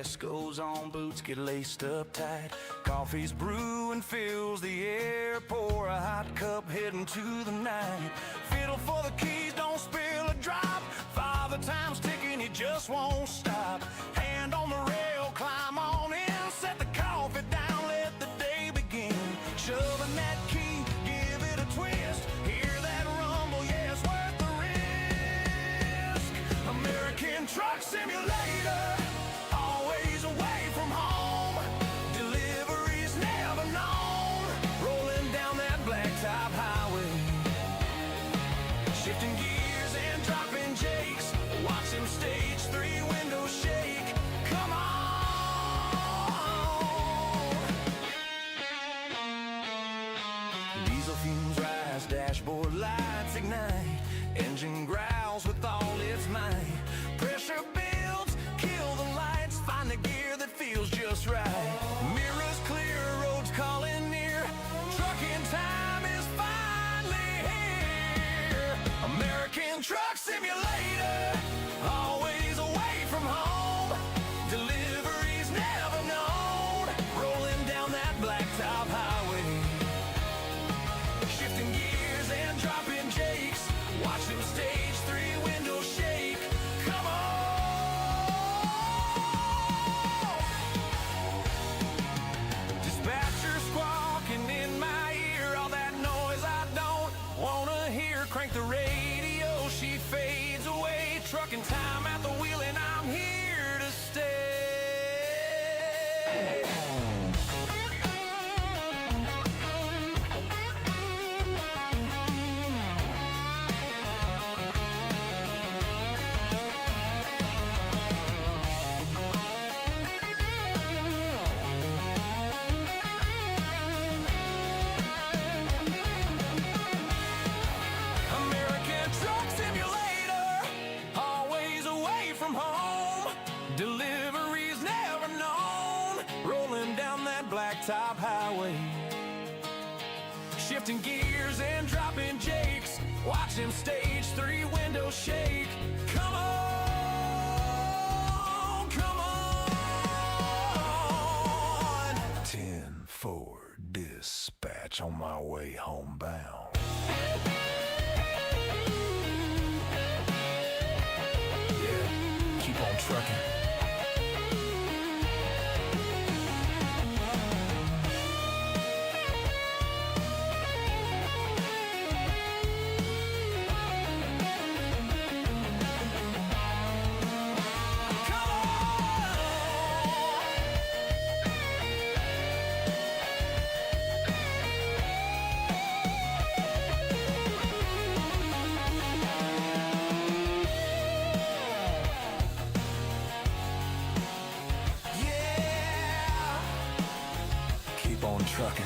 Dress goes on, boots get laced up tight. Coffee's brewing, fills the air. Pour a hot cup, heading to the night. Fiddle for the keys, don't spill a drop. Father time's ticking, it just won't stop. Hand on the rail, climb on in. Set the coffee down, let the day begin. Shoving that key, give it a twist. Hear that rumble, yeah, it's worth the risk. American Truck Simulator, always away from home. Deliveries never known. Rolling down that blacktop highway. Shifting gears and dropping jakes. Watch him stage 3 windows shake. Come on. Diesel fumes rise, dashboard lights ignite. Engine growls with all its might. Pressure builds, kill the lights. Find the gear that feels just right. Mirrors clear, roads calling near. Trucking time is finally here. American Truck Simulator, always away from home. Deliveries never known. Rolling down that blacktop highway. Shifting gears and dropping jakes. Watch them stage 3 windows shake. Come on. Dispatcher squawking in my ear. All that noise I don't wanna hear. Crank the radio, she fades away. Trucking time at the wheel and I'm here to stay. American Truck Simulator, always away from home. Deliveries never known. Rolling down that blacktop highway. Shifting gears and dropping jakes. Watch him stage 3 windows shake. Come on, come on. 10-4 dispatch on my way homebound. Yeah, keep on trucking. Come yeah, keep on trucking.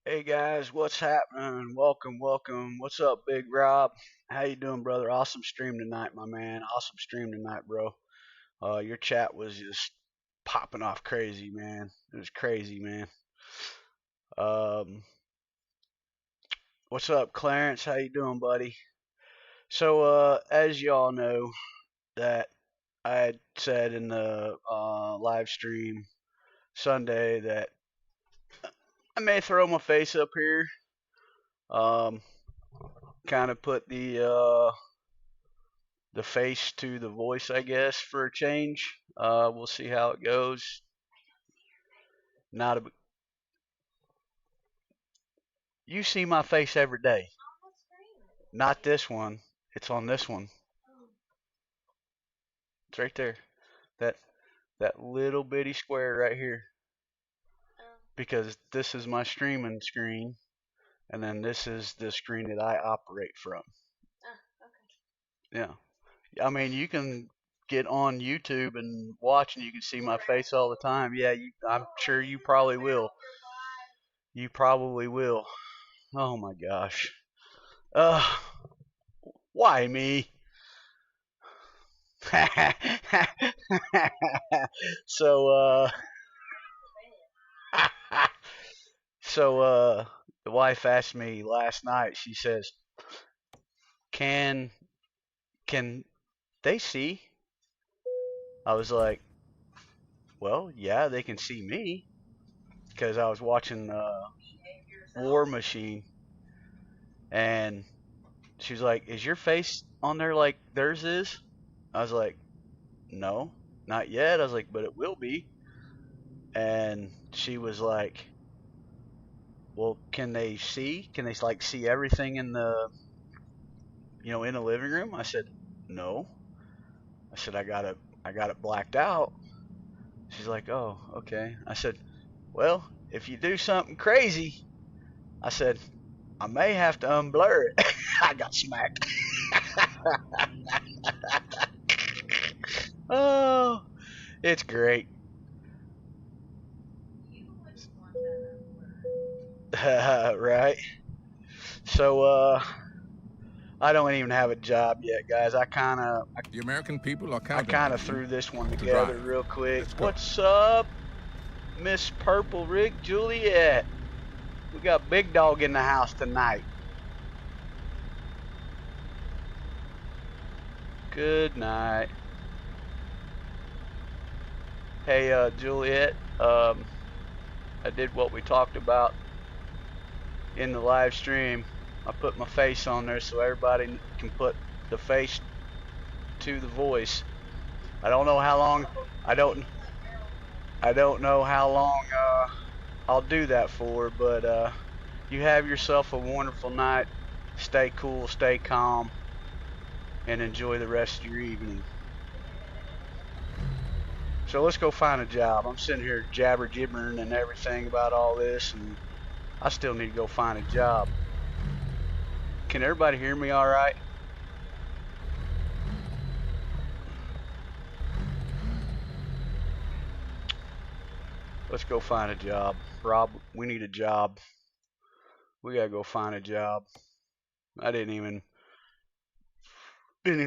Hey guys, what's happening? Welcome, welcome. What's up, Big Rob? How you doing, brother? Awesome stream tonight, my man. Awesome stream tonight, bro. Your chat was just popping off crazy, man. It was crazy, man. Um, what's up, Clarence? How you doing, buddy? So, as y'all know, that I had said in the live stream Sunday that I may throw my face up here. Um, kind of put the face to the voice, I guess, for a change. We'll see how it goes. Not a, you see my face every day. Not this one. It's on this one. It's right there. That that little bitty square right here. Because this is my streaming screen, and then this is the screen that I operate from. Yeah. I mean, you can get on YouTube and watch, and you can see my face all the time. Yeah, I'm sure you probably will. You probably will. Oh my gosh. Uh, why me? so the wife asked me last night. She says, "Can can they see?" I was like, "Well, yeah, they can see me because I was watching War Machine." And she's like, "Is your face on there like theirs is?" I was like, "No, not yet." I was like, "But it will be." And she was like, "Well, can they see? Can they like see everything in in the living room?" I said, "No." I said, I got it blacked out." She's like, "Oh, okay." I said, "Well, if you do something crazy," I said, "I may have to unblur it." I got smacked. Oh, it's great. Right. So I don't even have a job yet, guys. The American people are I counting kind on of you threw this one to together drive. real quick. Let's go. What's up, Miss Purple Rick Juliet? We got Big Dog in the house tonight. Good night. Hey, Juliet. I did what we talked about in the live stream. I put my face on there so everybody can put the face to the voice. I don't know how long. I don't. I don't know how long I'll do that for, but you have yourself a wonderful night. Stay cool, stay calm, and enjoy the rest of your evening. So let's go find a job. I'm sitting here jabber gibbering and everything about all this, and I still need to go find a job. Can everybody hear me all right? Let's go find a job. Rob, we need a job. We gotta go find a job. I didn't even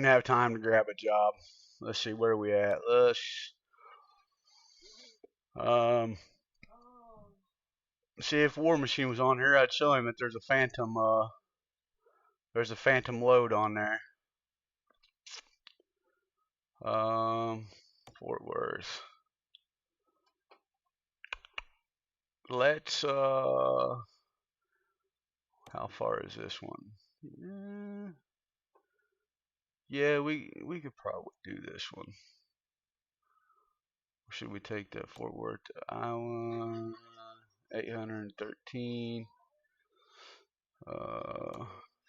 have time to grab a job. Let's see, where are we at? Let's um see if War Machine was on here. I'd show him that there's a phantom load on there. Um Fort Worth. Let's how far is this one? Yeah, we could probably do this one. Or should we take that Fort Worth to Iowa? 813. Uh,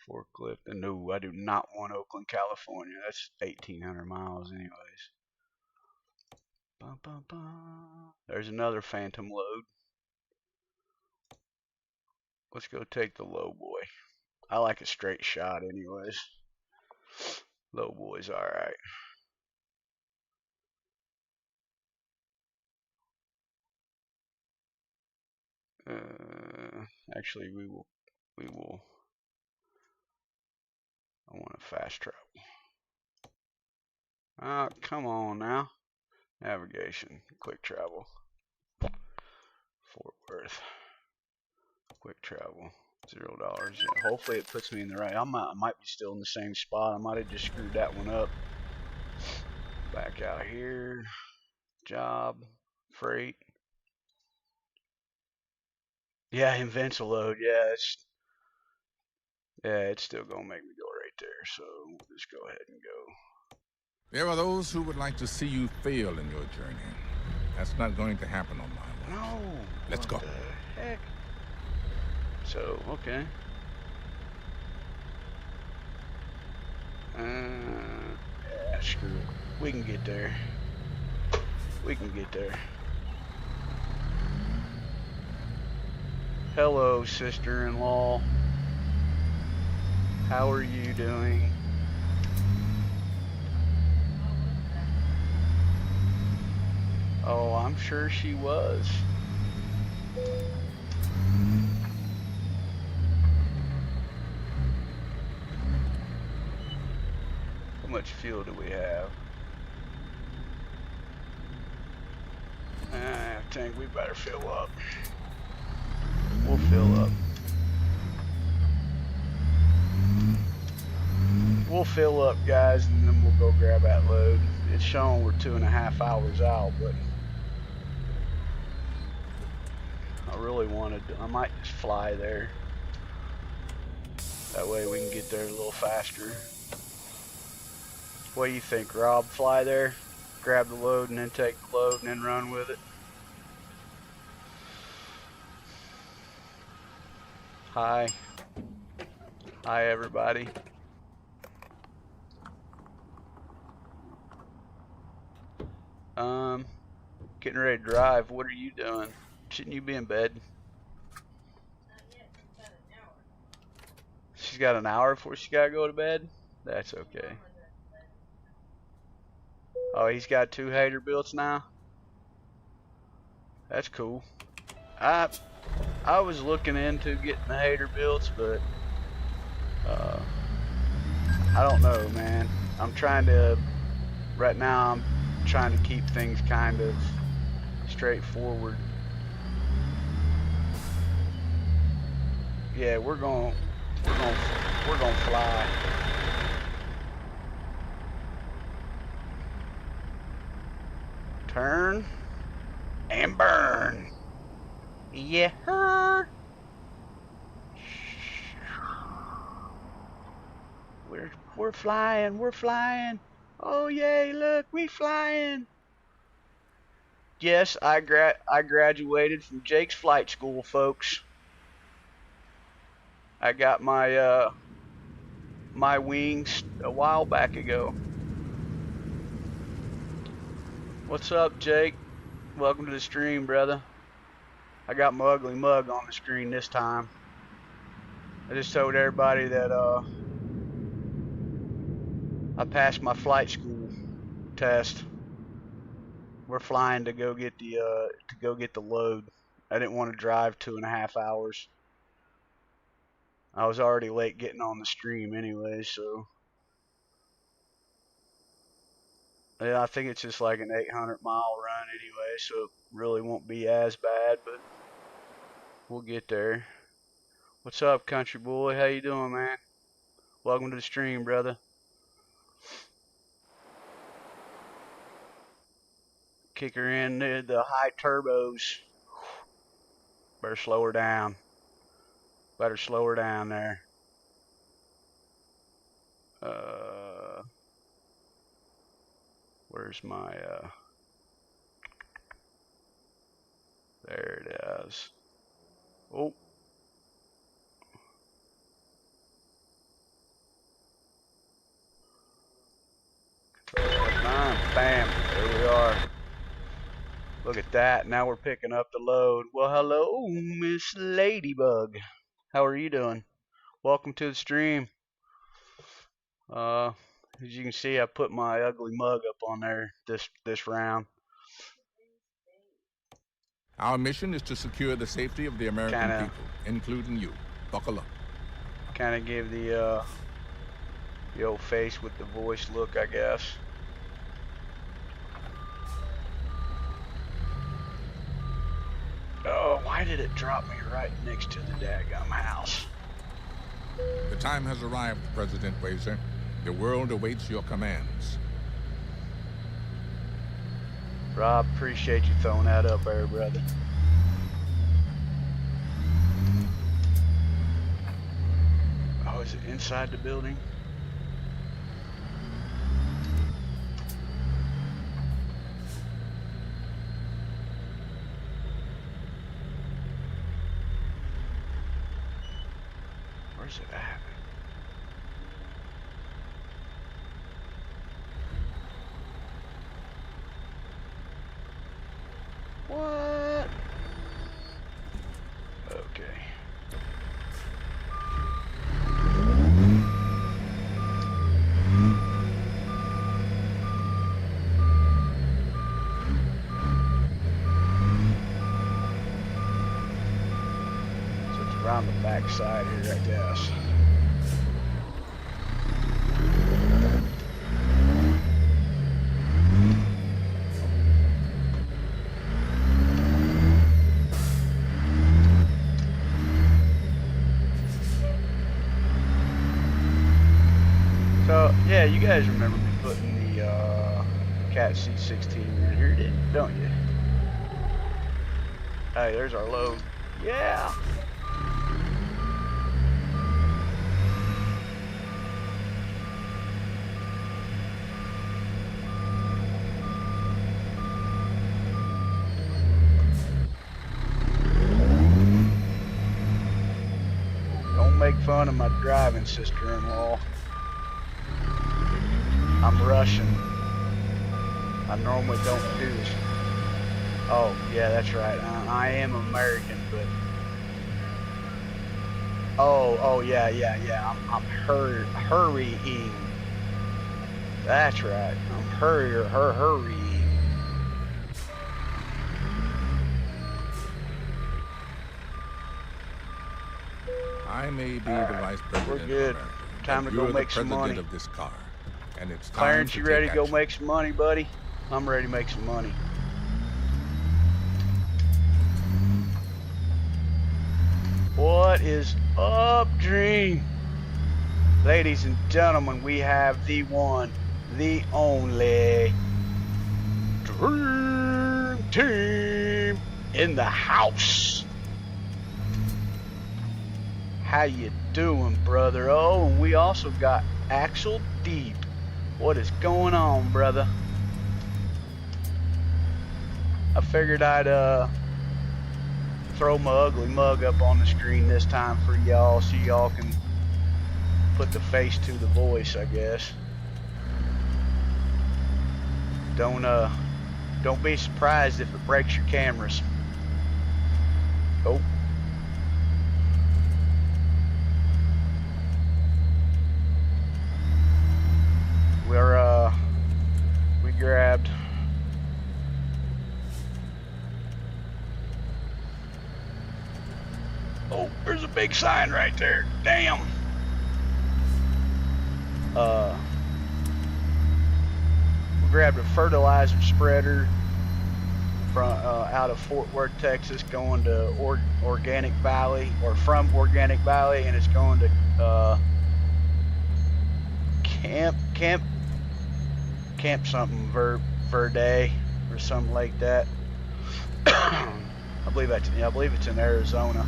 Forklift. No, I do not want Oakland, California. That's 1,800 miles, anyways. Bum, bum, bum. There's another phantom load. Let's go take the low boy. I like a straight shot, anyways. Low boy's all right. Actually, we will. We will. I want a fast travel. Come on now. Navigation, quick travel. Fort Worth, quick travel. $0. Yeah, hopefully it puts me in the right. I might be still in the same spot. I might have just screwed that one up. Back out here. Job. Freight. Yeah, invents a load. Yeah, it's still gonna make me go right there. So we'll just go ahead and go. There are those who would like to see you fail in your journey. That's not going to happen on my watch. No. Let's go. What the heck? So okay. Yeah, screw it. We can get there. We can get there. Hello, sister-in-law. How are you doing? Oh, I'm sure she was. How much fuel do we have? I think we better fill up. We'll fill up. We'll fill up, guys, and then we'll go grab that load. It's showing we're 2.5 hours out, but I really I might just fly there. That way we can get there a little faster. What do you think, Rob? Fly there, grab the load, and then take the load and then run with it? Hi. Hi, everybody. Getting ready to drive. What are you doing? Shouldn't you be in bed? She's got an hour before she gotta go to bed? That's okay. Oh, he's got 2 hater builds now? That's cool. I was looking into getting the hater builds, but I don't know, man. Right now I'm trying to keep things kind of straightforward. Yeah, we're gonna fly. Turn and burn. Yeah. We're flying. We're flying. Oh yay! Look, we flying. Yes, I graduated from Jake's flight school, folks. I got my my wings a while back ago. What's up, Jake? Welcome to the stream, brother. I got my ugly mug on the screen this time. I just told everybody that I passed my flight school test. We're flying to go get the load. I didn't want to drive 2.5 hours. I was already late getting on the stream anyway, so yeah, I think it's just like an 800-mile run anyway, so it really won't be as bad, but we'll get there. What's up, country boy? How you doing, man? Welcome to the stream, brother. Kick her in the high turbos. Better slow her down. Better slow her down there. Where's my there it is. Oh. Bam. There we are. Look at that. Now we're picking up the load. Well, hello, Miss Ladybug. How are you doing? Welcome to the stream. As you can see, I put my ugly mug up on there this round. Our mission is to secure the safety of the American people, including you. Buckle up. Kind of give the old face with the voice look, I guess. Oh, why did it drop me right next to the daggum house? The time has arrived, President Wazer. The world awaits your commands. Rob, appreciate you throwing that up there, brother. is it inside the building? Where's it at? What? Okay. So it's around the back side here, I guess. So, yeah, you guys remember me putting the Cat C16 in here, don't you? Hey, there's our load. Yeah! Don't make fun of my driving, sister-in-law. I'm Russian. I normally don't do this. Oh, yeah, that's right. I am American, but... Oh, yeah. I'm hurrying. That's right. I'm hurrying. I may be the Alright, vice president we're good. of America, Time but to go you're make the some president money. of this car, and it's time Clarence, to you take ready to go action. make some money, buddy? I'm ready to make some money. What is up, Dream? Ladies and gentlemen, we have the one, the only Dream Team in the house. How you doing, brother? Oh, and we also got Axel Deep. What is going on, brother? I figured I'd throw my ugly mug up on the screen this time for y'all so y'all can put the face to the voice, I guess. Don't be surprised if it breaks your cameras. Oh. We grabbed oh, there's a big sign right there. Damn. We grabbed a fertilizer spreader from out of Fort Worth, Texas, going to Organic Valley, or from Organic Valley, and it's going to Camp something Verde or something like that. I believe it's in Arizona.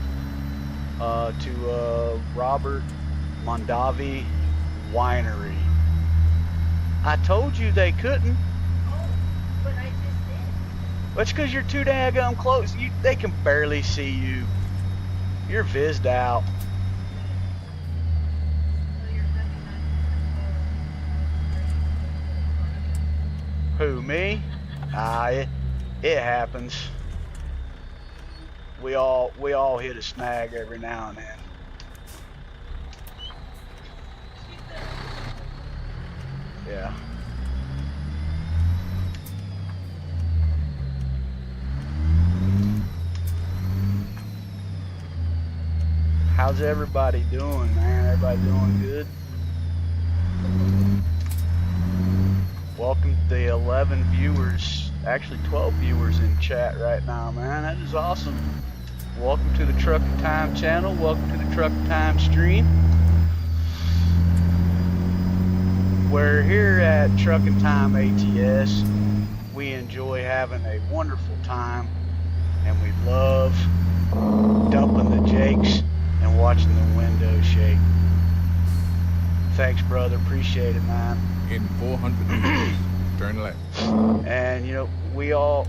To Robert Mondavi Winery. I told you they couldn't. Oh, but I just did. That's because you're too daggum close. They can barely see you. You're vizzed out. So you're Who, me? It happens. We all hit a snag every now and then. Yeah. How's everybody doing, man? Everybody doing good? Welcome to the 11 viewers, actually 12 viewers in chat right now, man. That is awesome. Welcome to the Truckin' Time channel. Welcome to the Truckin' Time stream. We're here at Truckin' Time ATS. We enjoy having a wonderful time, and we love dumping the jakes and watching the windows shake. Thanks, brother. Appreciate it, man. In 400 meters, turn left. And you know, we all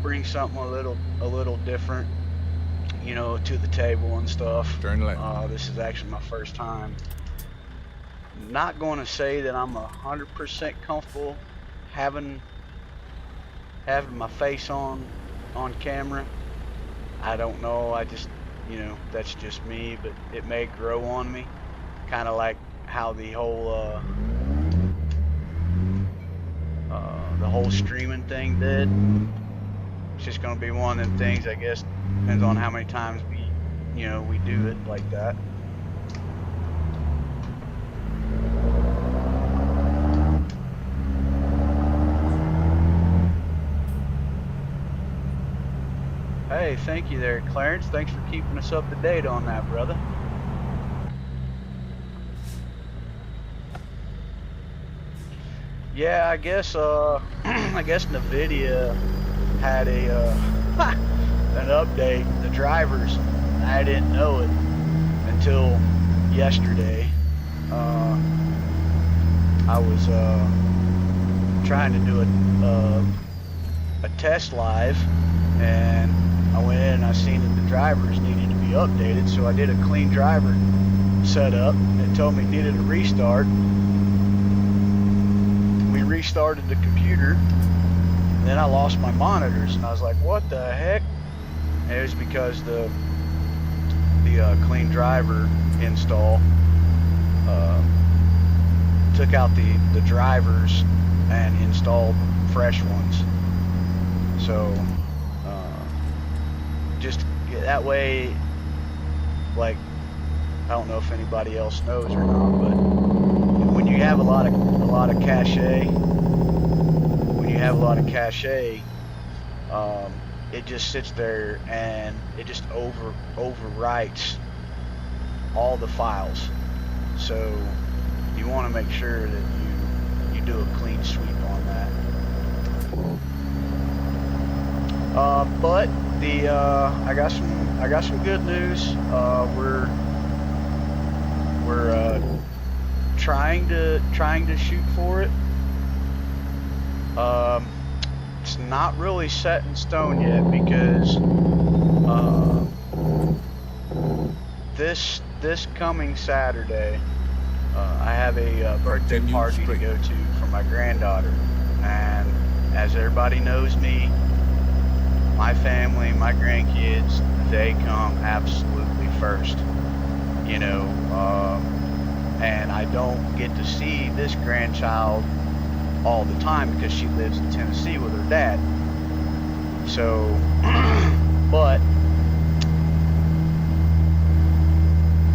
bring something a little different, you know, to the table and stuff. Turn left. This is actually my first time. Not going to say that I'm 100% comfortable having my face on camera. I don't know. I just, you know, that's just me, but it may grow on me, kind of like how the whole streaming thing did. It's just gonna be one of them things, I guess. Depends on how many times we do it like that. Hey, thank you there, Clarence. Thanks for keeping us up to date on that, brother. Yeah, I guess I guess Nvidia had an update. The drivers, I didn't know it until yesterday. I was trying to do a test live, and I went in and I seen that the drivers needed to be updated, so I did a clean driver setup. It told me it needed a restart. We restarted the computer, and then I lost my monitors, and I was like, what the heck? And it was because the clean driver install took out the drivers and installed fresh ones. So just that way, like, I don't know if anybody else knows or not, but when you have a lot of cache, it just sits there and it just overwrites all the files. So you want to make sure that you do a clean sweep on that. But I got some good news. We're trying to shoot for it. It's not really set in stone yet because this coming Saturday I have a birthday party to go to for my granddaughter, and as everybody knows me, my family, my grandkids, they come absolutely first, you know, and I don't get to see this grandchild all the time because she lives in Tennessee with her dad. So, but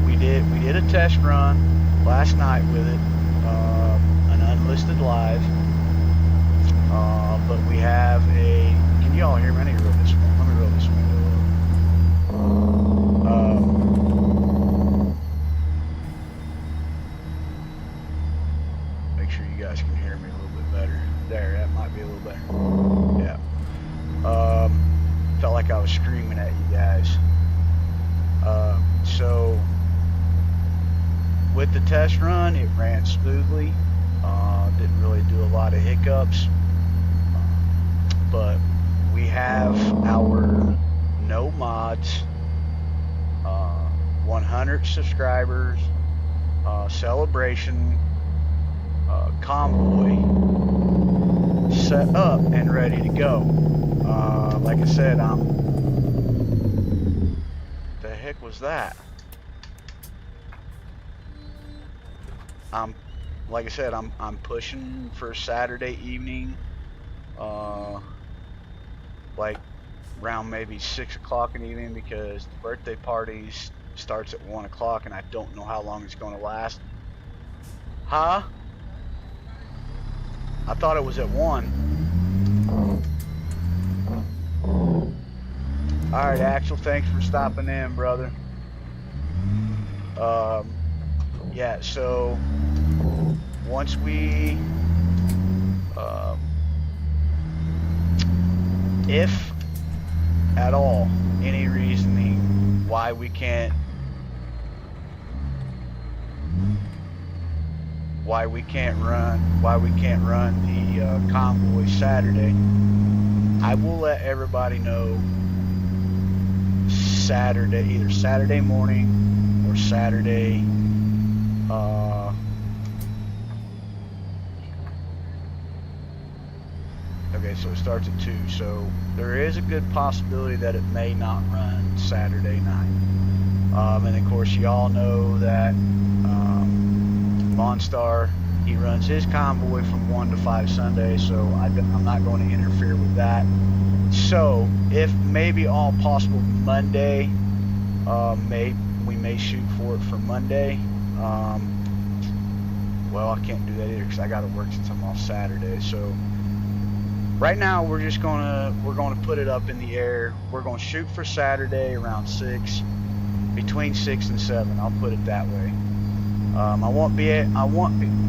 we did a test run last night with it, an unlisted live, but we have a, can you all hear me? I need to roll this one. Let me roll this window up. Make sure you guys can hear me a little bit better. There, that might be a little better. Yeah. Felt like I was screaming at you guys. So with the test run, it ran smoothly. Didn't really do a lot of hiccups, but we have our no mods, 100 subscribers celebration convoy set up and ready to go. Like I said, the heck was that? Like I said, I'm pushing for Saturday evening, like around maybe 6 o'clock in the evening, because the birthday party starts at 1 o'clock and I don't know how long it's going to last. Huh? I thought it was at 1. Alright, Axel, thanks for stopping in, brother. Yeah, so once we, if at all, any reasoning why we can't why we can't run the convoy Saturday. I will let everybody know Saturday, either Saturday morning or Saturday. Okay, so it starts at 2, so there is a good possibility that it may not run Saturday night. And of course, y'all know that Monstar, he runs his convoy from 1 to 5 Sunday, so I'm not going to interfere with that. So, if maybe all possible Monday, we may shoot for it for Monday. Well, I can't do that either because I got to work since I'm off Saturday. So, right now we're gonna put it up in the air. We're gonna shoot for Saturday around 6, between 6 and 7. I'll put it that way. I want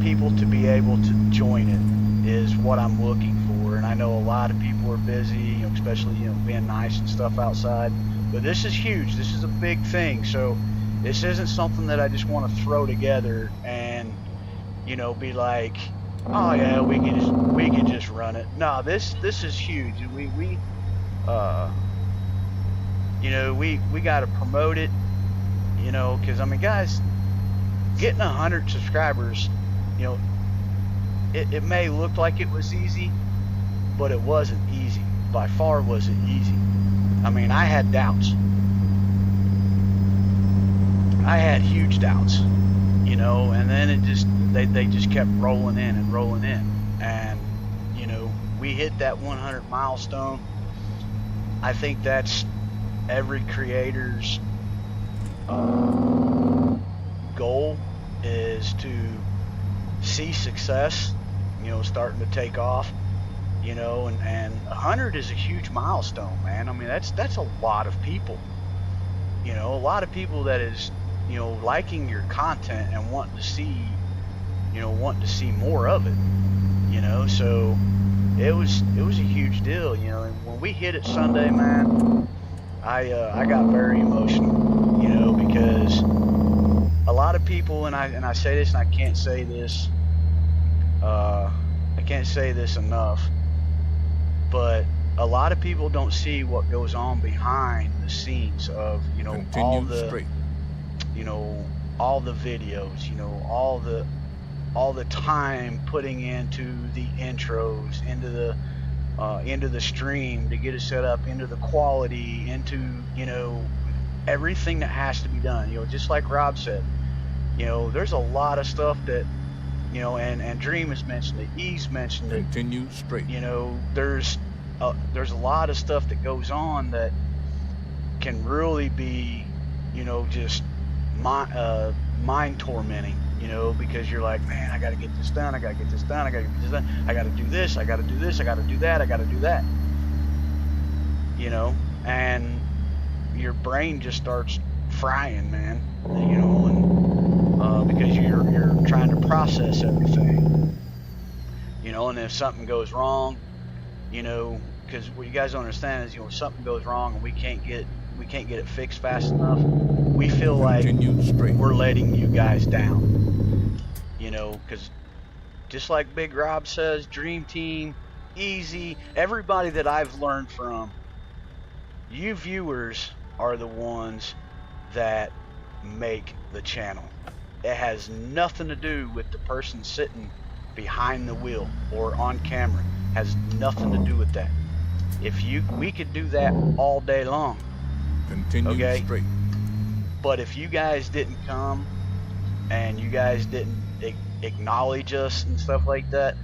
people to be able to join it is what I'm looking for. And I know a lot of people are busy, especially being nice and stuff outside. But this is huge. This is a big thing. So this isn't something that I just want to throw together and be like, oh yeah, we can just run it. No, this is huge. We got to promote it. Because I mean, guys, getting 100 subscribers, it may look like it was easy, but it wasn't easy. By far wasn't easy. I mean, I had doubts. I had huge doubts, and then it just they just kept rolling in and rolling in, and we hit that 100 milestone. I think that's every creator's goal, is to see success, starting to take off, and 100 is a huge milestone, man. I mean, that's a lot of people, a lot of people that is, liking your content and wanting to see more of it, so it was a huge deal, and when we hit it Sunday, man, I got very emotional, because a lot of people, and I say this, and I can't say this enough, but a lot of people don't see what goes on behind the scenes of all the straight. all the videos, all the time putting into the intros, into the stream to get it set up, into the quality, into everything that has to be done. Just like Rob said, there's a lot of stuff that and Dream has mentioned it, E's mentioned it. Continue straight. There's a lot of stuff that goes on that can really be just mind tormenting, because you're like, man, I got to get this done, I got to get this done, I got to get this done, I got to do this, I got to do this, I got to do that, I got to do that, and your brain just starts frying, man, and because you're trying to process everything, and if something goes wrong, because what you guys don't understand is, if something goes wrong and we can't get it fixed fast enough, we feel like we're letting you guys down, because just like Big Rob says, Dream Team, Easy, everybody that I've learned from, you viewers are the ones that make the channel. It has nothing to do with the person sitting behind the wheel or on camera. Has nothing to do with that. We could do that all day long. Continue straight. But if you guys didn't come and you guys didn't acknowledge us and stuff like that,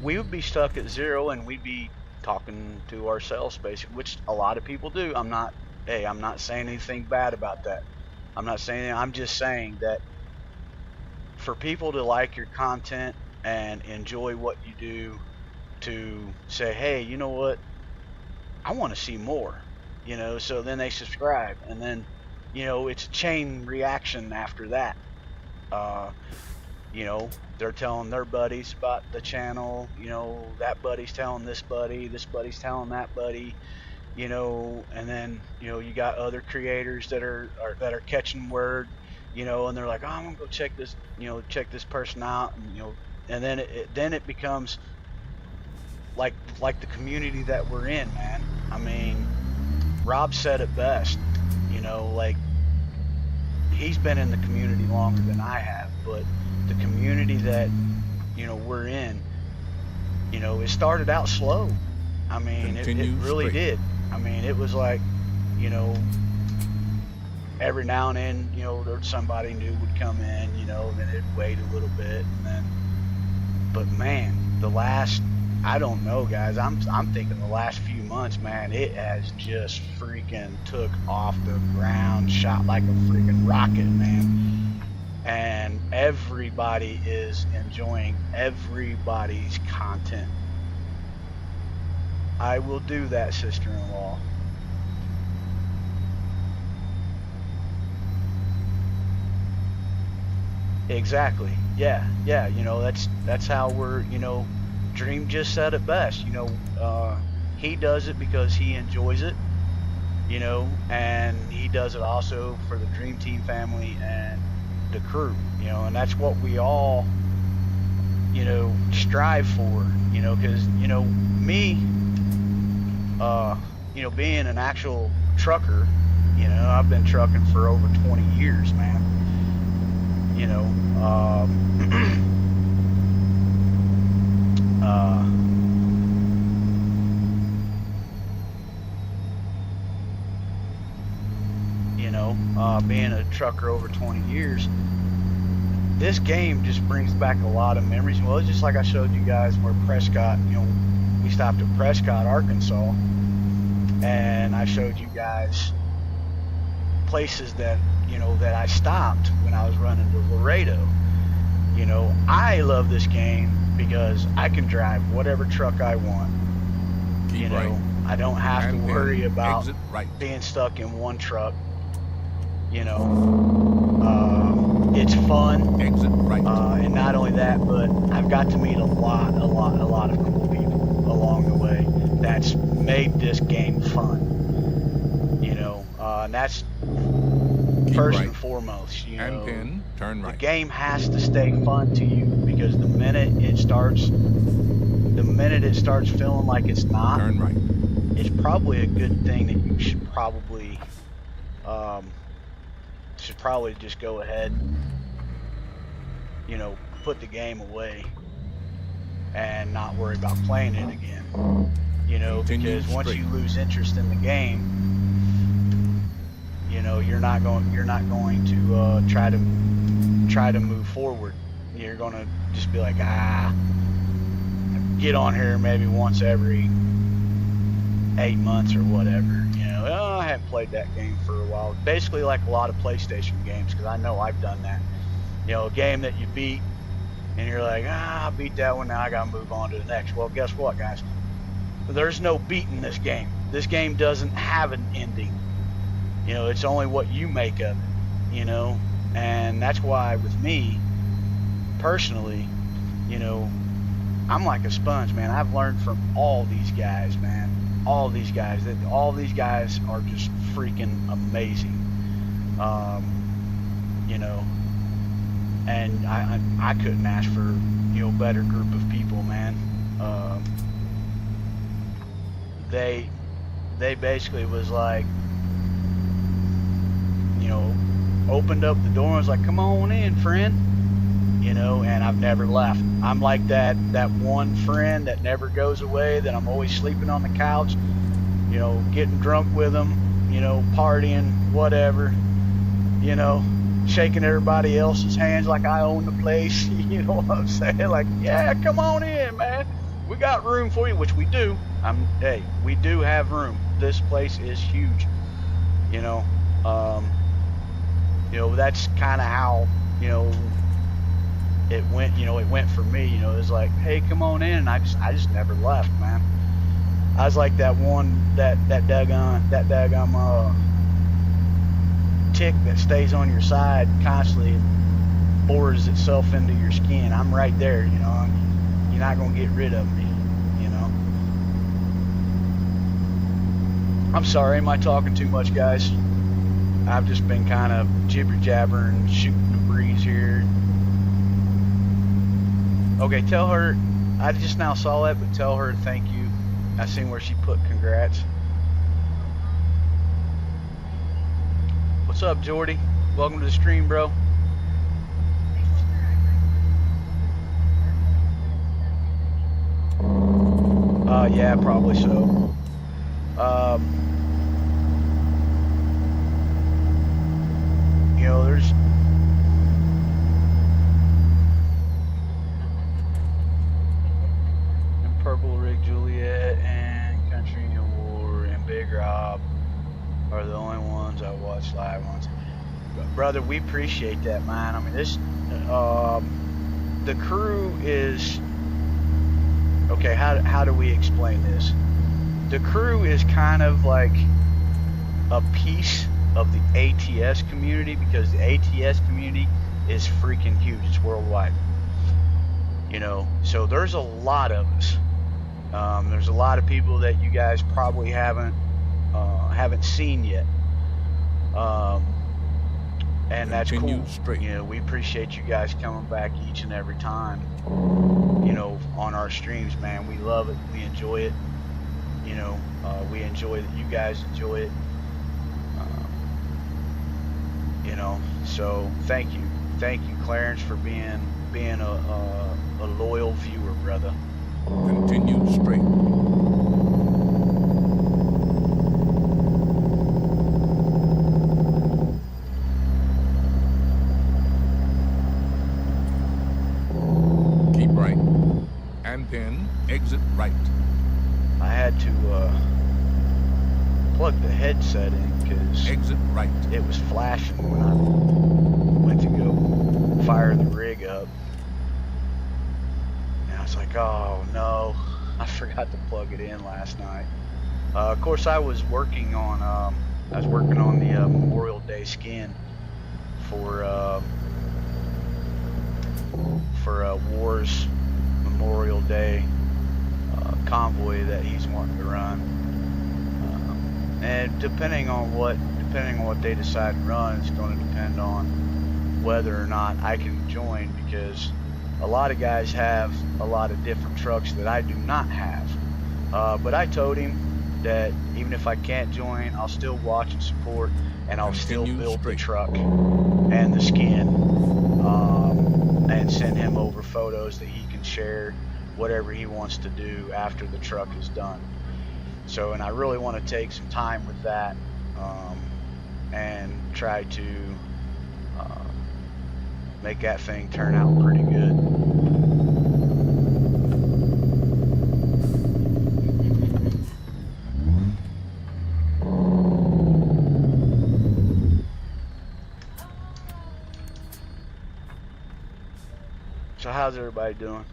we would be stuck at 0 and we'd be talking to ourselves, basically, which a lot of people do. I'm not saying anything bad about that. I'm just saying that for people to like your content and enjoy what you do, to say, hey, you know what, I want to see more, so then they subscribe, and then it's a chain reaction after that. They're telling their buddies about the channel, that buddy's telling this buddy's telling that buddy, and then you got other creators that are catching word, you know, and they're like, oh, I'm gonna go check this, you know, check this person out, and you know, and then it becomes like the community that we're in, man. I mean, Rob said it best, you know, like he's been in the community longer than I have, but the community that, you know, we're in, you know, it started out slow. I mean, it Continue really straight. did. I mean, it was like, you know, every now and then, you know, there's somebody new would come in, you know, then it'd wait a little bit, and then, but man, the last, I don't know, guys, I'm thinking the last few months, man, it has just freaking took off the ground, shot like a freaking rocket, man. And everybody is enjoying everybody's content. I will do that, sister-in-law. Exactly. Yeah, yeah. You know, that's how we're. You know, Dream just said it best. You know, he does it because he enjoys it. You know, and he does it also for the Dream Team family and the crew. You know, and that's what we all, you know, strive for. You know, because you know me, you know, being an actual trucker. You know, I've been trucking for over 20 years, man. You know, uh, you know, being a trucker over 20 years, this game just brings back a lot of memories. Well, it's just like I showed you guys where Prescott, you know, we stopped at Prescott, Arkansas, and I showed you guys places that, you know, that I stopped when I was running to Laredo. You know, I love this game because I can drive whatever truck I want. Keep You know, right. I don't have to And then worry about exit right. being stuck in one truck. You know, it's fun. Exit right. And not only that, but I've got to meet a lot of cool people along the way that's made this game fun. You know, and that's Keep first right. and foremost. You know, And then turn the right. game has to stay fun to you, because the minute it starts feeling like it's not, Turn right. it's probably a good thing that you should probably just go ahead, you know, put the game away and not worry about playing it again. You know, Continue because once straight. you lose interest in the game, you know, you're not going to try to move forward. You're going to just be like, get on here maybe once every 8 months or whatever. You know, oh, I haven't played that game for a while. Basically like a lot of PlayStation games, because I know I've done that. You know, a game that you beat and you're like, I beat that one, now I got to move on to the next. Well, guess what, guys? There's no beating this game. This game doesn't have an ending. You know, it's only what you make of it, you know? And that's why with me, personally, you know, I'm like a sponge, man. I've learned from all these guys, man. All these guys. All these guys are just freaking amazing. You know, and I couldn't ask for, you know, better group of people, man. They basically was like, you know, opened up the door and was like, come on in, friend. You know, and I've never left. I'm like that one friend that never goes away, that I'm always sleeping on the couch, you know, getting drunk with them, you know, partying, whatever, you know, shaking everybody else's hands like I own the place. You know what I'm saying? Like, yeah, come on in, man. We got room for you, which we do. Hey, we do have room. This place is huge. You know, that's kind of how, you know, it went. You know, it went for me. You know, it was like, hey, come on in. And I just never left, man. I was like that one, that daggum tick that stays on your side constantly and bores itself into your skin. I'm right there, you know. You're not gonna get rid of me, you know. I'm sorry, am I talking too much, guys? I've just been kind of jibber jabbering, shooting the breeze here. Okay, tell her, I just now saw that, but tell her thank you. I seen where she put congrats. What's up, Jordy? Welcome to the stream, bro. Yeah, probably so. You know, there's Purple Rig Juliet and Country and War and Big Rob are the only ones I watch live ones. Brother, we appreciate that, man. I mean, this, the crew is, okay, how do we explain this? The crew is kind of like a piece of the ATS community, because the ATS community is freaking huge. It's worldwide. You know, so there's a lot of us. There's a lot of people that you guys probably haven't seen yet. And that's cool. Straight. You know, we appreciate you guys coming back each and every time, you know, on our streams, man. We love it. We enjoy it. You know, we enjoy that you guys enjoy it. You know, so thank you. Thank you, Clarence, for being a loyal viewer, brother. Continue straight. Keep right. And then exit right. I had to plug the headset in because Exit right. it was flashing when I went to go fire the rig up. And I was like, oh no, I forgot to plug it in last night. Of course, I was working on the Memorial Day skin for War's Memorial Day convoy that he's wanting to run. And depending on what they decide to run, it's going to depend on whether or not I can join, because a lot of guys have a lot of different trucks that I do not have. But I told him that even if I can't join, I'll still watch and support, and I'll still build the truck and the skin, and send him over photos that he can share whatever he wants to do after the truck is done. So, and I really want to take some time with that, and try to make that thing turn out pretty good. So how's everybody doing?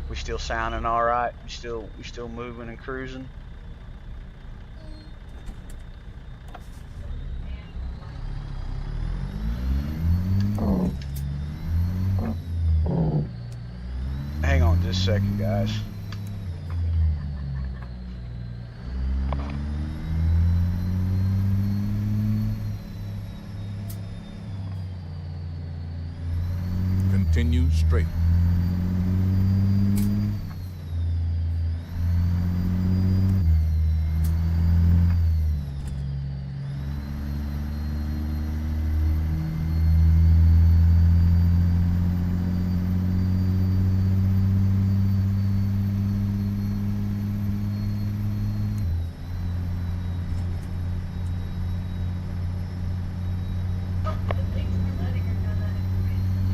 We still sounding all right? We still moving and cruising? Hang on just a second, guys. Continue straight.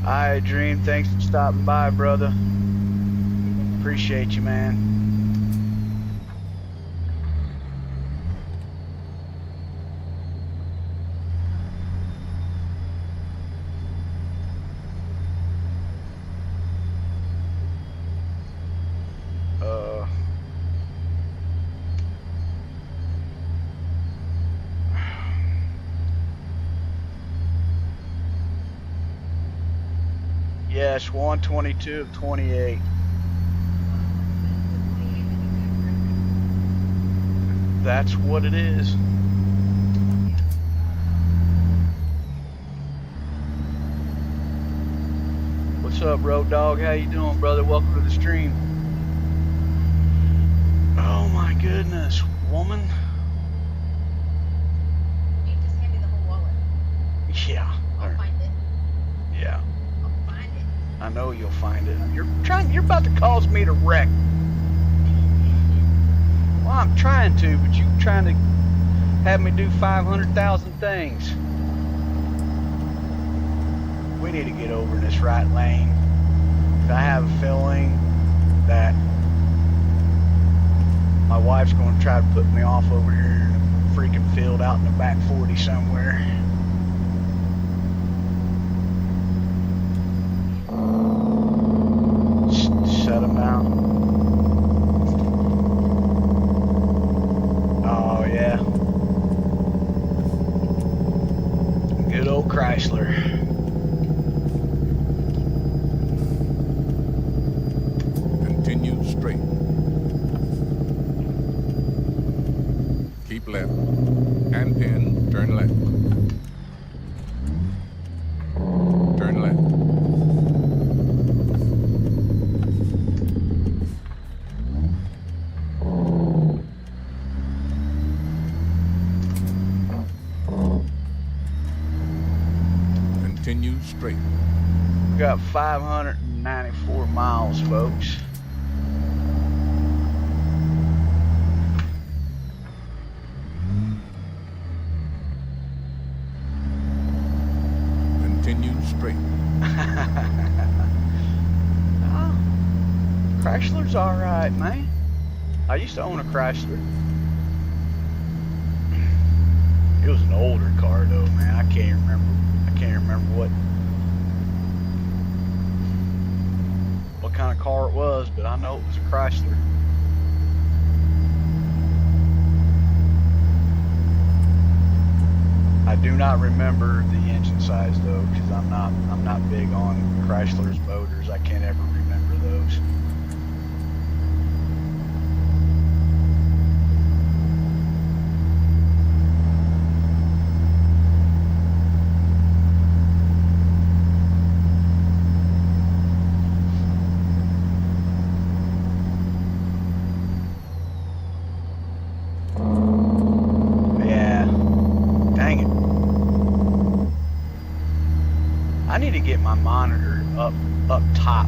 Alright, Dream, thanks for stopping by, brother. Appreciate you, man. Yes, 122 of 28. That's what it is. What's up, Road Dog? How you doing, brother? Welcome to the stream. Oh my goodness, woman. You just hand me the whole wallet. Yeah. I'll find it. Yeah. I'll find it. I know you'll find it. You're about to cause me to wreck. Well, I'm trying to, but you trying to have me do 500,000 things. We need to get over in this right lane. I have a feeling that my wife's going to try to put me off over here in a freaking field out in the back 40 somewhere. Set them out. Oh yeah. Good old Chrysler. Continue straight. Keep left. And pin, turn left. Turn left. Continue straight. We got 594 miles, folks. Continue straight. Oh, Chrysler's all right, man. I used to own a Chrysler. It was an older car, though, man. I can't remember what kind of car it was, but I know it was a Chrysler. I do not remember the engine size though, because I'm not big on Chrysler's motors. I can't ever remember those. Yeah. Dang it. I need to get my monitor up top,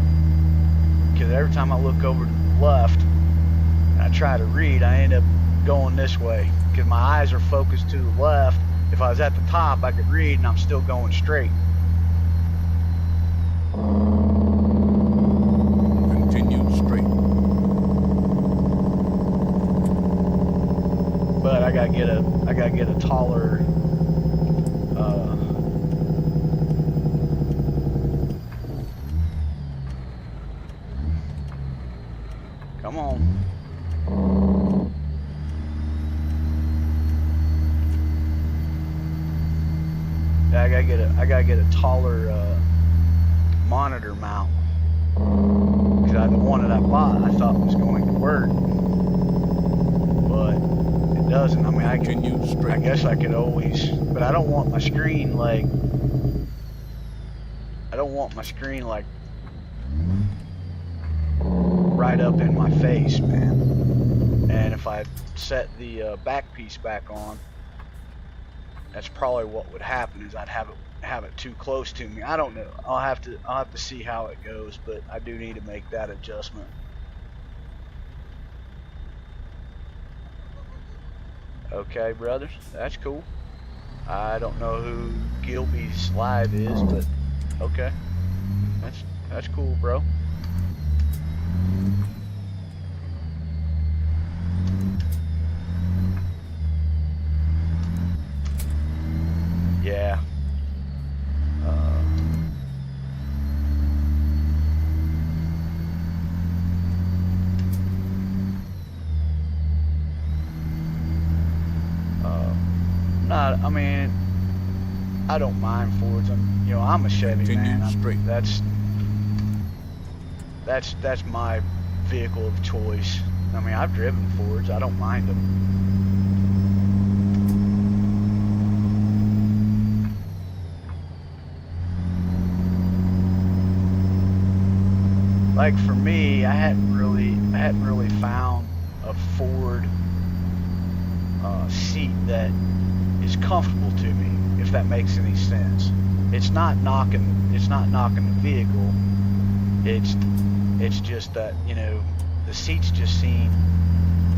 because every time I look over to the left and I try to read, I end up going this way because my eyes are focused to the left. If I was at the top, I could read, and I'm still going straight. Continue straight. But I gotta get a taller. Come on. Yeah, I gotta get a taller monitor mount, because the one that I bought I thought was going to work, but it doesn't. I mean, Continue straight. I guess I could always, but I don't want my screen like right up in my face, man. And if I set the back piece back on, that's probably what would happen, is I'd have it too close to me. I don't know. I'll have to see how it goes, but I do need to make that adjustment. Okay, brothers, that's cool. I don't know who Gilby's live is, but okay, that's cool, bro. Yeah. I mean, I don't mind Fords. I'm a Chevy Continue man. straight. That's my vehicle of choice. I mean, I've driven Fords. I don't mind them. like for me, I hadn't really found a Ford seat that is comfortable to me, if that makes any sense. It's not knocking the vehicle. It's just that, you know, the seats just seem,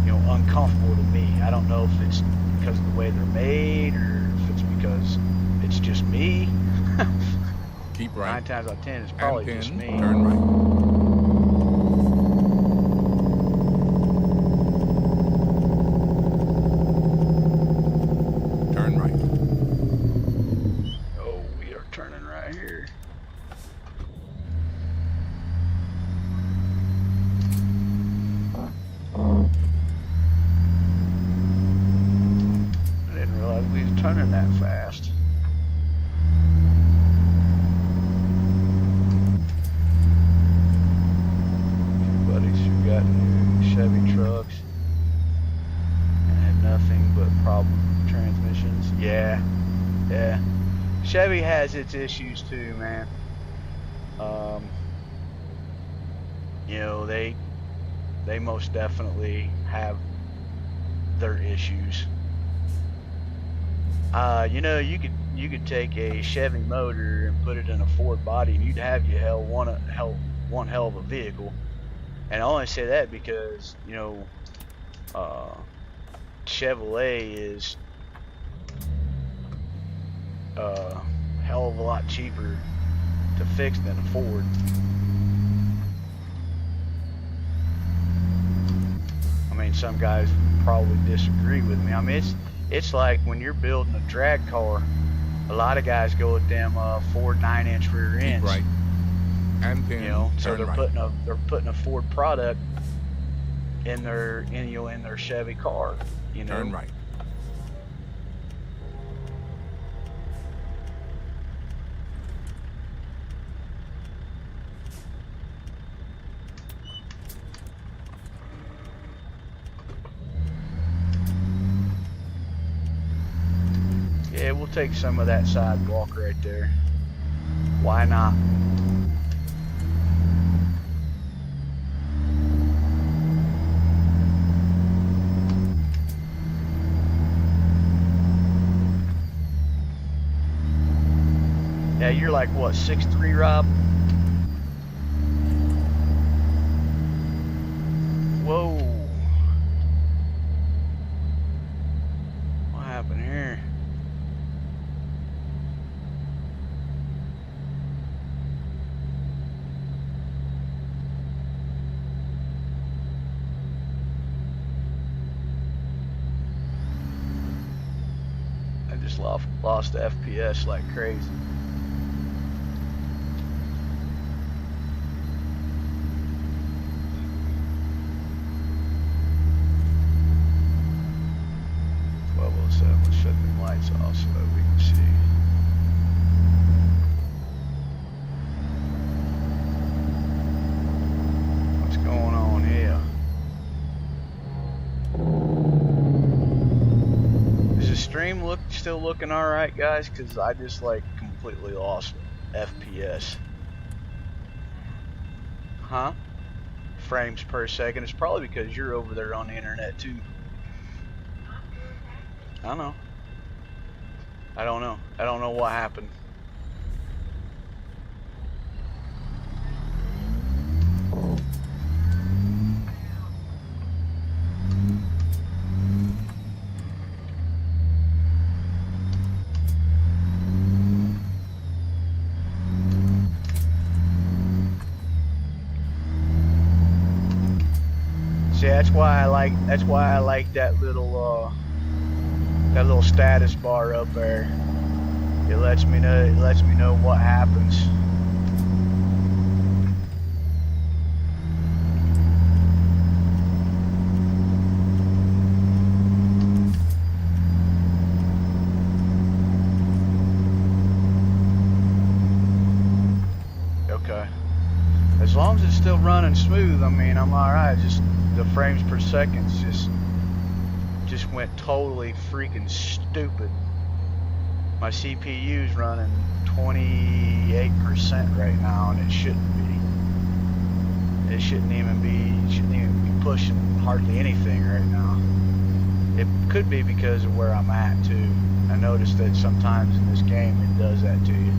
you know, uncomfortable to me. I don't know if it's because of the way they're made or if it's because it's just me. Keep right. 9 times out of 10, it's probably and just 10, me. turn right. Turn right. Oh, we are turning right here. I didn't realize we was turning that fast. Buddies who got new Chevy trucks and had nothing but problem transmissions. Yeah. Chevy has its issues too, man. You know, they most definitely have their issues. You know, you could take a Chevy motor and put it in a Ford body, and you'd have one hell of a vehicle. And I only say that because, you know, Chevrolet is hell of a lot cheaper to fix than a Ford. I mean, some guys probably disagree with me. I mean, it's like when you're building a drag car, a lot of guys go with them Ford 9-inch rear ends. Keep right. And 10, You know, so turn right. they're putting a Ford product in their Chevy car. You know. Turn right. Yeah, we'll take some of that sidewalk right there. Why not? Yeah, you're like what, 6'3", Rob? Whoa. What happened here? I just lost FPS like crazy. Let's shut the lights off so that we can see. What's going on here? Is the stream still looking alright, guys? Because I just like completely lost FPS. Huh? Frames per second. It's probably because you're over there on the internet too. I know. I don't know. I don't know what happened. See, that's why I like that little status bar up there. It lets me know what happens. Okay. As long as it's still running smooth, I mean, I'm alright. Just the frames per second just went totally freaking stupid. My CPU's running 28% right now, and it shouldn't be. It shouldn't even be pushing hardly anything right now. It could be because of where I'm at too. I noticed that sometimes in this game it does that to you.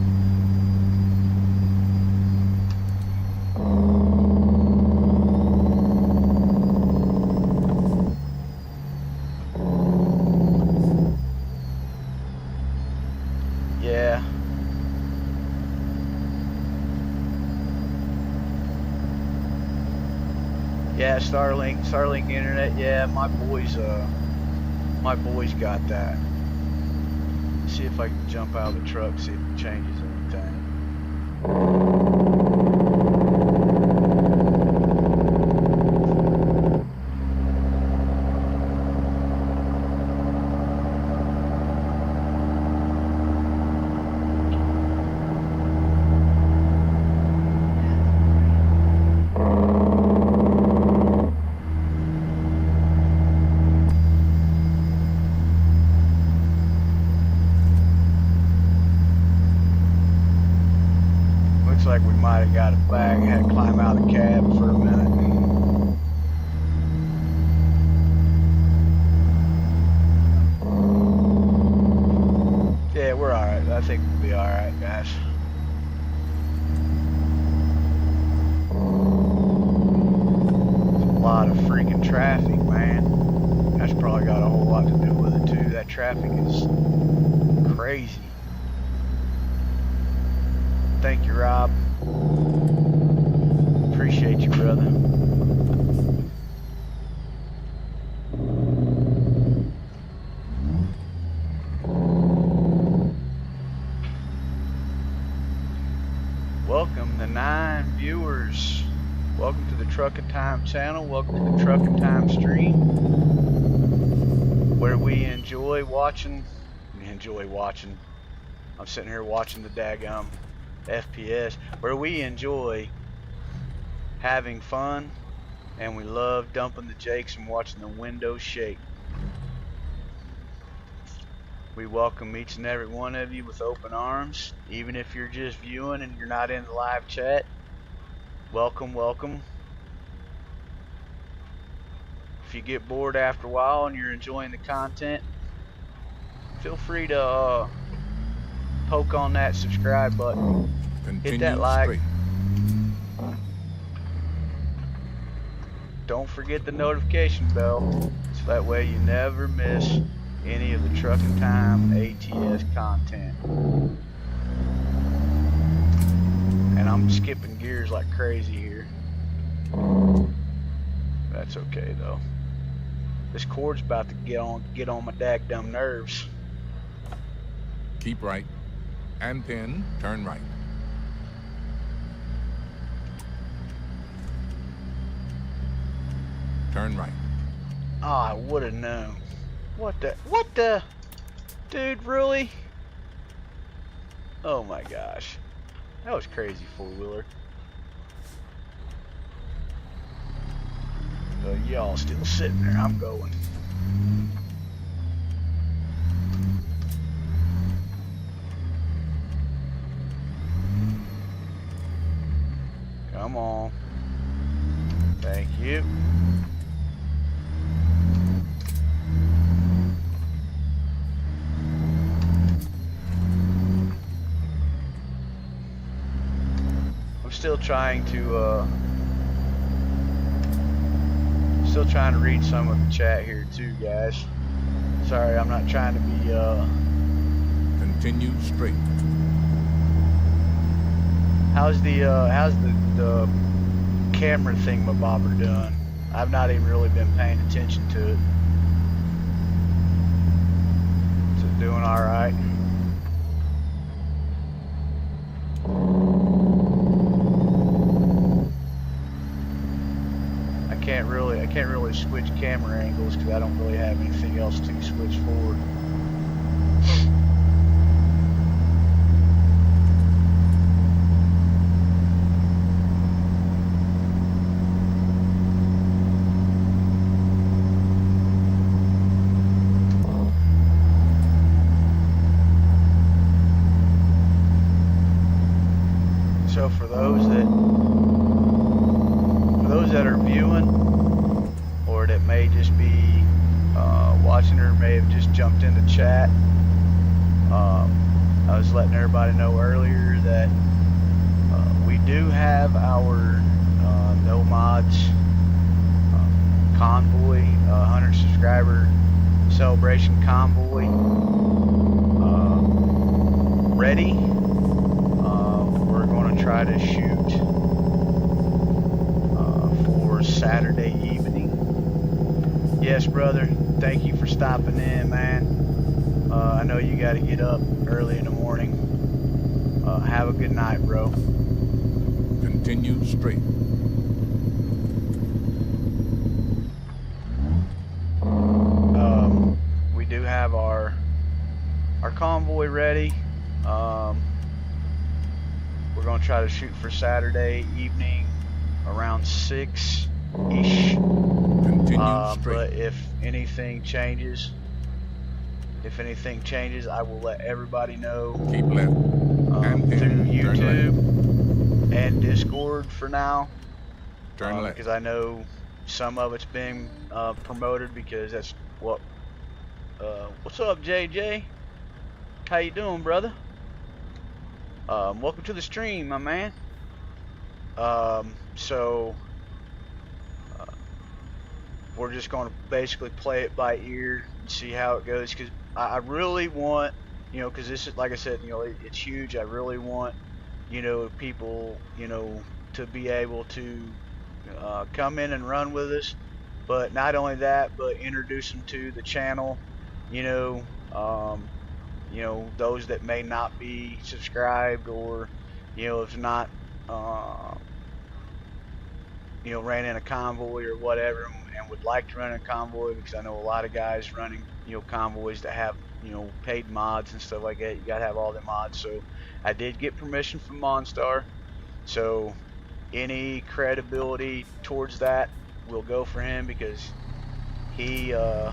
Yeah. Yeah, Starlink internet. Yeah, my boys got that. See if I can jump out of the truck, see if it changes anything. Looks like we might have got it back. Had to climb out of the cab for a minute. Yeah, we're alright. I think we'll be alright, guys. It's a lot of freaking traffic, man. That's probably got a whole lot to do with it, too. That traffic is crazy. Thank you, Rob. Appreciate you, brother. Welcome to 9 viewers. Welcome to the Truckin' Time channel. Welcome to the Truckin' Time stream, where we enjoy watching. I'm sitting here watching the daggum FPS, where we enjoy having fun, and we love dumping the jakes and watching the windows shake. We welcome each and every one of you with open arms, even if you're just viewing and you're not in the live chat. Welcome, welcome. If you get bored after a while and you're enjoying the content, feel free to poke on that subscribe button. Continue Hit that like. straight. Don't forget the notification bell, so that way you never miss any of the Truckin' Time ATS content. And I'm skipping gears like crazy here. That's okay though. This cord's about to get on my daggum nerves. Keep right. And pin, turn right. Turn right. Ah, I would have known. What the? Dude, really? Oh my gosh. That was crazy, four-wheeler. Y'all still sitting there, I'm going. Come on. Thank you. I'm still trying to read some of the chat here too, guys. Sorry, I'm not trying to be Continue straight. how's the camera thingamabobber doing? I've not even really been paying attention to it. Is it doing all right? I can't really switch camera angles because I don't really have anything else to switch forward. So for those that those that are viewing, or that may just be watching, or may have just jumped into chat, I was letting everybody know earlier that we do have our No Mods convoy, 100 subscriber celebration convoy ready. We're going to try to shoot for Saturday evening. Yes, brother. Thank you for stopping in, man. I know you got to get up early in the morning. Have a good night, bro. Continue straight. We do have our convoy ready. We're going to try to shoot for Saturday evening around 6-ish. Continue straight. But if anything changes, I will let everybody know Keep left. And through turn YouTube and Discord for now. Turn left. Because I know some of it's been promoted, because that's what. What's up, JJ? How you doing, brother? Welcome to the stream, my man. So we're just going to basically play it by ear and see how it goes, because I really want, you know, because this is, like I said, you know, it's huge. I really want, you know, people, you know, to be able to come in and run with us. But not only that, but introduce them to the channel, you know, those that may not be subscribed, or, you know, if not, you know, ran in a convoy or whatever, and would like to run a convoy, because I know a lot of guys running, you know, convoys that have, you know, paid mods and stuff like that. You gotta have all the mods. So I did get permission from Monstar, so any credibility towards that will go for him, because he's the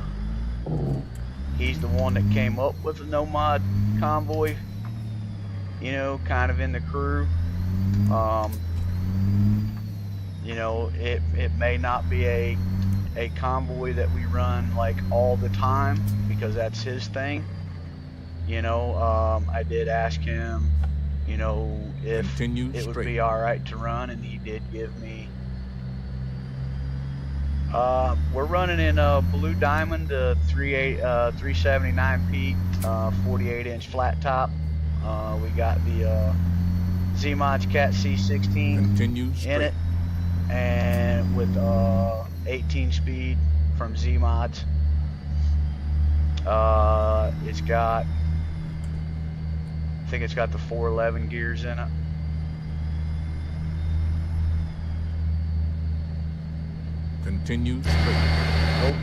one that came up with the no mod convoy, you know, kind of in the crew. You know, it may not be a convoy that we run like all the time, because that's his thing. You know, I did ask him, you know, if Continue it would straight. be all right to run, and he did give me. We're running in Blue Diamond, 379 peak, 48-inch flat top. We got the Z-Mods Cat C16 Continue in straight. it, and with 18 speed from Z-Mods. It's got, I think it's got the 411 gears in it. Continue straight. Nope.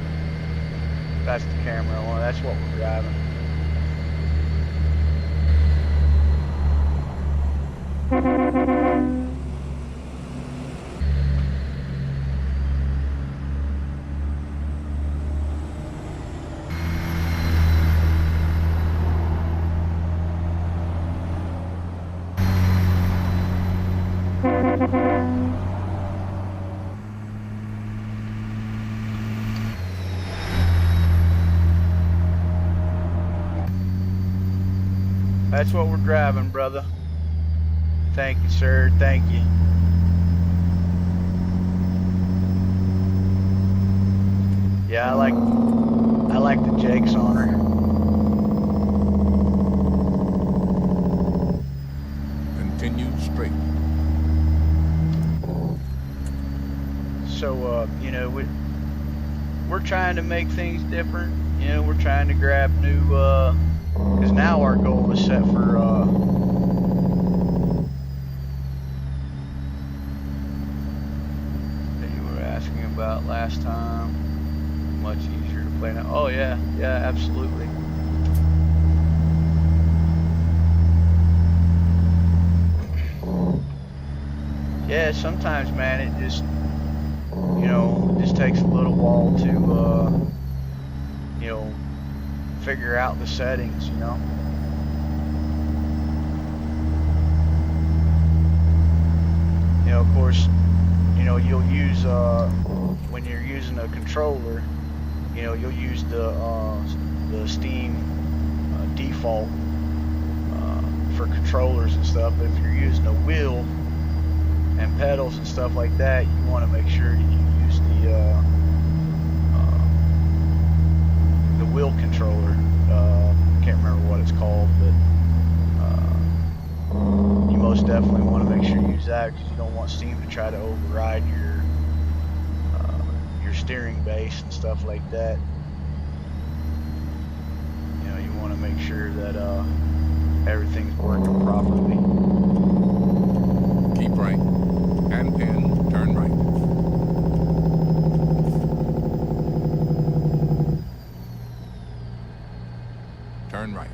That's the camera one. That's what we're driving. That's what we're driving, brother. Thank you, sir. Thank you. Yeah, I like the Jakes on her. Continue straight. So, you know, we're trying to make things different. You know, we're trying to grab new, because now our goal is set for, that you were asking about last time. Much easier to play now. Oh yeah, yeah, absolutely. Yeah, sometimes, man, it just, you know, just takes a little while to, you know, figure out the settings, you know. You know, of course, you you know, you'll use when you're using a controller, you know, you'll use the Steam default for controllers and stuff. But if you're using a wheel and pedals and stuff like that, you want to make sure you use the wheel controller. Can't remember what it's called, but you most definitely want to make sure you use that, because you don't want Steam to try to override your steering base and stuff like that. You know, you want to make sure that everything's working properly. Keep right. And then turn right. Turn right.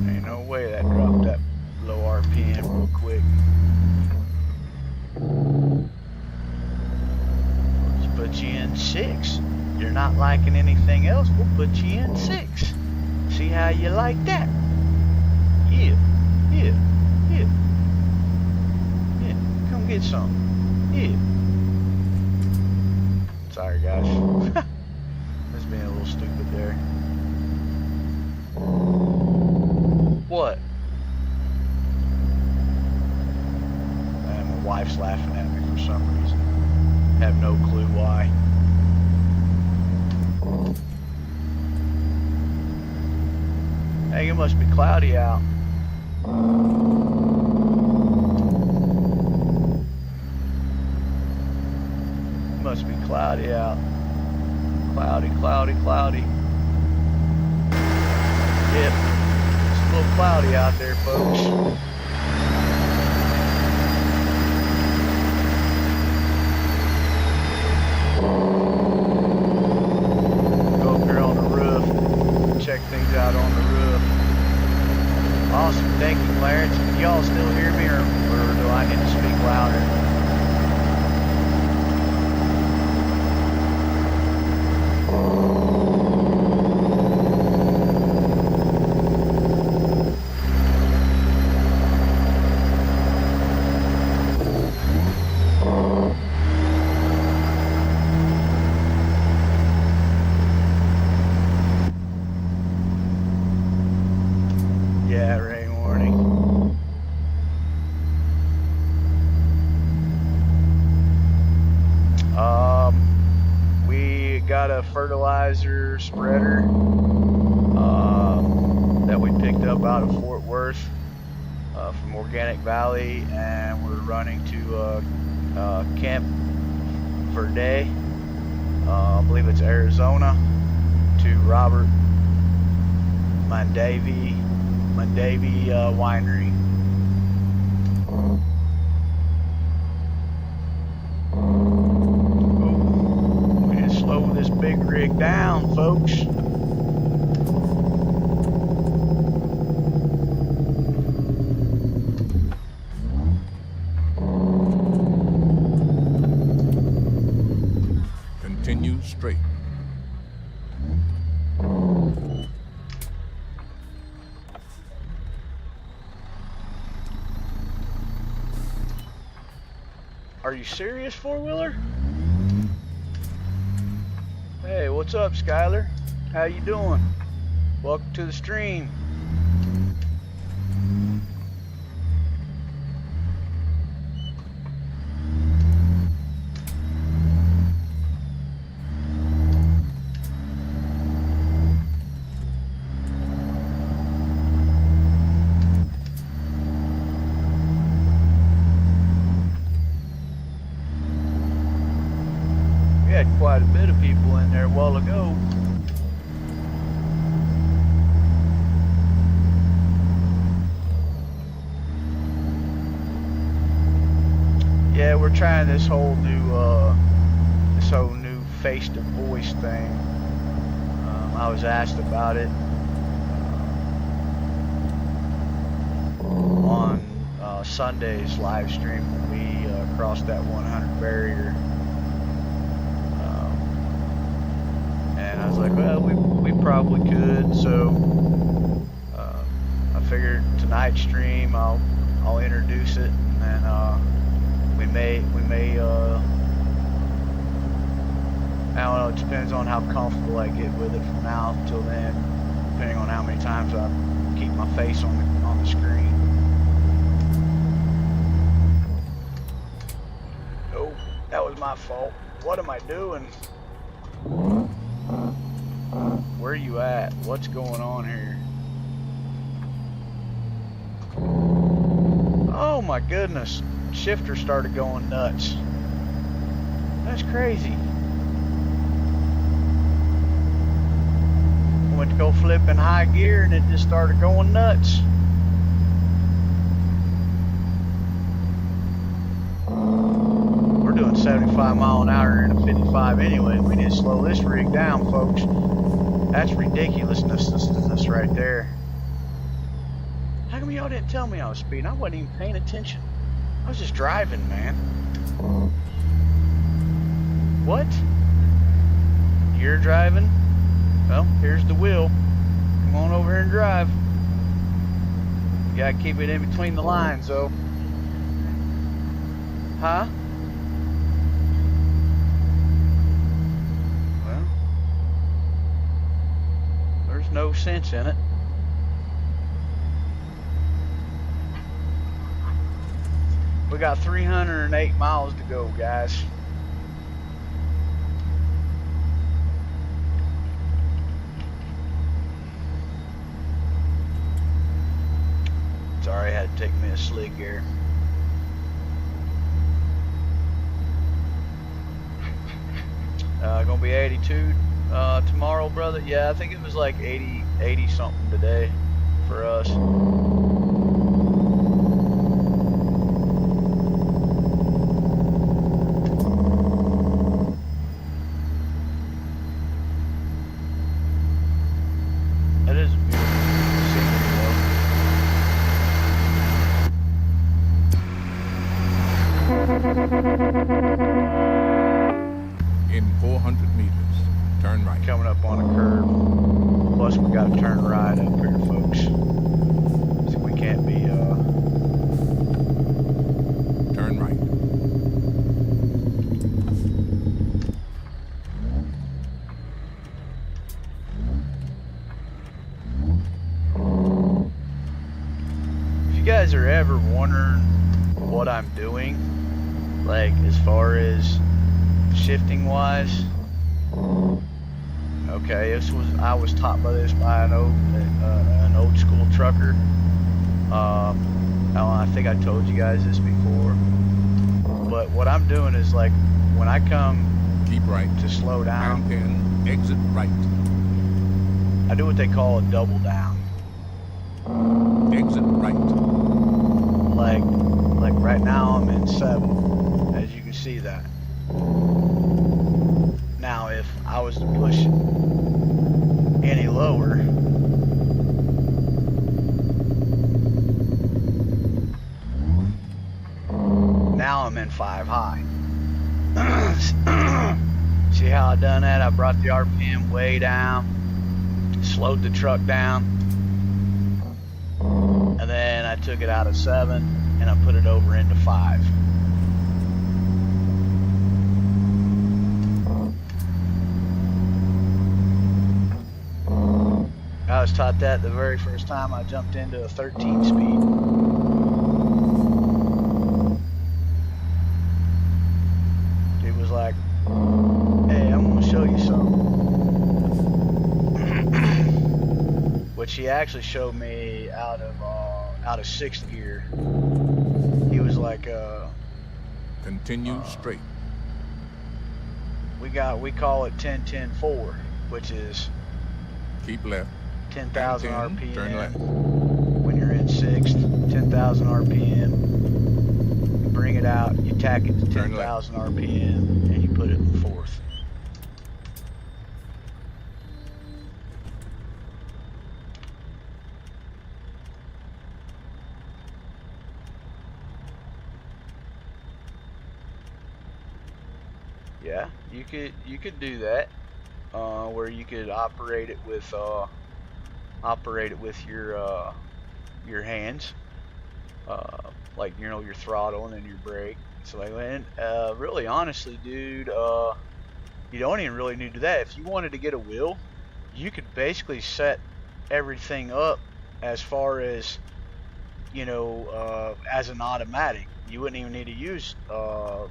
Ain't no way that dropped that low RPM real quick. Let's put you in 6. You're not liking anything else, we'll put you in 6. See how you like that? Yeah, yeah, yeah. Yeah, come get some. Yeah. Sorry guys. That's being a little stupid there. What? And my wife's laughing at me for some reason. Have no clue why. Hey, it must be cloudy out. It must be cloudy out. Cloudy, cloudy, cloudy. Yep. It's a little cloudy out there, folks. Go up here on the roof. Check things out on the roof. Awesome. Thank you, Clarence. Can y'all still hear me, or do I need to speak louder? Yeah, rain warning. We got a fertilizer spreader that we picked up out of Fort Worth from Organic Valley, and we're running to Camp Verde, I believe it's Arizona, to Robert Mondavi Winery. Oh, we just slow this big rig down, folks. Continue straight. Are you serious, four-wheeler? Hey, what's up, Skyler? How you doing? Welcome to the stream. We had quite a bit of people in there a while ago. Yeah, we're trying this whole new face to voice thing. I was asked about it on Sunday's live stream when we crossed that 100 barrier. we probably could. So I figured tonight's stream I'll introduce it, and then we may I don't know. It depends on how comfortable I get with it from now till then, depending on how many times I keep my face on the screen. Oh, that was my fault. What am I doing? Where are you at? What's going on here? Oh my goodness. Shifter started going nuts. That's crazy. Went to go flip in high gear and it just started going nuts. We're doing 75 mile an hour in a 55 anyway. We need to slow this rig down, folks. That's ridiculousness right there. How come y'all didn't tell me I was speeding? I wasn't even paying attention. I was just driving, man. What? You're driving? Well, here's the wheel. Come on over here and drive. You gotta keep it in between the lines, though. Huh? Well, there's no sense in it. We got 308 miles to go, guys. Sorry, I had to take me a slig here. Gonna be 82 tomorrow, brother. Yeah, I think it was like 80 something today for us. That is beautiful scenery, In 400 meters, turn right. coming up on a curve. Plus, we got to turn right up here, folks. So we can't be Turn right. If you guys are ever wondering what I'm doing, like as far as shifting wise, okay, I was taught by this by an old school trucker. I think I told you guys this before, but what I'm doing is like when I come Keep right. to slow down, Pound 10, exit right. I do what they call a double down. Exit right. Like right now I'm in 7, as you can see that. Now if I was to push any lower, now I'm in 5 high. See how I done that? I brought the RPM way down, slowed the truck down, and then I took it out of 7 and I put it over into 5. I was taught that the very first time I jumped into a 13 speed. Dude was like, hey, I'm gonna show you something. Which he actually showed me out of 6th gear. He was like, Continue straight. we call it 10-10-4, which is Keep left. 10,000 Pound 10, turn left. RPM. When you're in 6th, 10,000 RPM. You bring it out, you tack it to Turn left. 10,000 RPM, and you put it in 4th. Yeah, you could do that. where you could operate it with your hands, like your throttle and then your brake. So like, and really honestly, dude, you don't even really need to do that. If you wanted to get a wheel, you could basically set everything up as far as as an automatic. You wouldn't even need to use a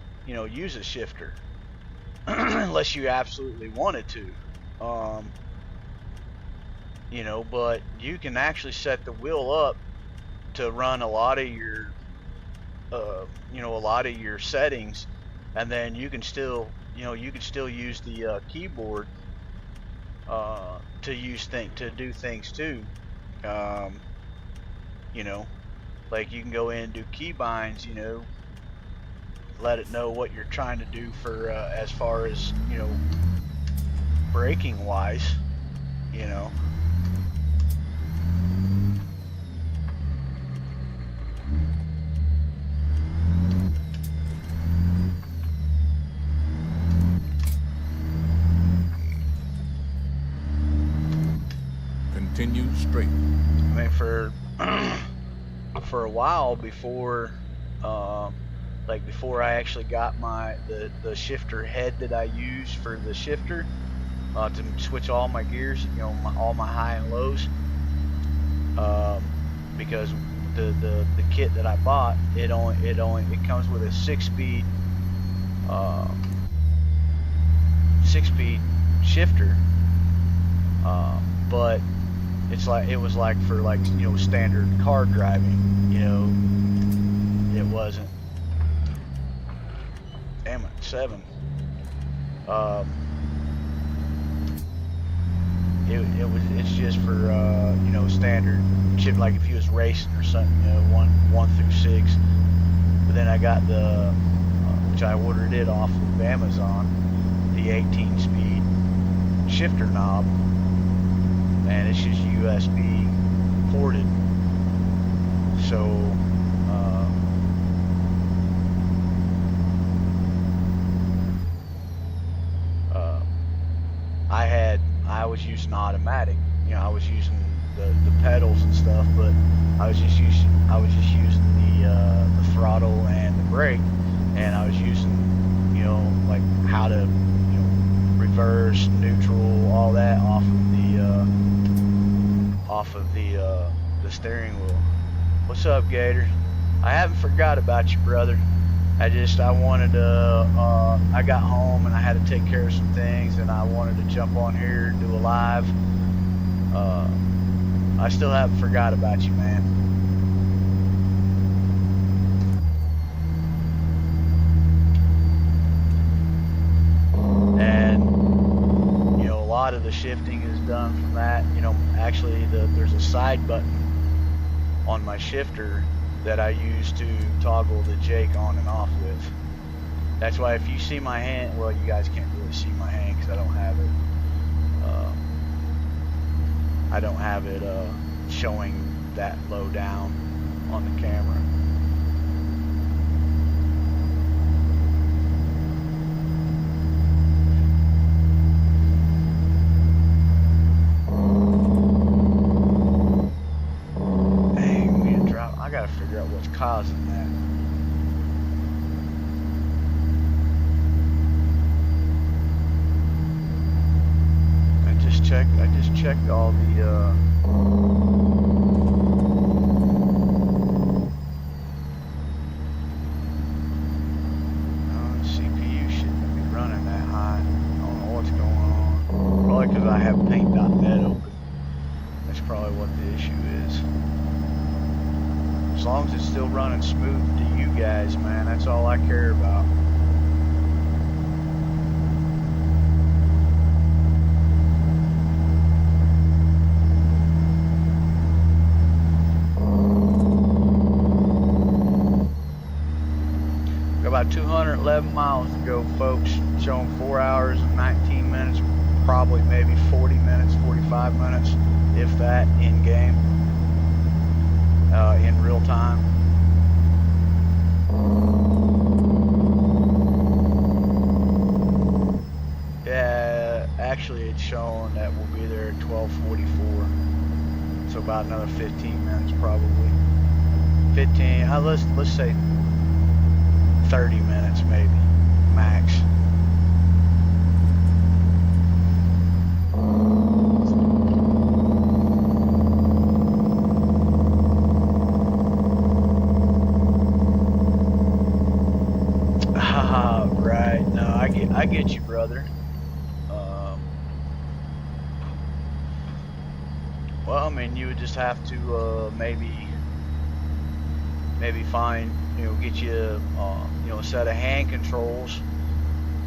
shifter unless you absolutely wanted to. But you can actually set the wheel up to run a lot of your settings, and then you can still use the keyboard to do things too. Um, you know, like you can go in and do keybinds. Let it know what you're trying to do for as far as braking wise. You know. Continue straight. I mean, for a while before, before I actually got the shifter head that I use for the shifter to switch all my gears, all my high and lows, because the kit that I bought, it comes with a 6-speed shifter, but it was like for standard car driving. It wasn't. Damn it, 7. It's just for standard chip, like if you was racing or something, 1 through 6. But then I got which I ordered it off of Amazon, the 18-speed shifter knob, and it's just USB ported. So I was using automatic. I was using the pedals and stuff, but I was just using the throttle and the brake, and I was using like how to reverse, neutral, all that off of the steering wheel. What's up, Gator? I haven't forgot about you, brother. I wanted to, I got home and I had to take care of some things, and I wanted to jump on here and do a live. I still haven't forgot about you, man. And, a lot of the shifting is done from that. Actually, there's a side button on my shifter that I use to toggle the Jake on and off with. That's why if you see my hand, well, you guys can't really see my hand because I don't have it showing that low down on the camera. I gotta figure out what's causing that. I just checked all the CPU shouldn't be running that high. I don't know what's going on. Probably because I have paint.net open. That's probably what the issue is. As long as it's still running smooth to you guys, man, that's all I care about. Got about 211 miles to go, folks. Showing 4 hours and 19 minutes, probably maybe 40 minutes, 45 minutes, if that, in game. In real time. Yeah, actually it's showing that we'll be there at 12:44. So about another 15 minutes probably. 15. Let's say 30 minutes maybe max. Right. No, I get you, brother. Well, I mean, you would just have to maybe find, get you a set of hand controls,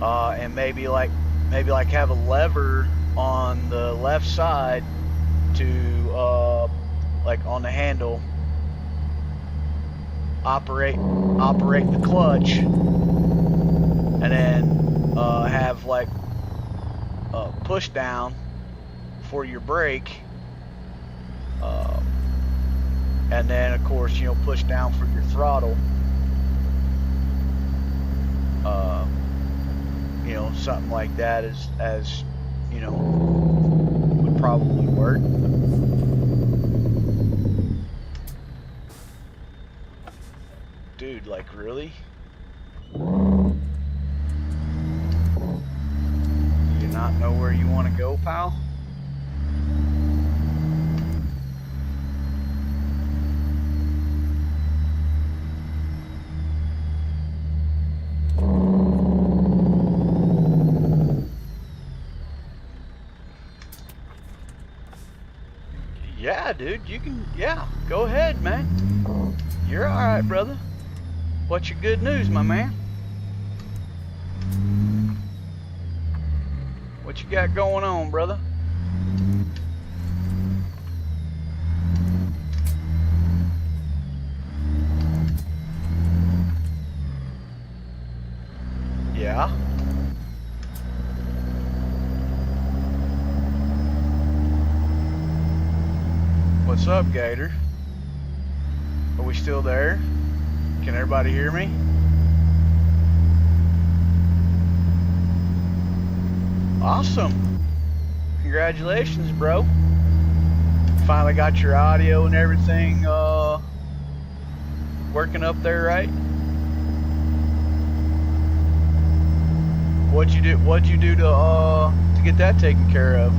and maybe like have a lever on the left side to like on the handle operate the clutch, and then have like push down for your brake, and then of course push down for your throttle. Something like that as would probably work. Dude, like really? Do you not know where you want to go, pal? Yeah, dude, you can, yeah, go ahead, man. You're alright, brother. What's your good news, my man? What you got going on, brother? Yeah. What's up, Gator? Are we still there? Can everybody hear me? Awesome. Congratulations, bro. Finally got your audio and everything working up there, right? What'd you do to get that taken care of?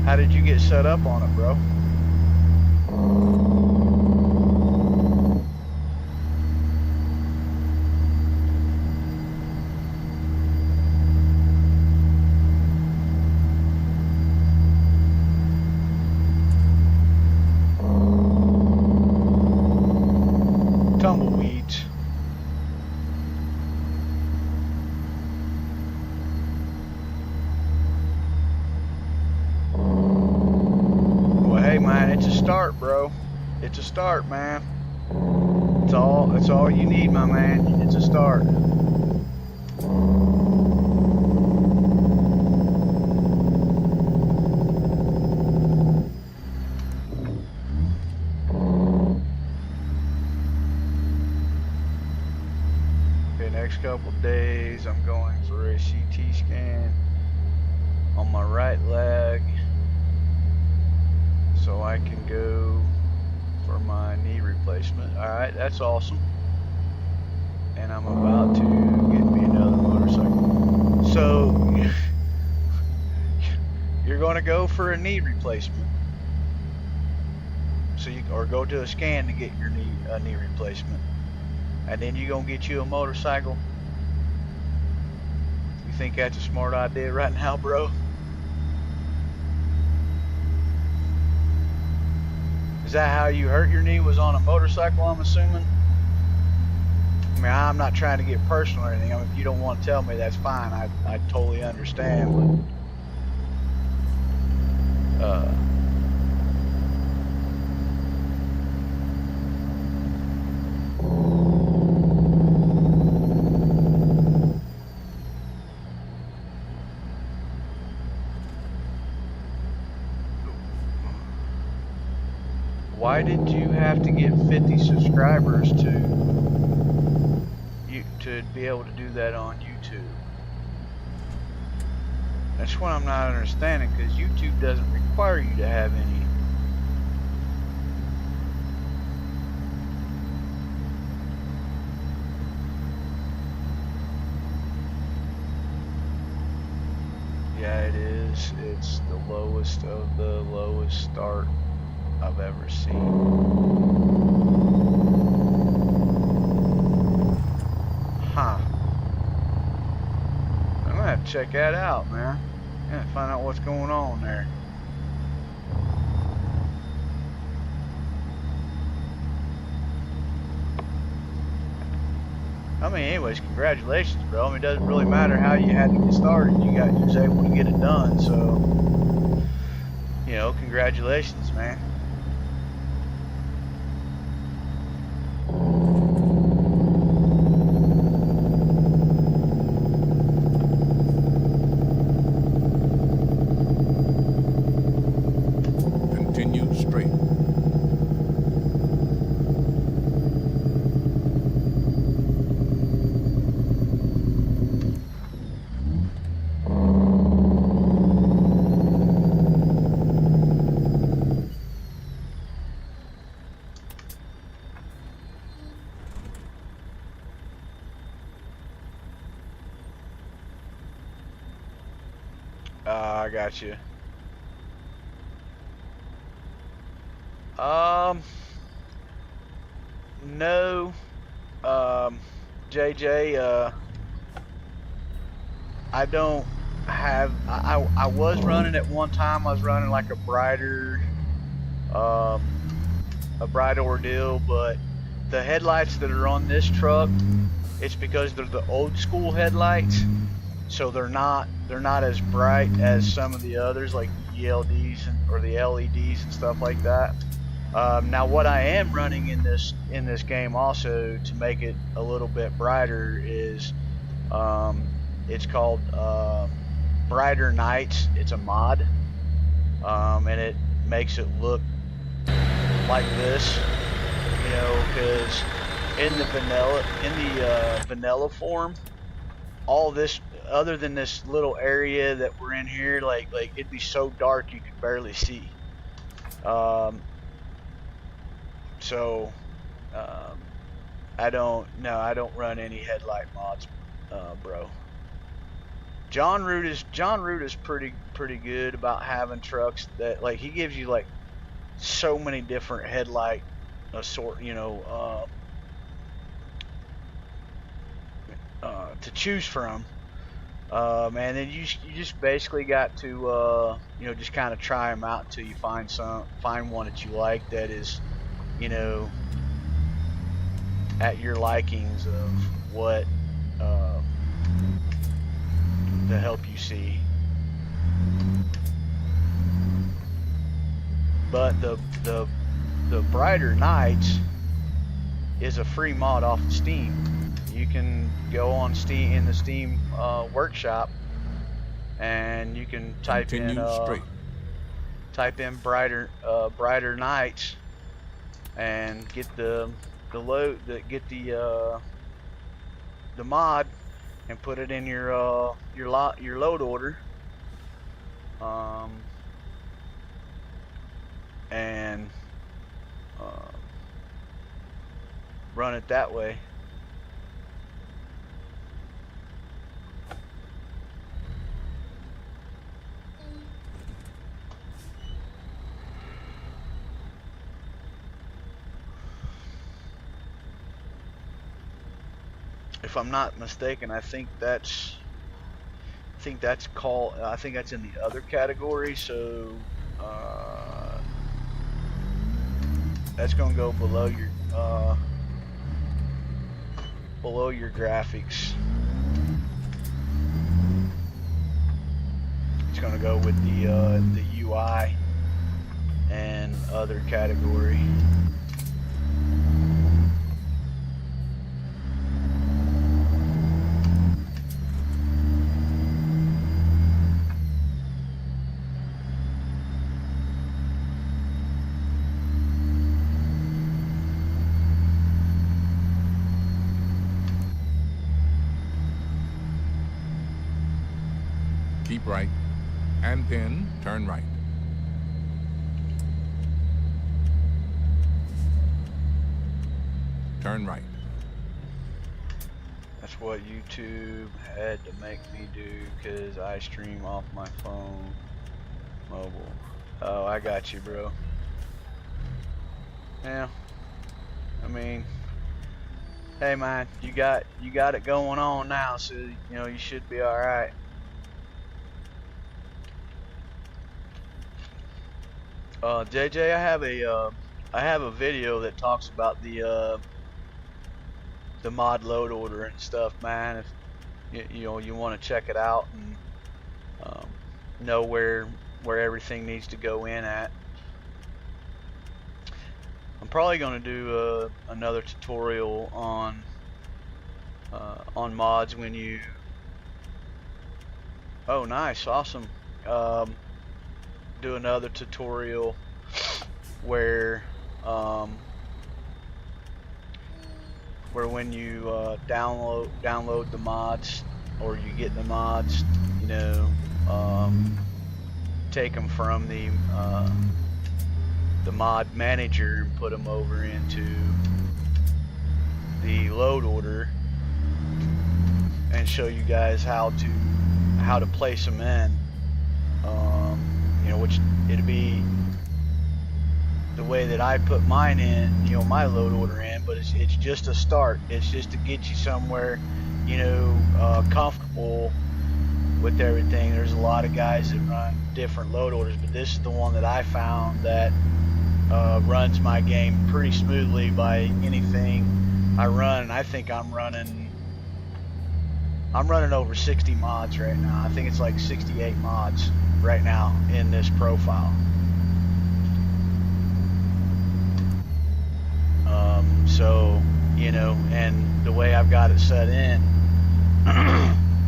How did you get set up on it, bro? Tumbleweeds. Hey man, it's a start, bro. It's a start, man. It's all you need, my man. It's a start. Okay, next couple days I'm going for a CT scan on my right leg, so I can go for my knee replacement. Alright, that's awesome. And I'm about to get me another motorcycle. So, you're going to go for a knee replacement. so you or go to a scan to get your knee replacement, and then you gonna get you a motorcycle. You think that's a smart idea right now, bro? Is that how you hurt your knee? Was on a motorcycle, I'm assuming? I mean, I'm not trying to get personal or anything. I mean, if you don't want to tell me, that's fine. I totally understand. But, why did you have to get 50 subscribers to be able to do that on YouTube? That's what I'm not understanding, because YouTube doesn't require you to have any. Yeah, it is. It's the lowest of the lowest start I've ever seen. Huh. I'm gonna have to check that out, man. Yeah, find out what's going on there. I mean, anyways, congratulations, bro. I mean, it doesn't really matter how you had to get started. You was able to get it done. So, you know, congratulations, man. Continue straight. I got you. No. JJ, I don't have. I was running at one time. I was running like a brighter ordeal, but the headlights that are on this truck, it's because they're the old school headlights, so they're not as bright as some of the others, like the ELDs or the LEDs and stuff like that. Now, what I am running in this game also to make it a little bit brighter is it's called Brighter Nights. It's a mod, and it makes it look like this, you know, because in the vanilla form, all this, other than this little area that we're in here, like it'd be so dark you could barely see. So I don't run any headlight mods, bro. John Root is pretty good about having trucks that, like, he gives you like so many different headlight to choose from. And then you just basically got to just kind of try them out until you find one that you like that is, you know, at your likings of what to help you see. But the Brighter Nights is a free mod off of Steam. You can go on Steam in the Steam workshop, and you can type in Brighter Nights and get the mod and put it in your load order, and run it that way. if I'm not mistaken, I think that's called. I think that's in the other category. So that's gonna go below your graphics. It's gonna go with the UI and other category. Keep right, and then turn right. Turn right. That's what YouTube had to make me do because I stream off my phone mobile. Oh, I got you, bro. Yeah. I mean, hey man, you got it going on now, so you know you should be all right. JJ, I have a video that talks about the mod load order and stuff, man. If you know you want to check it out and know where everything needs to go in at. I'm probably going to do another tutorial on mods when you. Oh, nice, awesome. Do another tutorial where when you download the mods or you get the mods, you know, take them from the mod manager and put them over into the load order and show you guys how to place them in. You know, which it'd be the way that I put mine in, you know, my load order in, but it's just a start. It's just to get you somewhere, you know, comfortable with everything. There's a lot of guys that run different load orders, but this is the one that I found that runs my game pretty smoothly by anything I run. And I think I'm running over 60 mods right now. I think it's like 68 mods right now in this profile. So, you know, and the way I've got it set in,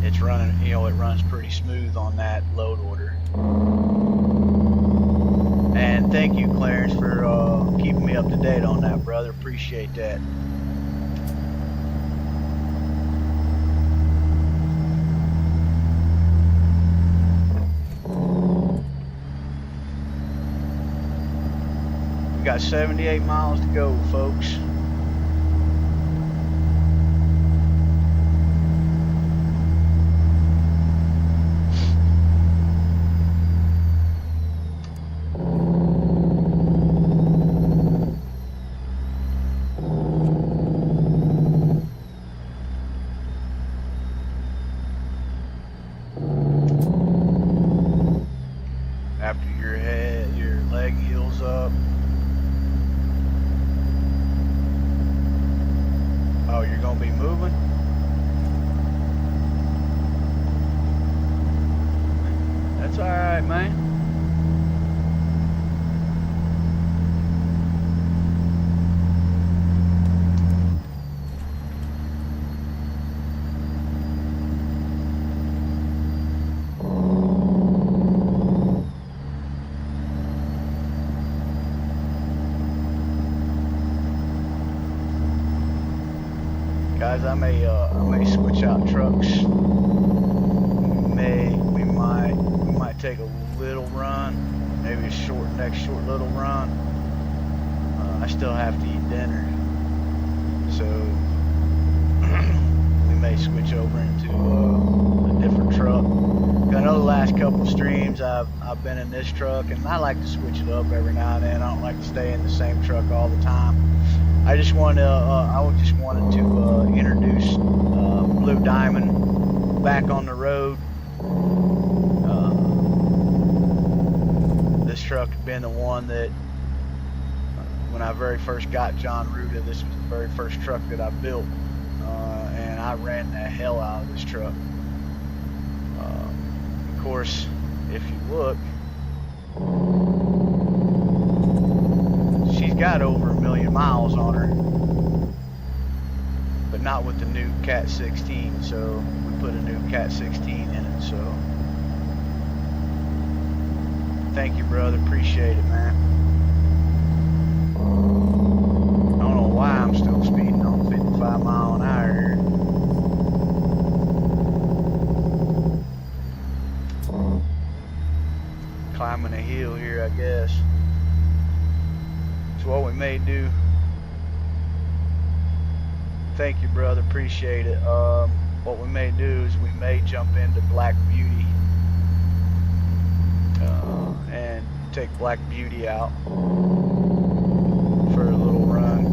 it's running, you know, it runs pretty smooth on that load order. And thank you, Clarence, for keeping me up to date on that, brother. Appreciate that. We got 78 miles to go, folks. Guys, I may switch out trucks. We might take a little run, maybe a next short little run. I still have to eat dinner, so we may switch over into a different truck. I know the last couple of streams I've been in this truck, and I like to switch it up every now and then. I don't like to stay in the same truck all the time. I just wanted to introduce Blue Diamond back on the road. This truck had been the one that, when I very first got John Ruda, this was the very first truck that I built, and I ran the hell out of this truck. Of course, if you look, she's got over 1 million miles on her, but not with the new Cat 16, so we put a new Cat 16 in it. So thank you, brother, appreciate it, man. I don't know why I'm still speeding on 55 mile an hour here. Climbing a hill here, I guess. So what we may do, thank you, brother, appreciate it. What we may do is we may jump into Black Beauty and take Black Beauty out for a little run.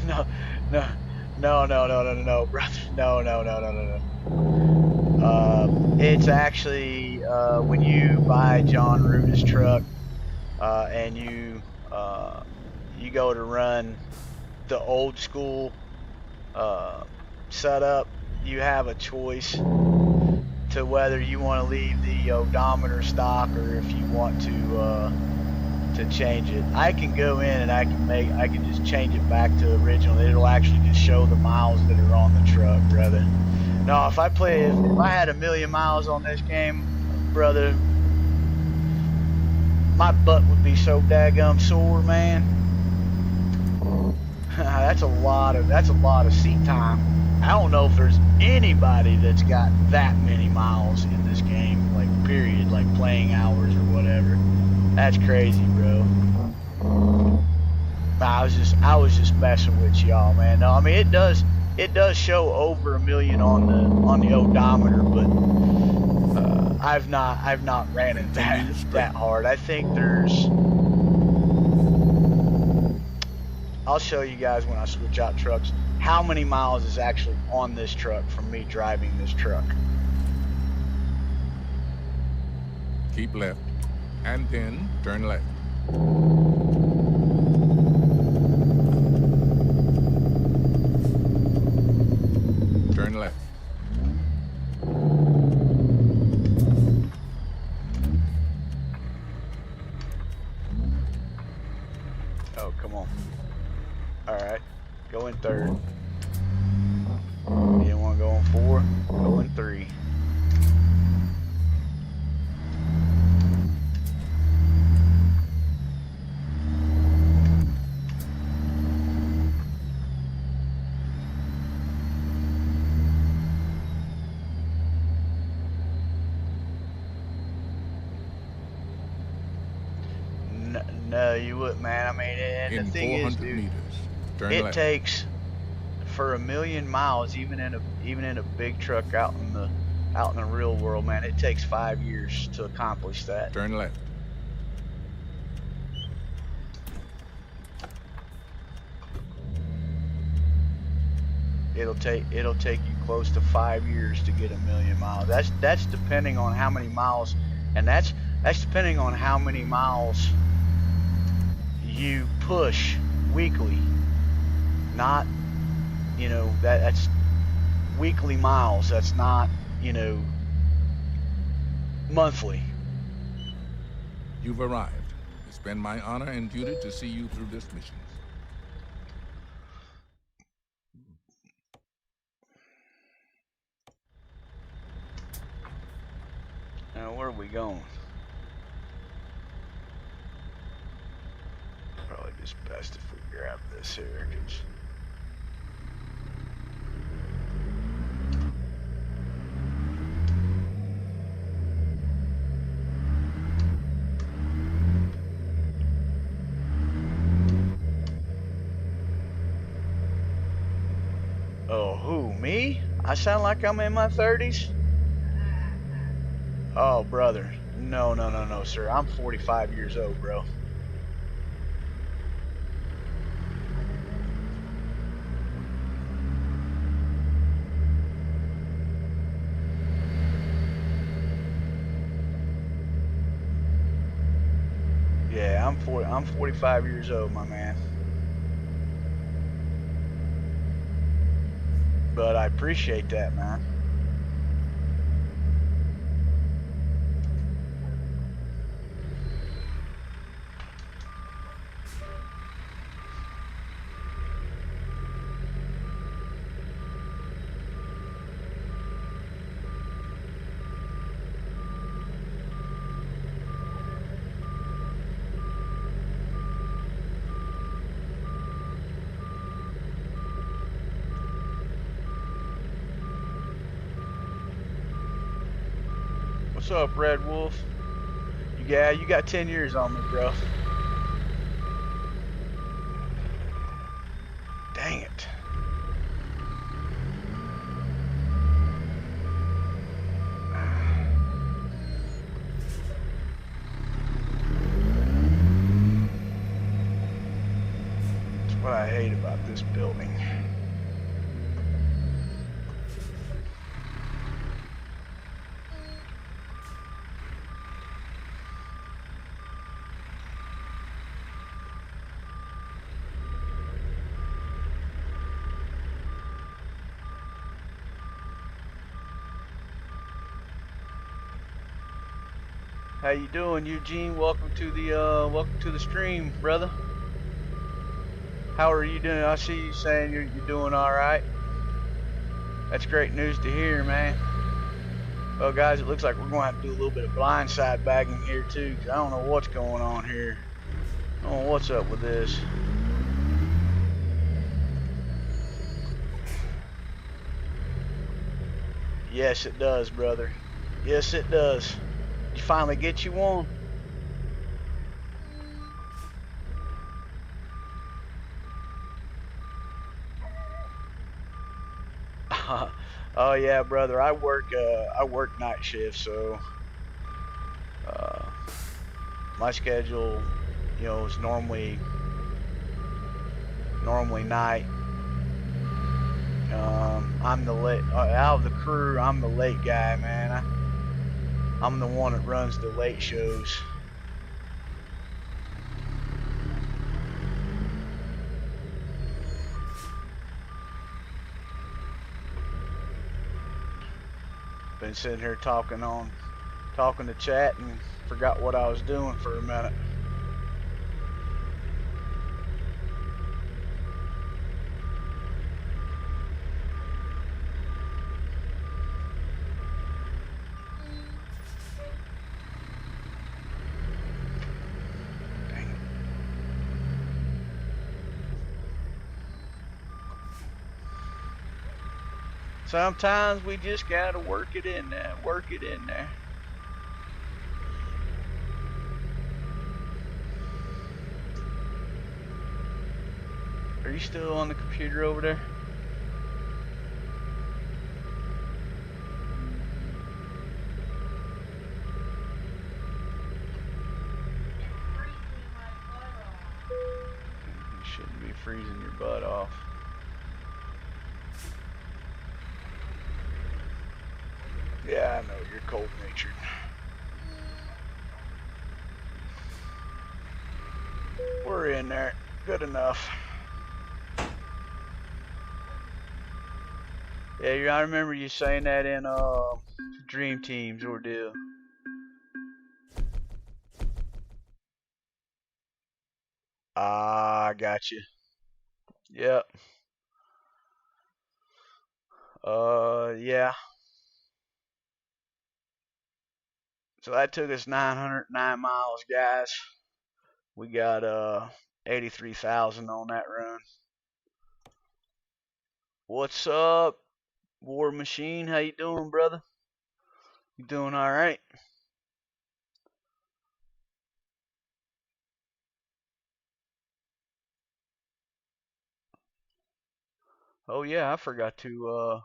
No, brother. No. It's actually when you buy John Ruda's truck and you go to run the old school setup, you have a choice to whether you want to leave the odometer stock or if you want to change it. I can go in and I can just change it back to original. It'll actually just show the miles that are on the truck, brother. No, if I had 1 million miles on this game, brother, my butt would be so daggum sore, man. That's a lot of seat time. I don't know if there's anybody that's got that many miles in this game, like period, like playing hours or whatever. That's crazy, bro. I was just messing with y'all, man. No, I mean it does show over 1 million on the odometer, but I've not ran it that hard. I think I'll show you guys when I switch out trucks how many miles is actually on this truck from me driving this truck. Keep left, and then turn left. Turn left. Oh, come on. Alright, go in third. You didn't want to go in 4, go in 3. No, you wouldn't, man. I mean, and the thing is, dude, meters, turn it left. takes for 1 million miles, even in a big truck out in the real world, man. It takes 5 years to accomplish that. Turn left. It'll take you close to 5 years to get 1 million miles. That's depending on how many miles, and that's depending on how many miles you push weekly. Not, that's weekly miles. That's not, monthly. You've arrived. It's been my honor and duty to see you through this mission. Now, where are we going? Probably just best if we grab this here, 'cause oh, who, me? I sound like I'm in my 30s? Oh, brother. No, sir. I'm 45 years old, bro. Yeah, I'm 45 years old, my man. But I appreciate that, man. What's up, Red Wolf? You got 10 years on me, bro. Dang it. That's what I hate about this building. How you doing, Eugene? Welcome to the stream, brother. How are you doing? I see you saying you're doing all right. That's great news to hear, man. Well, guys, it looks like we're going to have to do a little bit of blindside bagging here too, because I don't know what's going on here. I don't know what's up with this. Yes, it does, brother. Yes, it does. You finally get you one? Oh yeah, brother. I work night shift, so my schedule, is normally night. I'm the late out of the crew. I'm the late guy, man. I'm the one that runs the late shows. Been sitting here talking to chat and forgot what I was doing for a minute. Sometimes we just gotta work it in there. Work it in there. Are you still on the computer over there? You shouldn't be freezing your butt off. Yeah, I know, you're cold-natured. We're in there. Good enough. Yeah, I remember you saying that in Dream Team's ordeal. Ah, I got you. Yep. Yeah. So that took us 909 miles, guys. We got 83,000 on that run. What's up, War Machine? How you doing, brother? You doing all right? Oh yeah, I forgot to.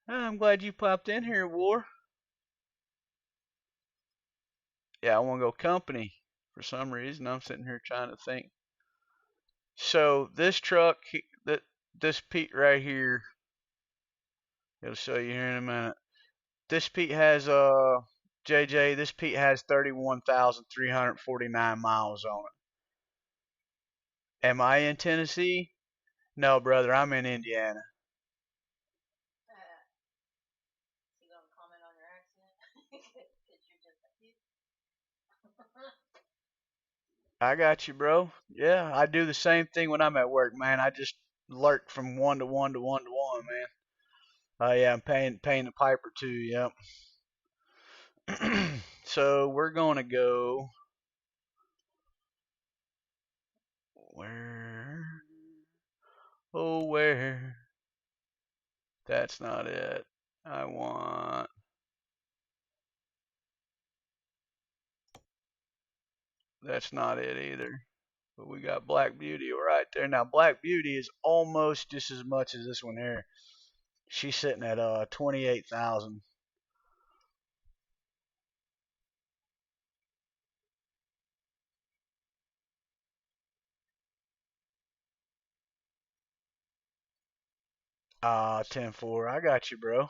I'm glad you popped in here, War. Yeah, I want to go company for some reason. I'm sitting here trying to think. So this truck, this Pete right here, it'll show you here in a minute. This Pete has JJ, this Pete has 31,349 miles on it. Am I in Tennessee? No, brother, I'm in Indiana. You gonna comment on your accent? Cause you're just like you. I got you, bro. Yeah, I do the same thing when I'm at work, man. I just lurk from one to one to one to one, man. Oh yeah, I'm paying the piper too. Yep. So we're gonna go where? Oh, where? That's not it. I want. That's not it either. But we got Black Beauty right there. Now Black Beauty is almost just as much as this one here. She's sitting at 28,000. Ah, 10-4. I got you, bro.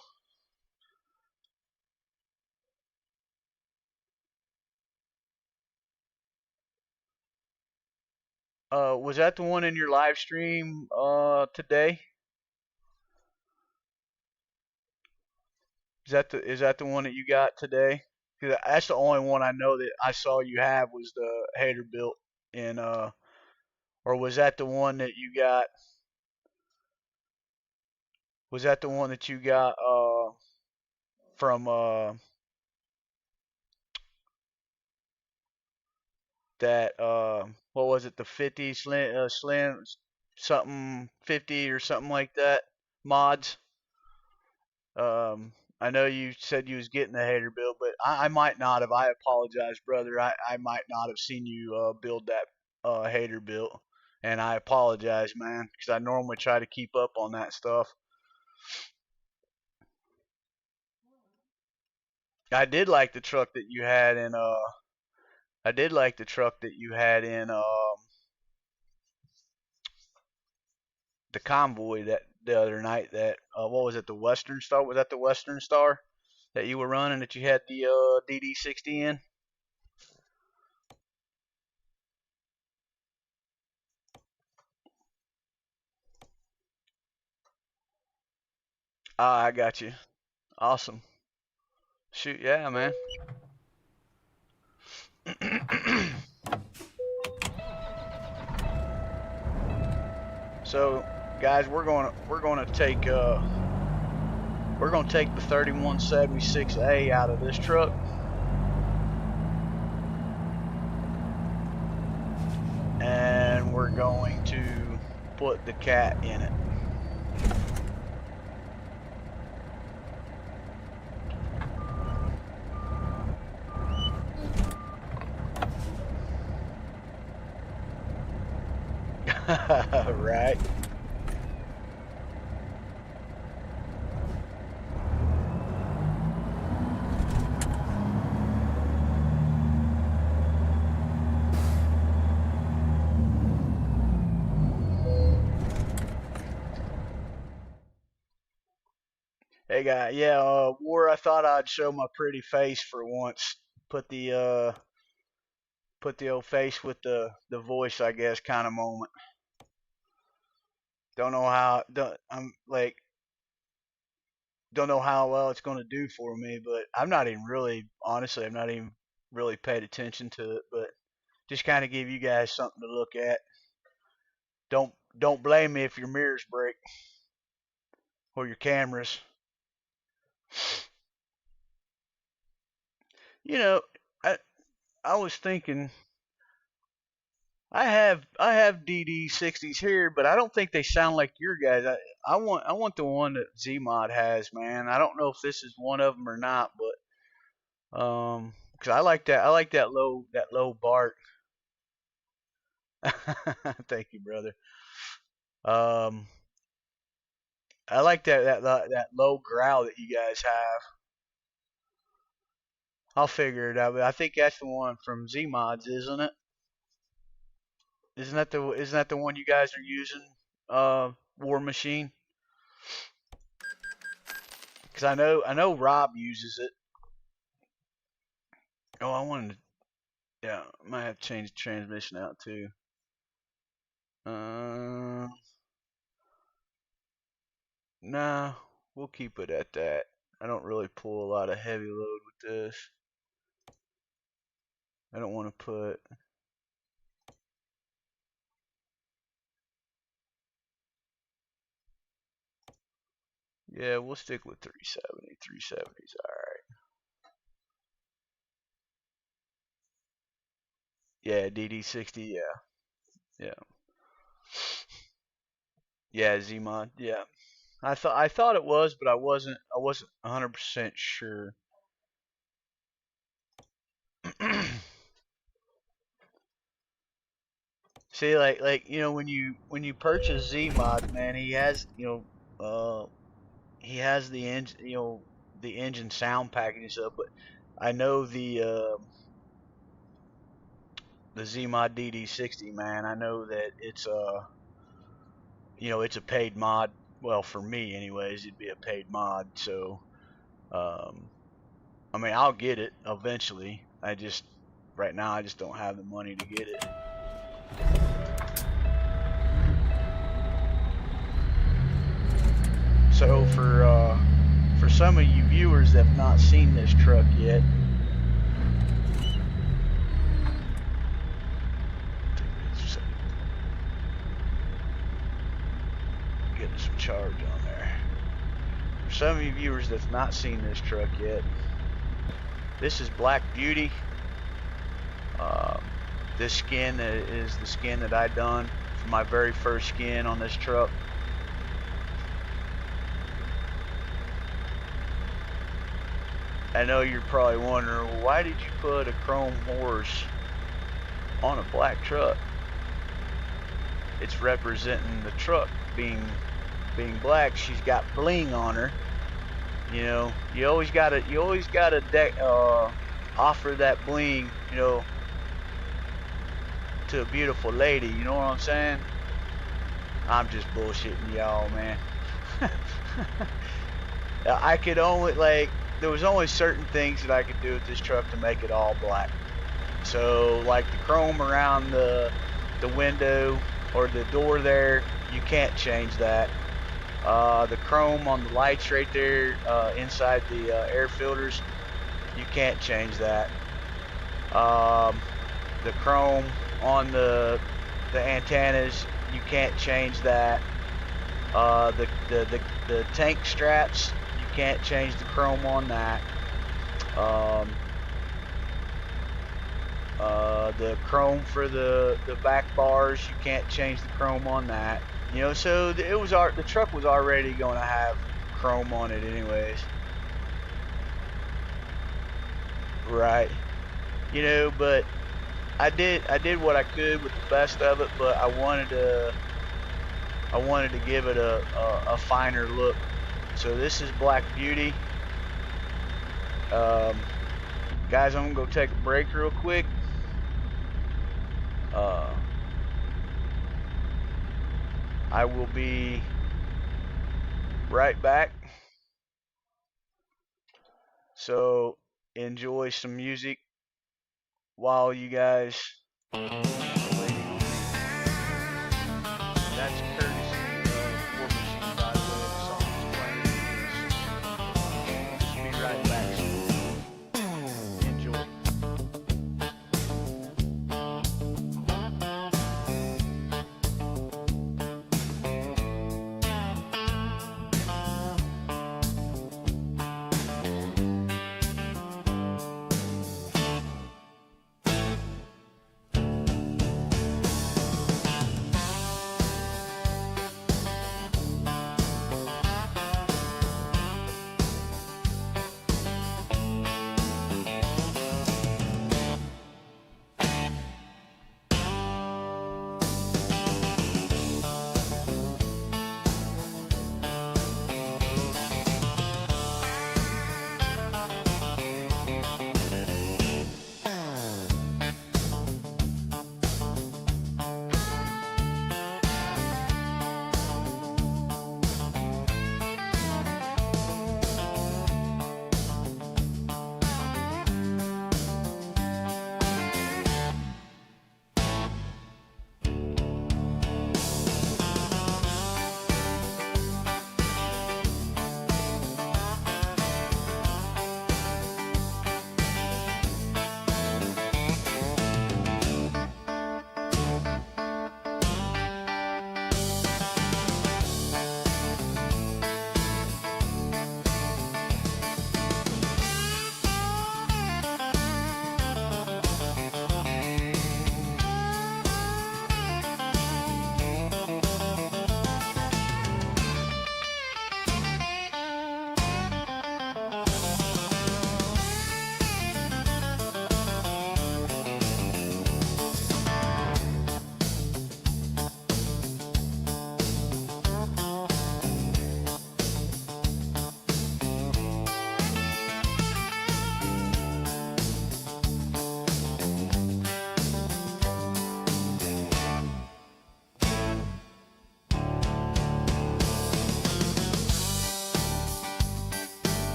Was that the one in your live stream today? Is that the one that you got today? 'Cause that's the only one I know that I saw you have was the hater built in or was that the one that you got? Was that the one that you got from that what was it, the 50 slim something 50 or something like that mods? Um, I know you said you was getting the hater build, but I might not have. I apologize, brother. I might not have seen you build that hater build, and I apologize, man, because I normally try to keep up on that stuff. I did like the truck that you had in I did like the truck that you had in the convoy that the other night. That what was it? The Western Star? Was that the Western Star that you were running that you had the DD60 in? Ah, I got you. Awesome. Shoot, yeah, man. So, guys, we're gonna take the 3176A out of this truck, and we're going to put the cat in it. Right. Hey, guy. Yeah, War. I thought I'd show my pretty face for once. Put the uh, put the old face with the voice, I guess, kind of moment. Don't know how. I'm like, don't know how well it's gonna do for me, but I'm not even really, honestly, I'm not even really paid attention to it, but just kind of give you guys something to look at. Don't blame me if your mirrors break or your cameras. You know, I I was thinking I have DD60s here, but I don't think they sound like your guys. I want the one that Zmod has, man. I don't know if this is one of them or not, but 'cause I like that low bark. Thank you, brother. Um, I like that low growl that you guys have. I'll figure it out, but I think that's the one from Zmods, isn't it? Isn't that the one you guys are using? War Machine. Because I know Rob uses it. Oh, I wanted to. Yeah, might have to change the transmission out too. Uh, nah, we'll keep it at that. I don't really pull a lot of heavy load with this. I don't want to put. Yeah, we'll stick with 370. 370's alright. Yeah, DD60, yeah. Yeah. Yeah, Z-Mod, yeah. I thought it was, but I wasn't 100% sure. See, like when you purchase Z-Mod, man, he has he has the engine the engine sound package and stuff, but I know the Z-Mod DD60, man. I know that it's a paid mod. Well, for me, anyways, it'd be a paid mod. So, um, I mean, I'll get it eventually. Right now, I just don't have the money to get it. So for some of you viewers that have not seen this truck yet, getting some charge on there. For some of you viewers that have not seen this truck yet, this is Black Beauty. This skin is the skin that I done for my very first skin on this truck. I know you're probably wondering, well, why did you put a chrome horse on a black truck? It's representing the truck being black. She's got bling on her. You know, you always gotta offer that bling, to a beautiful lady. You know what I'm saying? I'm just bullshitting y'all, man. I could only there was only certain things that I could do with this truck to make it all black. So like the chrome around the window or the door there, you can't change that. The chrome on the lights right there inside the air filters, you can't change that. The chrome on the antennas, you can't change that. The tank straps, you can't change the chrome on that. The chrome for the back bars, you can't change the chrome on that. So the truck was already going to have chrome on it anyways. Right. But I did what I could with the best of it, but I wanted to give it a finer look. So this is Black Beauty. Guys, I'm gonna go take a break real quick. I will be right back. So enjoy some music while you guys waiting on me. That's courtesy of War Machine, by the way. The song is playing. Just be right back. Enjoy.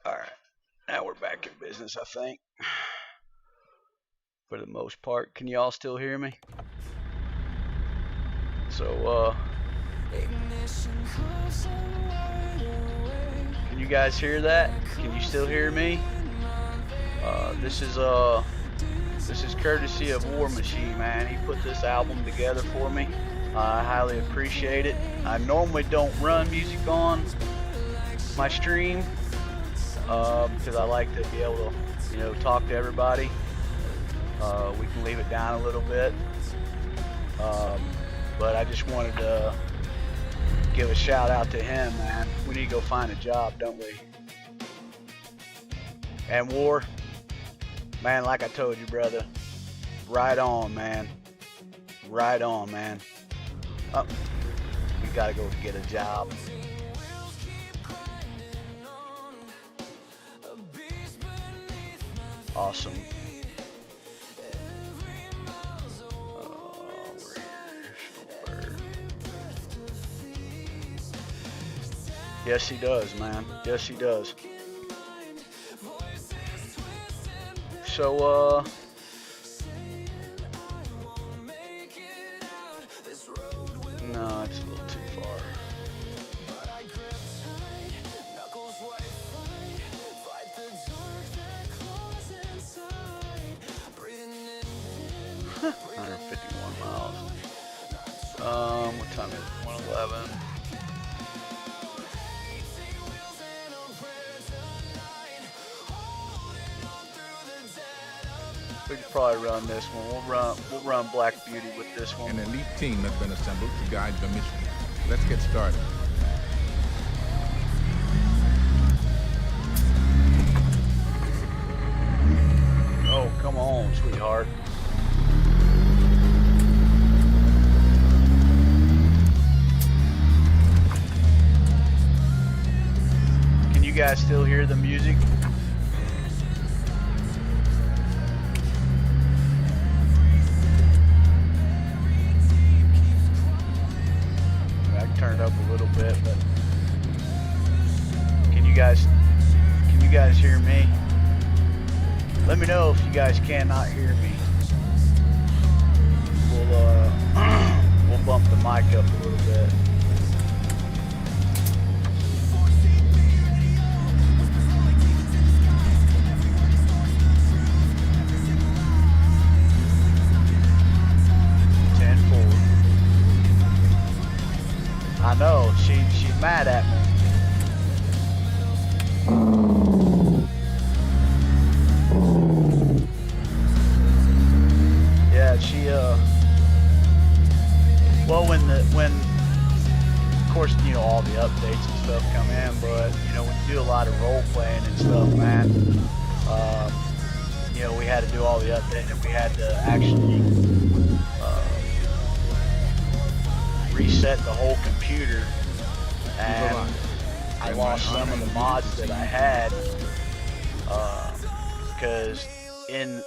Alright, now we're back in business, I think. For the most part. Can y'all still hear me? So, can you guys hear that? Can you still hear me? This is courtesy of War Machine, man. He put this album together for me. I highly appreciate it. I normally don't run music on my stream because I like to be able to, talk to everybody. We can leave it down a little bit, but I just wanted to give a shout out to him, man. We need to go find a job, don't we? And War, man, like I told you, brother, right on, man. Right on, man. Oh, we gotta go get a job. Awesome. Yes, he does, man. Yes, he does. So, no, it's a little too far. Huh, 151 miles. What time is it? 1:11. We could probably run this one. We'll run Black Beauty with this one. An elite team has been assembled to guide the mission. Let's get started. Oh, come on, sweetheart. Can you guys still hear the music? Turn it up a little bit, but can you guys hear me? Let me know if you guys cannot hear me. We'll bump the mic up a little bit. I know, she's mad at me. Yeah, well, when of course, all the updates and stuff come in, but when you do a lot of role playing and stuff, man, we had to do all the updates, and we had to actually reset the whole computer, and I lost some of the mods that I had because in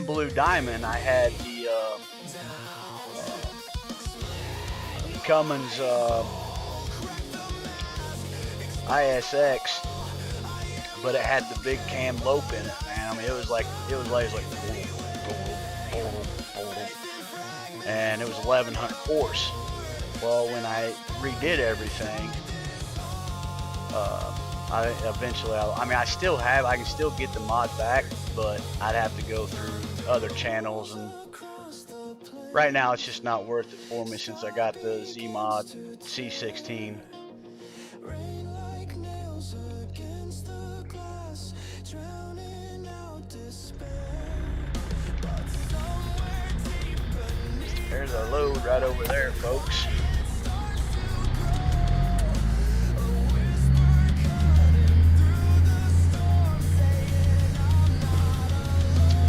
Blue Diamond I had the Cummins ISX, but it had the big cam lope in it, man. I mean, it was like and it was 1100 horse. Well, when I redid everything, I can still get the mod back, but I'd have to go through other channels, and right now it's just not worth it for me since I got the Z-Mod C16. There's our load right over there, folks.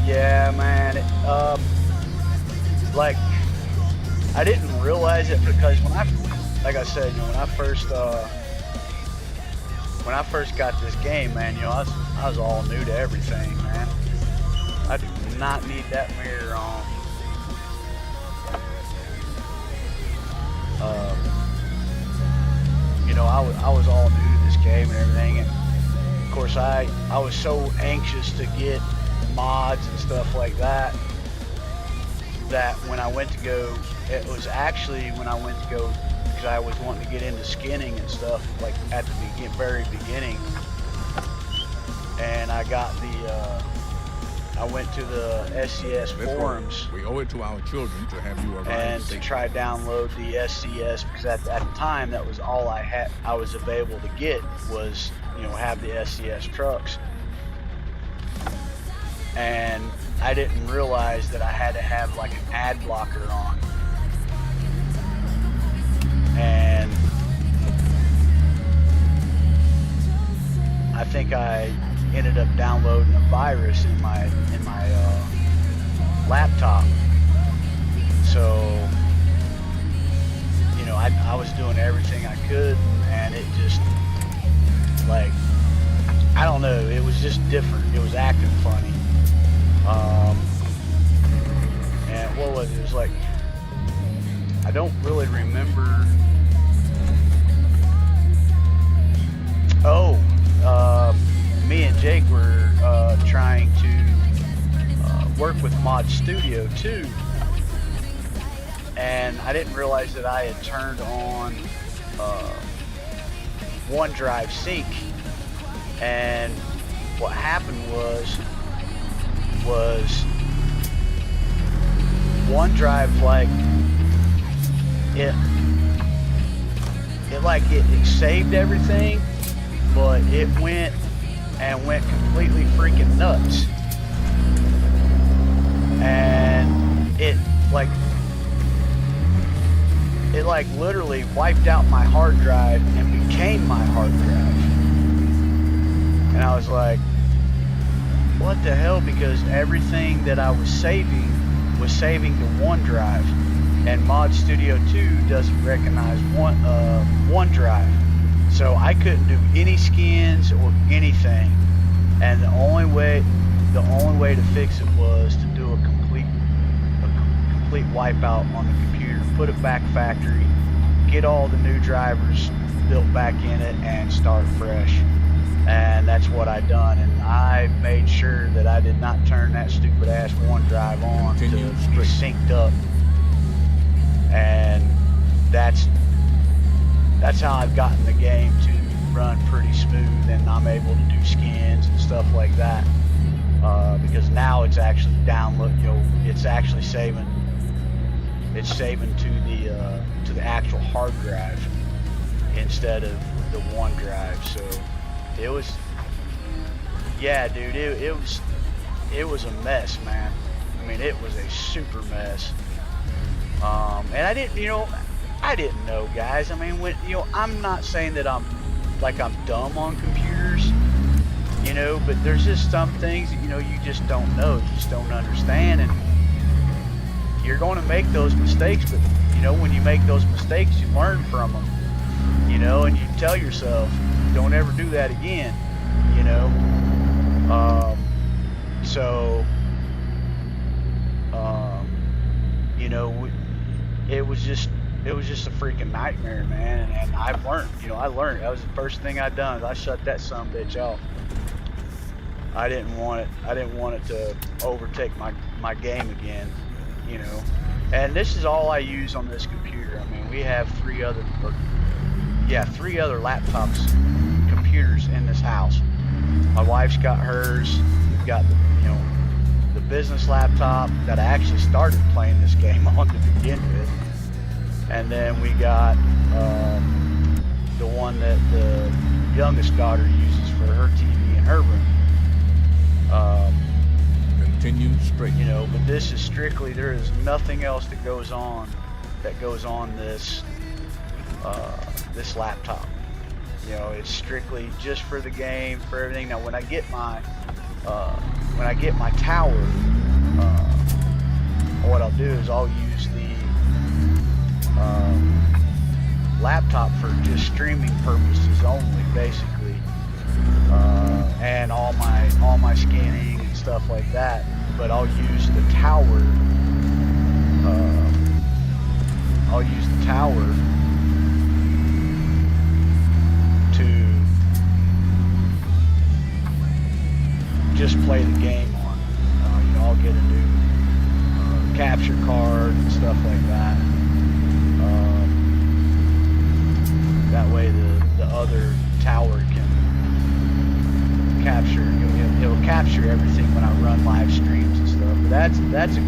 Yeah, man. Like, I didn't realize it because when like I said, when I first got this game, man, I was all new to everything, man. I do not need that mirror on. I was all new to this game and everything, and of course, I was so anxious to get mods and stuff like that, that when I went to go, it was actually when I went to go, because I was wanting to get into skinning and stuff, like at the very beginning, and I got I went to the SCS forums. We owe it to our children to have you arrive And to safely. try download the SCS, because at the time that was all I was available to get was, have the SCS trucks. And I didn't realize that I had to have like an ad blocker on. And I think I ended up downloading a virus in my laptop. So, I was doing everything I could, and it just, like, I don't know, it was just different. It was acting funny. And what was it? It was like, I don't really remember. Oh, me and Jake were trying to work with Mod Studio 2, and I didn't realize that I had turned on OneDrive Sync. And what happened was OneDrive, like, it saved everything, but it went completely freaking nuts, and it literally wiped out my hard drive and became my hard drive. And I was like, what the hell? Because everything that I was saving to OneDrive, and Mod Studio 2 doesn't recognize OneDrive. So I couldn't do any skins or anything. And the only way to fix it was to do a complete wipeout on the computer, put it back factory, get all the new drivers built back in it, and start fresh. And that's what I done, and I made sure that I did not turn that stupid ass OneDrive on to be synced up. And that's how I've gotten the game to run pretty smooth, and I'm able to do skins and stuff like that. Because now it's actually it's actually saving. It's saving to the actual hard drive instead of the OneDrive. So it was, yeah, dude, it was a mess, man. I mean, it was a super mess. And I didn't know, guys. I mean, I'm not saying that I'm dumb on computers, but there's just some things that, you just don't know, you just don't understand, and you're going to make those mistakes, but, when you make those mistakes, you learn from them, and you tell yourself, don't ever do that again, it was just a freaking nightmare, man. And I've learned, I learned. That was the first thing I done. I shut that sumbitch off. I didn't want it to overtake my game again, And this is all I use on this computer. I mean, we have three other laptops, computers in this house. My wife's got hers. We've got the business laptop that I actually started playing this game on to begin with. And then we got the one that the youngest daughter uses for her TV in her room. Continue straight. But this is strictly, there is nothing else that goes on this this laptop. It's strictly just for the game, for everything. Now, when I get my tower, what I'll do is I'll use the laptop for just streaming purposes only, basically, and all my scanning and stuff like that. But I'll use the tower. other tower can capture. It'll capture everything when I run live streams and stuff. But that's a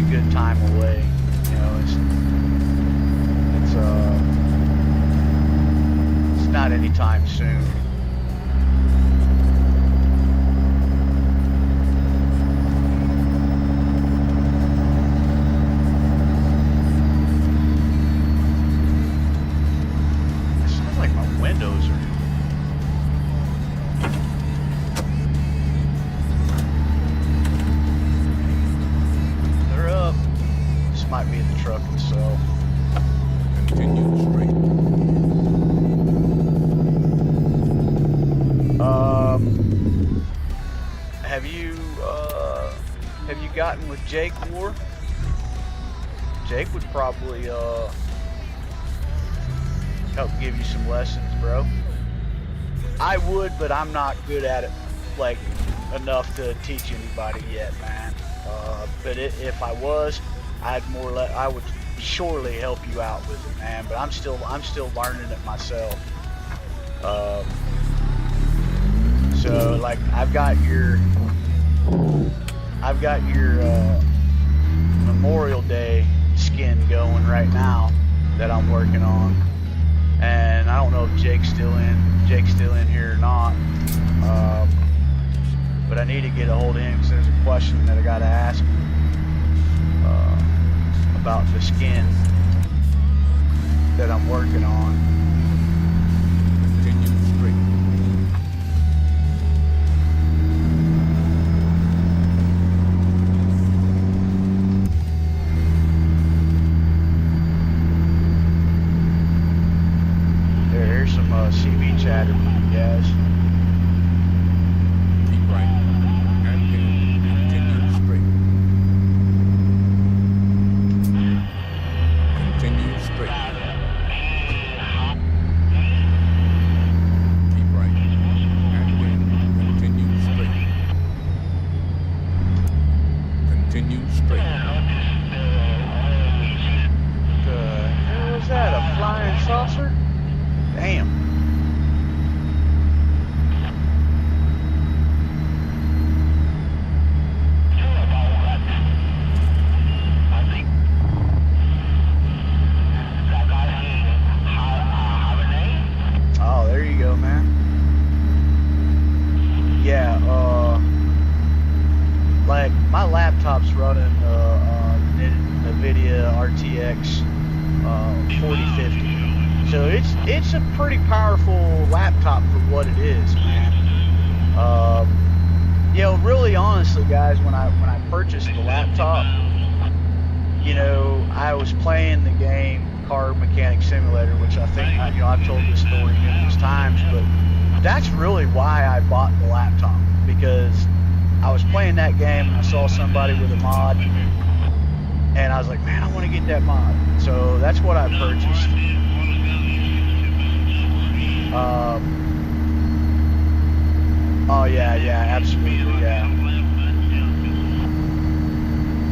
good time away. You know, it's not anytime soon. It sounds like my windows are. They're up. This might be the truck itself. Continue straight. Have you gotten with Jake more? Jake would probably help give you some lessons, bro. I would, but I'm not good at it like enough to teach anybody yet, man. But if I was, I would surely help you out with it, man. But I'm still learning it myself. So like I've got your Memorial Day skin going right now that I'm working on, and I don't know if Jake's still in here or not. But I need to get a hold of him because there's a question that I got to ask him about the skin that I'm working on. Continue straight. Here's some CB chatter from you guys. Keep right. And then continue straight. Continue straight. Keep right. And then continue straight. Continue straight. The hell is that? A flying saucer? Damn. Oh, there you go, man. Yeah, like my laptop's running NVIDIA RTX 4050. So it's a pretty powerful laptop for what it is, man. You know, really honestly, guys, when I purchased the laptop, you know, I was playing the game Car Mechanic Simulator, which I think I've told this story numerous times, but that's really why I bought the laptop, because I was playing that game and I saw somebody with a mod, and I was like, man, I want to get that mod. So that's what I purchased. Oh yeah, absolutely, yeah.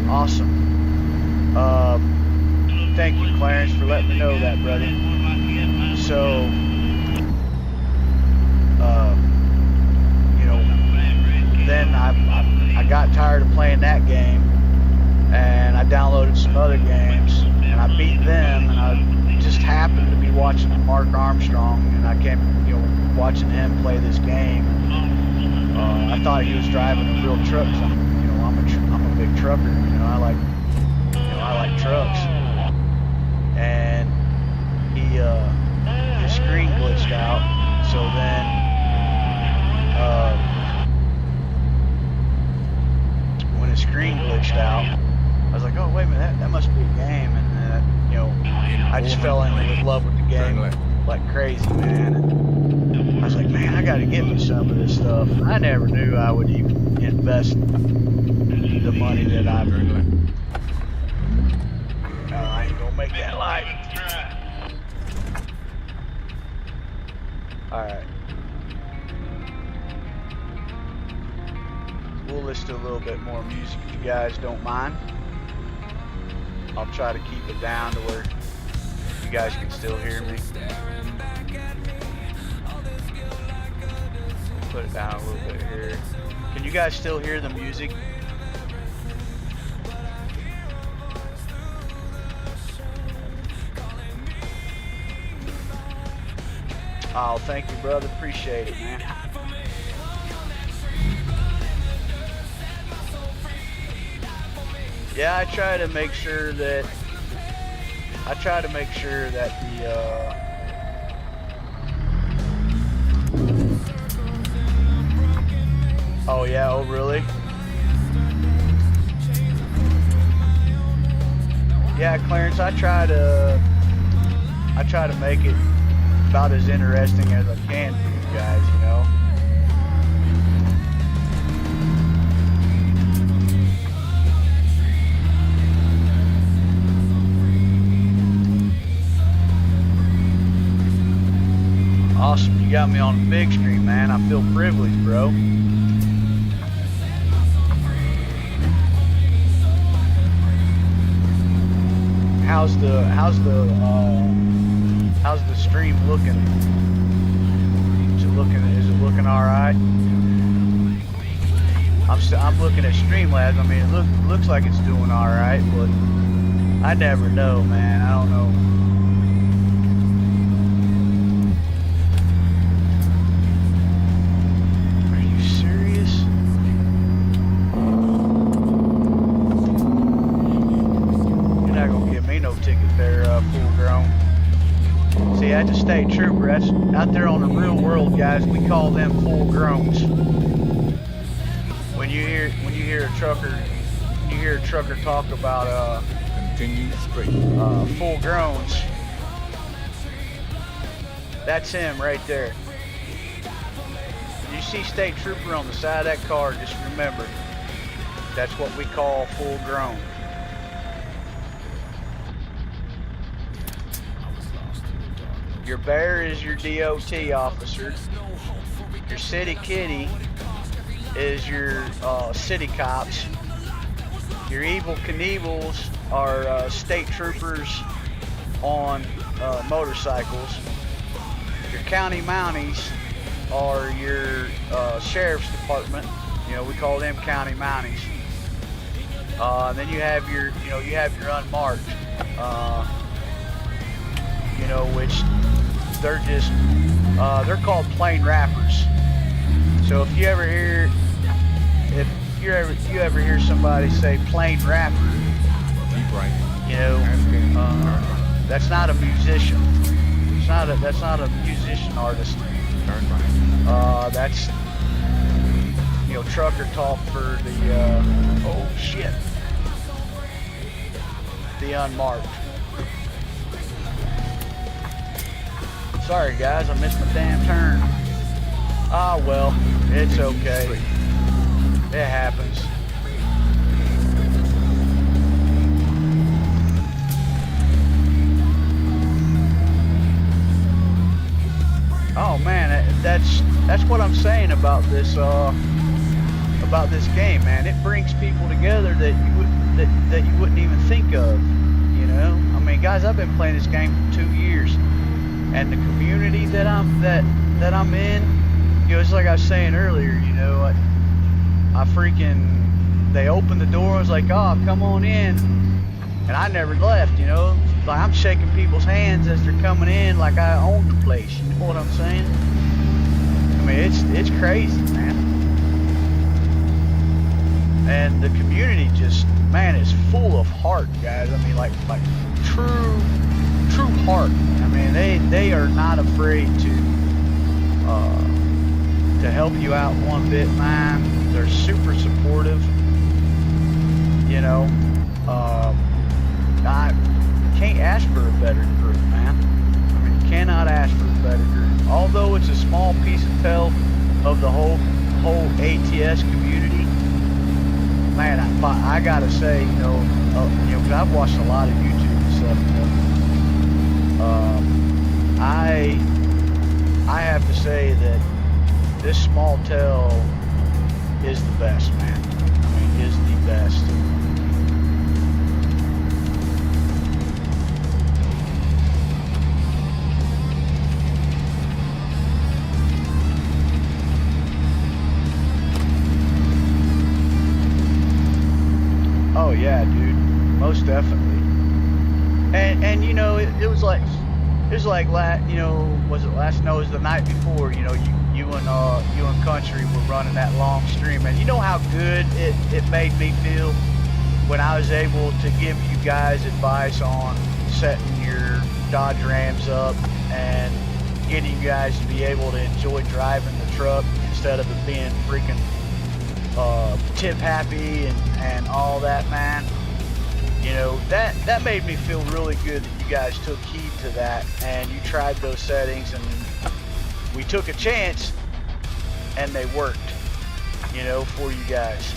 Awesome. Thank you, Clarence, for letting me know that, buddy. So, you know, then I got tired of playing that game, and I downloaded some other games, and I beat them, and I just happened to be watching Mark Armstrong, and I came, watching him play this game. I thought he was driving a real truck. So I'm a big trucker. I like trucks. And his screen glitched out. So then, when his screen glitched out, I was like, oh wait a minute, that must be a game. And then, I just fell in love with the game like crazy, man. And I was like, man, I got to get me some of this stuff. I never knew I would even invest the money that I've. I ain't gonna make that light. All right. We'll listen to a little bit more music if you guys don't mind. I'll try to keep it down to where you guys can still hear me. Put it down a little bit here. Can you guys still hear the music? Oh, thank you, brother. Appreciate it, man. Yeah, I try to make sure that the oh yeah, oh really? Yeah, Clarence, I try to make it about as interesting as I can for you guys, you know. Awesome, you got me on the big screen, man. I feel privileged, bro. How's the stream looking? Is it looking all right? I'm looking at Streamlabs. I mean, it looks like it's doing all right, but I never know, man. I don't know. Full grown. See, that's a state trooper. That's out there on the real world, guys. We call them full growns. When you hear a trucker talk about Continue straight. Full growns, that's him right there. You see state trooper on the side of that car, just remember, that's what we call full grown. Your bear is your DOT officer. Your city kitty is your city cops. Your evil Knievel's are state troopers on motorcycles. Your county mounties are your sheriff's department. You know, we call them county mounties. Then you have your unmarked. You know, which they're just they're called plain rappers. So if you ever hear somebody say plain rapper, Keep right. you know, that's not a musician. That's not a musician artist. Turn right. That's, you know, trucker talk for the oh shit, the unmarked. Sorry guys, I missed my damn turn. Ah well, it's okay. It happens. Oh man, that's what I'm saying about this game, man. It brings people together that you wouldn't even think of, you know. I mean, guys, I've been playing this game for 2 years. And the community that I'm in, you know, it's like I was saying earlier, you know, they opened the door, I was like, oh, come on in, and I never left, you know, like I'm shaking people's hands as they're coming in like I own the place, you know what I'm saying? I mean, it's crazy, man. And the community just, man, is full of heart, guys. I mean, like true heart. I mean, they are not afraid to help you out one bit, man. They're super supportive. You know, I can't ask for a better group, man. I mean, you cannot ask for a better group. Although it's a small piece of tell of the whole ATS community, man, I gotta say, you know, 'cause I've watched a lot of YouTube and stuff. You know, I have to say that this small tell is the best, man. I mean, is the best. most definitely. And you know, it was like you know, was it last? No, it was the night before. You know, you and Country were running that long stream, and you know how good it made me feel when I was able to give you guys advice on setting your Dodge Rams up and getting you guys to be able to enjoy driving the truck instead of it being freaking tip happy and all that, man. You know, that made me feel really good that you guys took heed to that and you tried those settings, and we took a chance and they worked, you know, for you guys.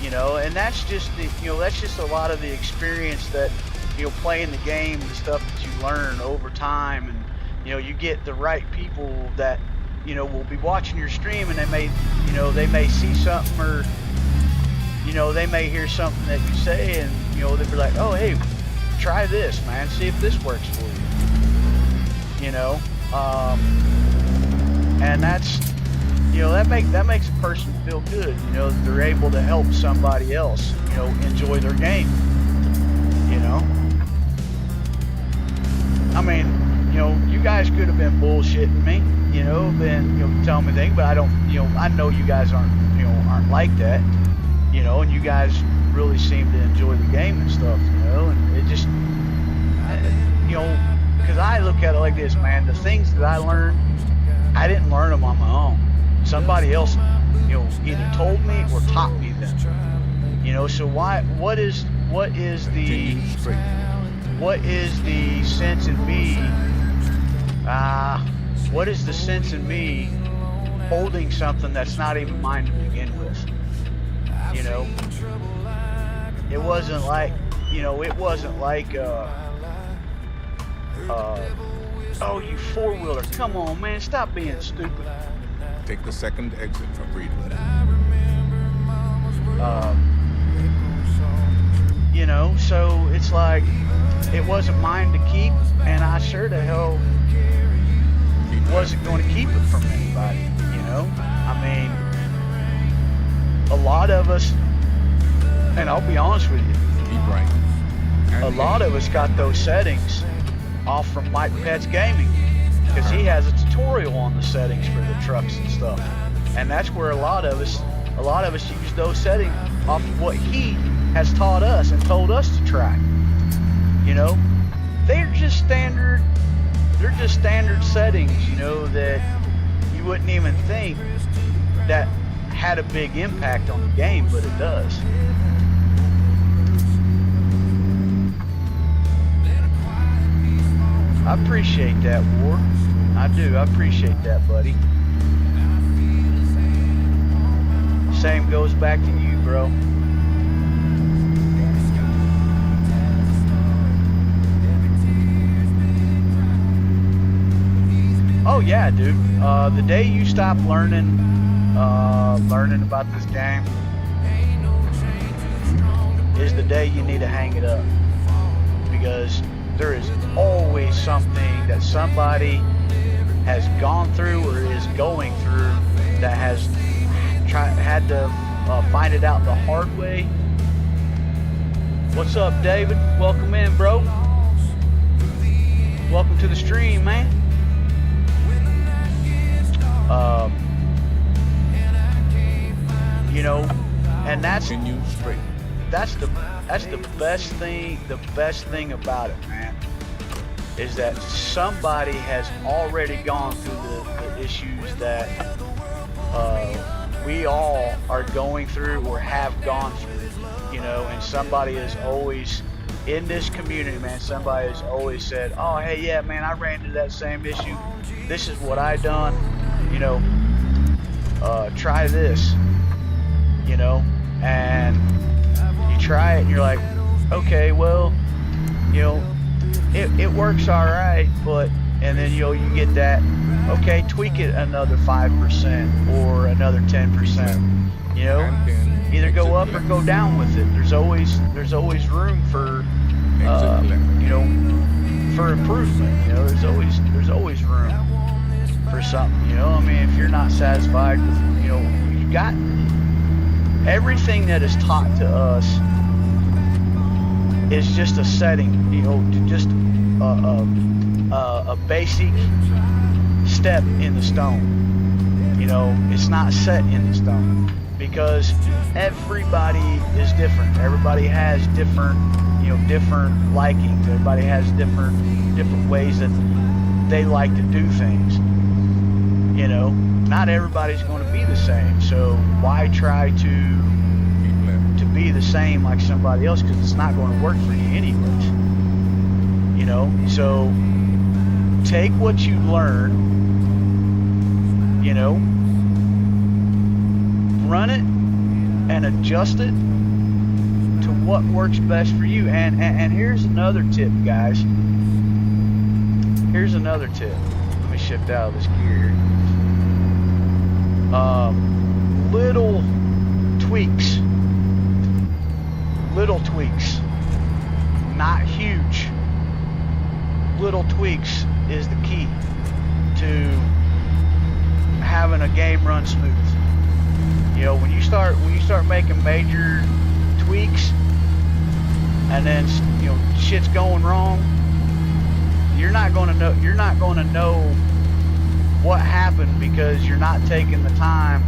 You know, and that's just the, you know, that's just a lot of the experience that, you know, playing the game, the stuff that you learn over time, and you know, you get the right people that, you know, will be watching your stream, and they may, you know, they may see something, or you know, they may hear something that you say, and you know, they'll be like, oh, hey, try this, man, see if this works for you. You know, and that's, you know, that makes a person feel good. You know, that they're able to help somebody else, you know, enjoy their game. You know, I mean, you know, you guys could have been bullshitting me, you know, telling me things, but I don't, you know, I know you guys aren't like that, you know, and you guys really seem to enjoy the game and stuff, you know, and it just, you know, because I look at it like this, man, the things that I learned, I didn't learn them on my own. Somebody else, you know, either told me or taught me them, you know, so what is the sense in me, what is the sense in me holding something that's not even mine to begin with? You know, it wasn't like, oh, you four-wheeler, come on, man, stop being stupid. Take the second exit for freedom. You know, so it's like, it wasn't mine to keep, and I sure to hell wasn't going to keep it from anybody, you know? I mean, a lot of us, and I'll be honest with you, Keep right. a lot of us got those settings off from Mike Pet's Gaming, because he has a tutorial on the settings for the trucks and stuff, and that's where a lot of us use those settings off of what he has taught us and told us to try. You know, they're just standard settings, you know, that you wouldn't even think that had a big impact on the game, but it does. I appreciate that, War. I do. I appreciate that, buddy. Same goes back to you, bro. Oh yeah, dude. The day you stop learning about this game is the day you need to hang it up, because there is always something that somebody has gone through or is going through that has had to find it out the hard way. What's up, David? Welcome in, bro. Welcome to the stream, man. You know, and that's Continue straight. the best thing about it, man, is that somebody has already gone through the issues that we all are going through or have gone through, you know, and somebody is always in this community, man, somebody has always said, oh, hey, yeah, man, I ran into that same issue, this is what I done, you know, try this, you know, and you try it and you're like, okay, well, you know, it works all right, but, and then, you know, you get that, okay, tweak it another 5% or another 10%, you know, either go up or go down with it. There's always room for, you know, for improvement, you know, there's always room for something, you know, I mean, if you're not satisfied with, you know, you got everything that is taught to us is just a setting, you know, just a basic step in the stone. You know, it's not set in the stone because everybody is different. Everybody has different, you know, different likings. Everybody has different ways that they like to do things. You know, not everybody's going to be the same. So why try to be the same like somebody else, because it's not going to work for you anyways. You know, so take what you learn, you know, run it and adjust it to what works best for you. And here's another tip, guys. Here's another tip. Let me shift out of this gear. Little tweaks. Little tweaks, not huge. Little tweaks is the key to having a game run smooth. You know, when you start making major tweaks, and then, you know, shit's going wrong, you're not going to know what happened, because you're not taking the time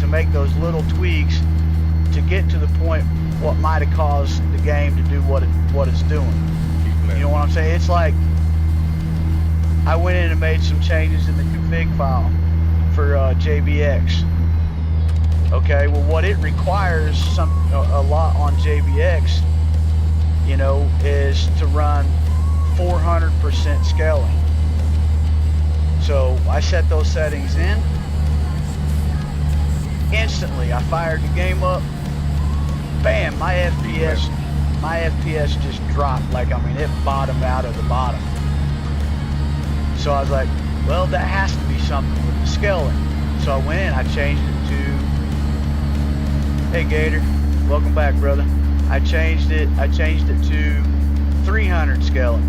to make those little tweaks to get to the point what might have caused the game to do what it's doing. You know what I'm saying? It's like I went in and made some changes in the config file for JBX. Okay, well, what it requires a lot on JBX, you know, is to run 400% scaling. So I set those settings in. Instantly, I fired the game up. Bam, my FPS just dropped. Like, I mean, it bottomed out of the bottom. So I was like, well, that has to be something with the scaling. So I went in, I changed it to, hey Gator, welcome back, brother. I changed it to 300 scaling.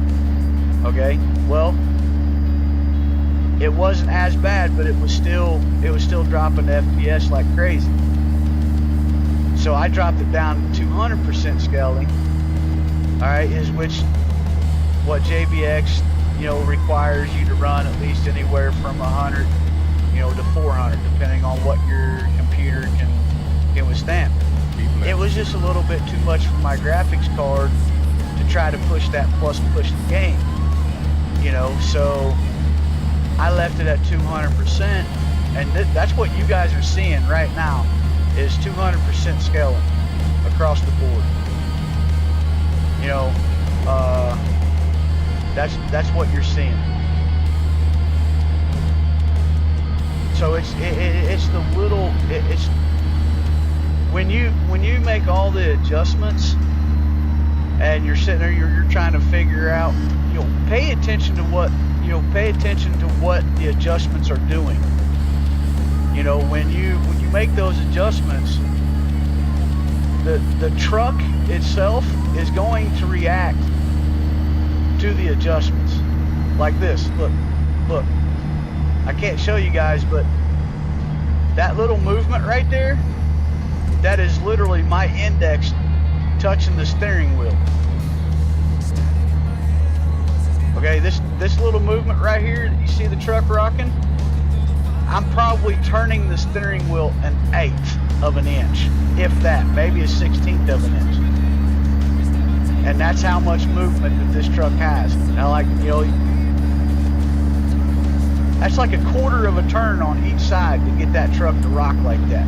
Okay, well, it wasn't as bad, but it was still dropping the FPS like crazy. So I dropped it down to 200% scaling. All right, what JBX, you know, requires you to run at least anywhere from 100, you know, to 400, depending on what your computer can withstand. It was just a little bit too much for my graphics card to try to push that plus push the game. You know, so I left it at 200%, and that's what you guys are seeing right now, is 200% scaling across the board. You know, that's what you're seeing. So it's the little, it's when you make all the adjustments and you're sitting there, you're trying to figure out, you know, pay attention to what the adjustments are doing. You know, when you make those adjustments, the truck itself is going to react to the adjustments. Like this. Look. I can't show you guys, but that little movement right there, that is literally my index touching the steering wheel. Okay, this little movement right here, you see the truck rocking? I'm probably turning the steering wheel an 1/8 of an inch, if that, maybe a 1/16 of an inch. And that's how much movement that this truck has. Now, like, you know, that's like a 1/4 of a turn on each side to get that truck to rock like that.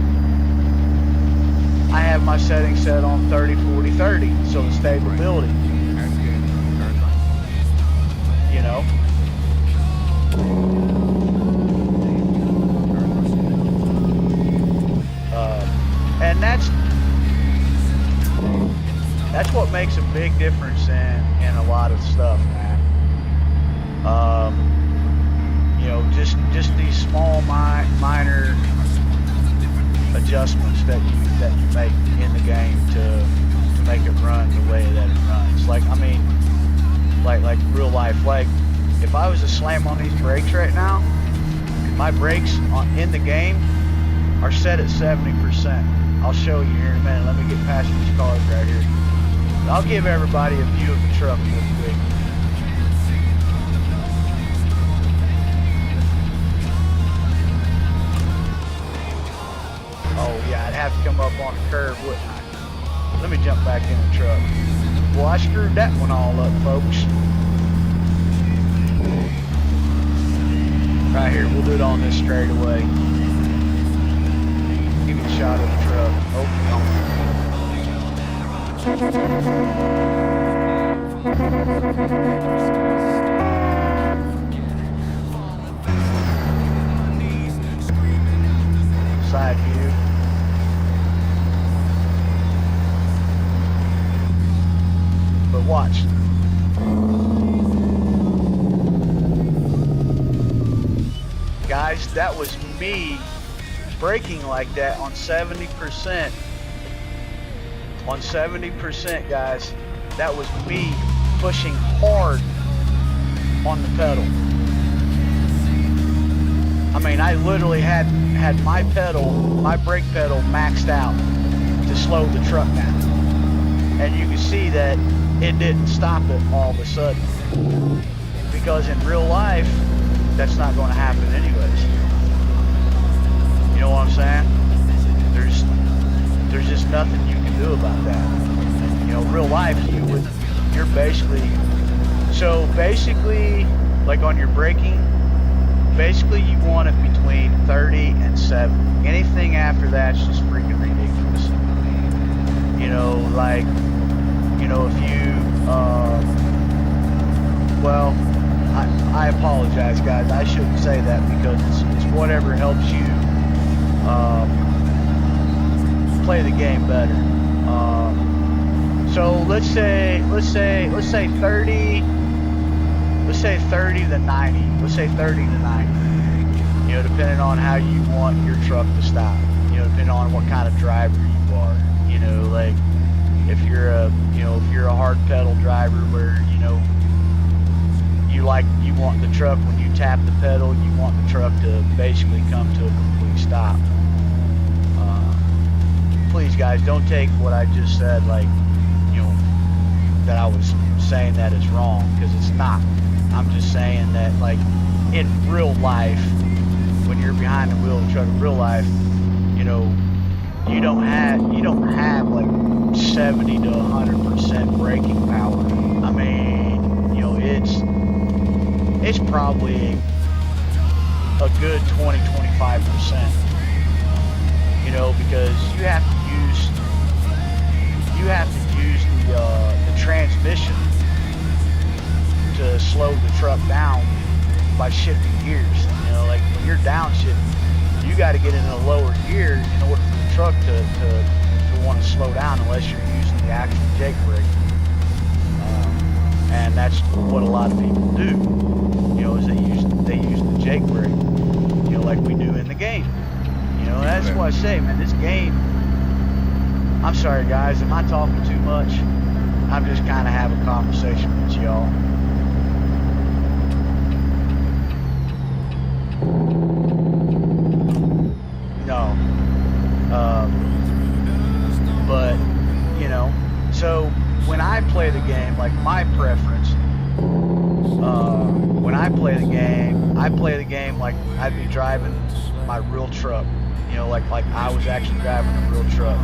I have my settings set on 30, 40, 30, so the stability. You know? And that's what makes a big difference in a lot of stuff, man. You know, just these small minor adjustments that you make in the game to make it run the way that it runs. Like, I mean, like real life. Like, if I was to slam on these brakes right now, my brakes in the game are set at 70%. I'll show you here in a minute. Let me get past these cars right here. I'll give everybody a view of the truck real quick. Oh yeah, I'd have to come up on the curb, wouldn't I? Let me jump back in the truck. Well, I screwed that one all up, folks. Right here, we'll do it on this straightaway. Give me a shot of the truck. Oh, side view. But watch. Guys, that was me braking like that on 70%. On 70%, guys, that was me pushing hard on the pedal. I mean, I literally had my pedal, my brake pedal maxed out to slow the truck down. And you can see that it didn't stop it all of a sudden. Because in real life, that's not going to happen anyways. You know what I'm saying? There's just nothing you can do about that. You know, real life, you're basically, so basically, like on your braking, basically you want it between 30 and 70. Anything after that's just freaking ridiculous. You know, like, you know, if you, well, I apologize, guys. I shouldn't say that because it's whatever helps you play the game better. So let's say 30. Let's say 30 to 90. Let's say 30 to 90. You know, depending on how you want your truck to stop. You know, depending on what kind of driver you are. You know, like if you're a hard pedal driver where you want the truck, when you tap the pedal, you want the truck to basically come to a complete stop. Please, guys, don't take what I just said like, that I was saying that is wrong, because it's not. I'm just saying that, like, in real life, when you're behind the wheel of the truck in real life, you don't have like 70 to 100% braking power. I mean, it's probably a good 20-25%. Because you have to use the transmission to slow the truck down by shifting gears. Like when you're downshifting, you got to get in a lower gear in order for the truck to want to slow down, unless you're using the actual jake brake. And that's what a lot of people do. Is they use the jake brake, like we do in the game. That's why I say, man, this game. I'm sorry, guys. Am I talking too much? I'm just kind of having a conversation with y'all. No. But, so when I play the game, like my preference, when I play the game like I'd be driving my real truck, like I was actually driving a real truck.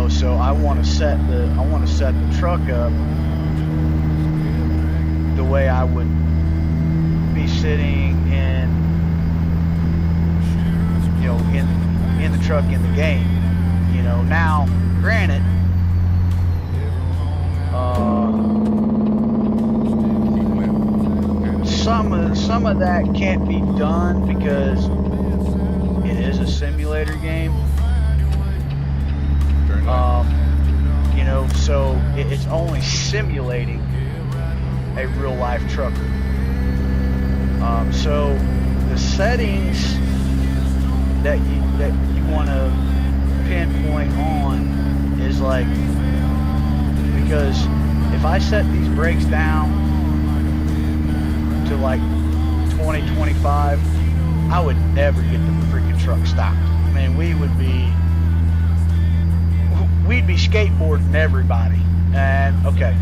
So I want to set the truck up the way I would be sitting in the truck in the game. Now, granted, some of that can't be done because it is a simulator game. So it's only simulating a real life trucker. So the settings that you want to pinpoint on is like, because if I set these brakes down to like 20-25, I would never get the freaking truck stopped. I mean, we would be we'd be skateboarding everybody. And okay,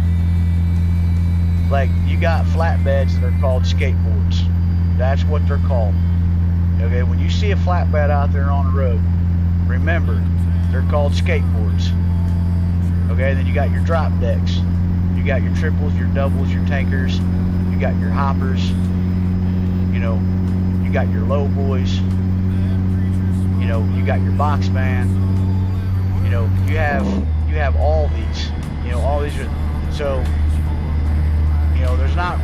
like you got flatbeds that are called skateboards. That's what they're called. Okay, when you see a flatbed out there on the road, remember, they're called skateboards. Okay, then you got your drop decks. You got your triples, your doubles, your tankers. You got your hoppers. You know, you got your low boys. You know, you got your box van. You know, you have all these. You know, all these are, so, you know, there's not,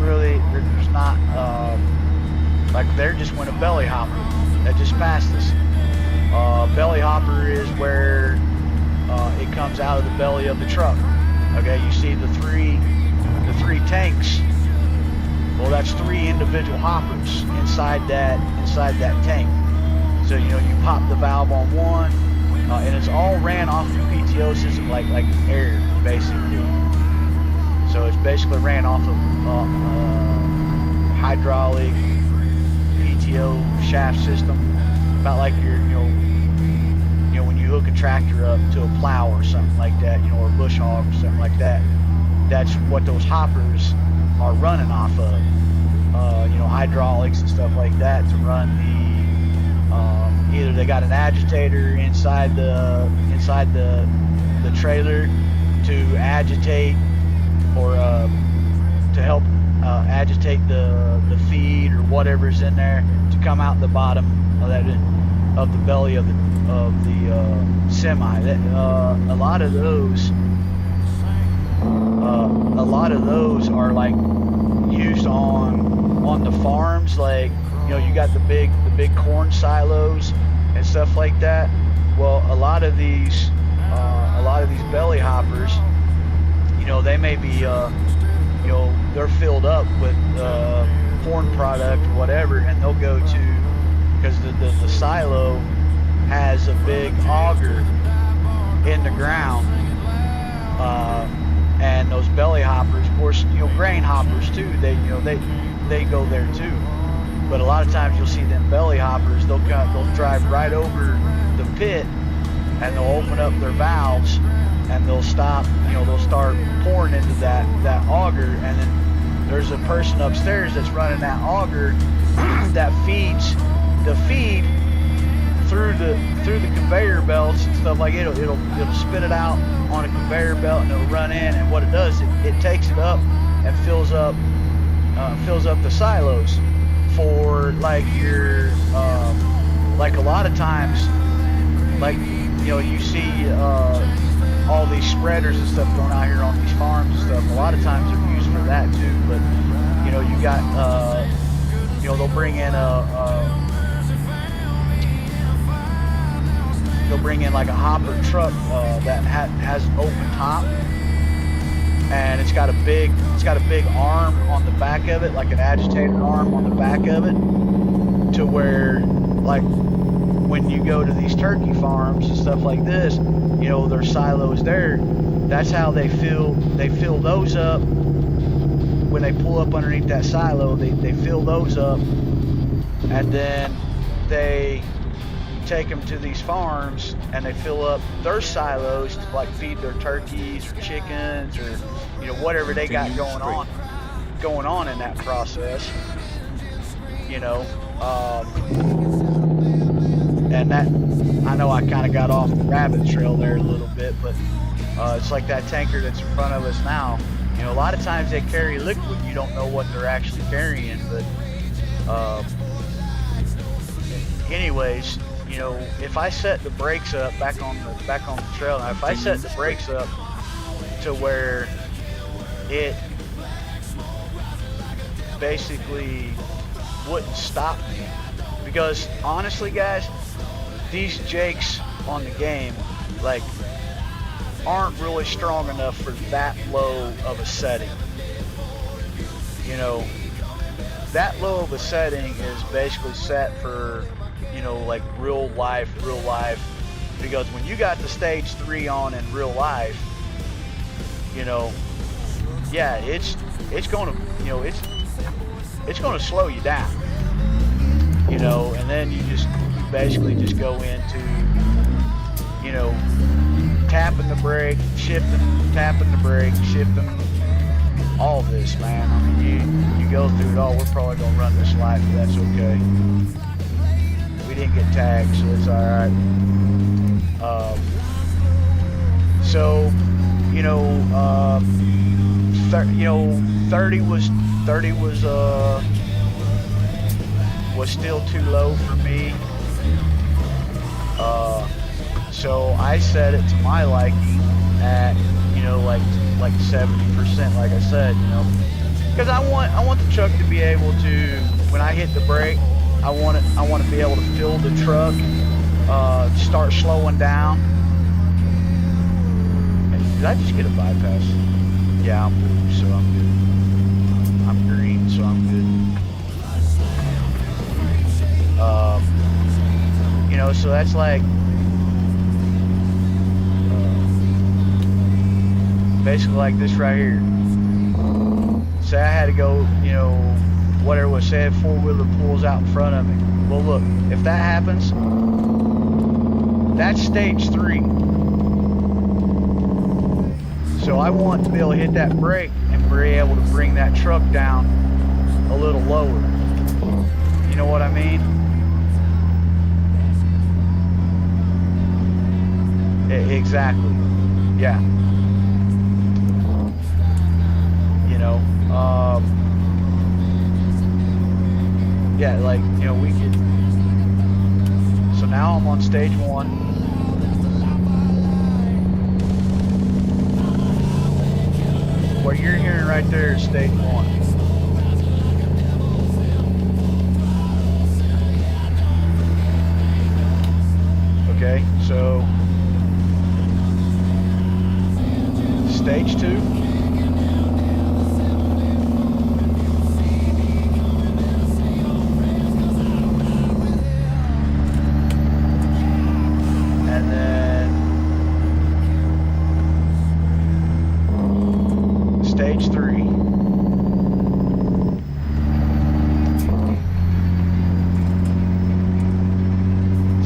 like there just went a belly hopper that just passed us. Belly hopper is where it comes out of the belly of the truck. Okay, you see the three tanks. Well, that's 3 individual hoppers inside that tank. So you know, you pop the valve on one, and it's all ran off the PTO system like air, basically. So it's basically ran off of hydraulic PTO shaft system, about like your, you know, when you hook a tractor up to a plow or something like that, you know, or a bush hog or something like that. That's what those hoppers are running off of. You know, hydraulics and stuff like that to run the. Either they got an agitator inside the trailer to agitate, or to help agitate the feed or whatever's in there to come out the bottom of the belly of the semi. That a lot of those are like used on the farms, like, you know, you got the big corn silos and stuff like that. Well, a lot of these belly hoppers, you know, they may be you know, they're filled up with corn product or whatever, and they'll go to, because the silo has a big auger in the ground, and those belly hoppers, of course, you know, grain hoppers too, they go there too. But a lot of times you'll see them belly hoppers, they'll drive right over the pit, and they'll open up their valves, and they'll stop, you know, they'll start pouring into that auger, and then there's a person upstairs that's running that auger that feeds the feed through the conveyor belts and stuff like it. It'll spit it out on a conveyor belt, and it'll run in, and what it does, it takes it up and fills up the silos for, like, your like a lot of times, like, you know, you see all these spreaders and stuff going out here on these farms and stuff. A lot of times they're used for that too. But you know, you got you know, they'll bring in like a hopper truck that has an open top, and it's got a big arm on the back of it, like an agitator arm on the back of it, to where, like, when you go to these turkey farms and stuff like this, you know, their silos there, that's how they fill those up. When they pull up underneath that silo, they fill those up, and then they take them to these farms, and they fill up their silos to, like, feed their turkeys or chickens, or, you know, whatever they got going on in that process, you know. And that, I know I kind of got off the rabbit trail there a little bit, but it's like that tanker that's in front of us now. You know, a lot of times they carry liquid, you don't know what they're actually carrying, but anyways, you know, if I set the brakes up back on the trail, now if I set the brakes up to where it basically wouldn't stop me, because honestly, guys, these jakes on the game, like, aren't really strong enough for that low of a setting. You know, that low of a setting is basically set for, you know, like real life, because when you got the stage 3 on in real life, you know, yeah, it's gonna, you know, it's gonna slow you down, you know, and then you basically just go into, you know, tapping the brake, shifting, tapping the brake, shifting. All this, man. I mean, you go through it all. We're probably gonna run this light, but that's okay. We didn't get tagged, so it's all right. So, you know, 30 was still too low for me. So I set it to my liking at, like 70%, like I said, because I want the truck to be able to, when I hit the brake, I want to be able to feel the truck start slowing down. Did I just get a bypass? Yeah, I'm blue, so I'm good. I'm green, so I'm good. So that's like basically like this right here. Say I had to go, whatever was said, four-wheeler pulls out in front of me. Well, look, if that happens, that's stage 3. So I want to be able to hit that brake and be able to bring that truck down a little lower. You know what I mean? Exactly. Yeah. Yeah, like, we could. So now I'm on stage 1. What you're hearing right there is stage 1. Okay, so stage 2. And then stage 3.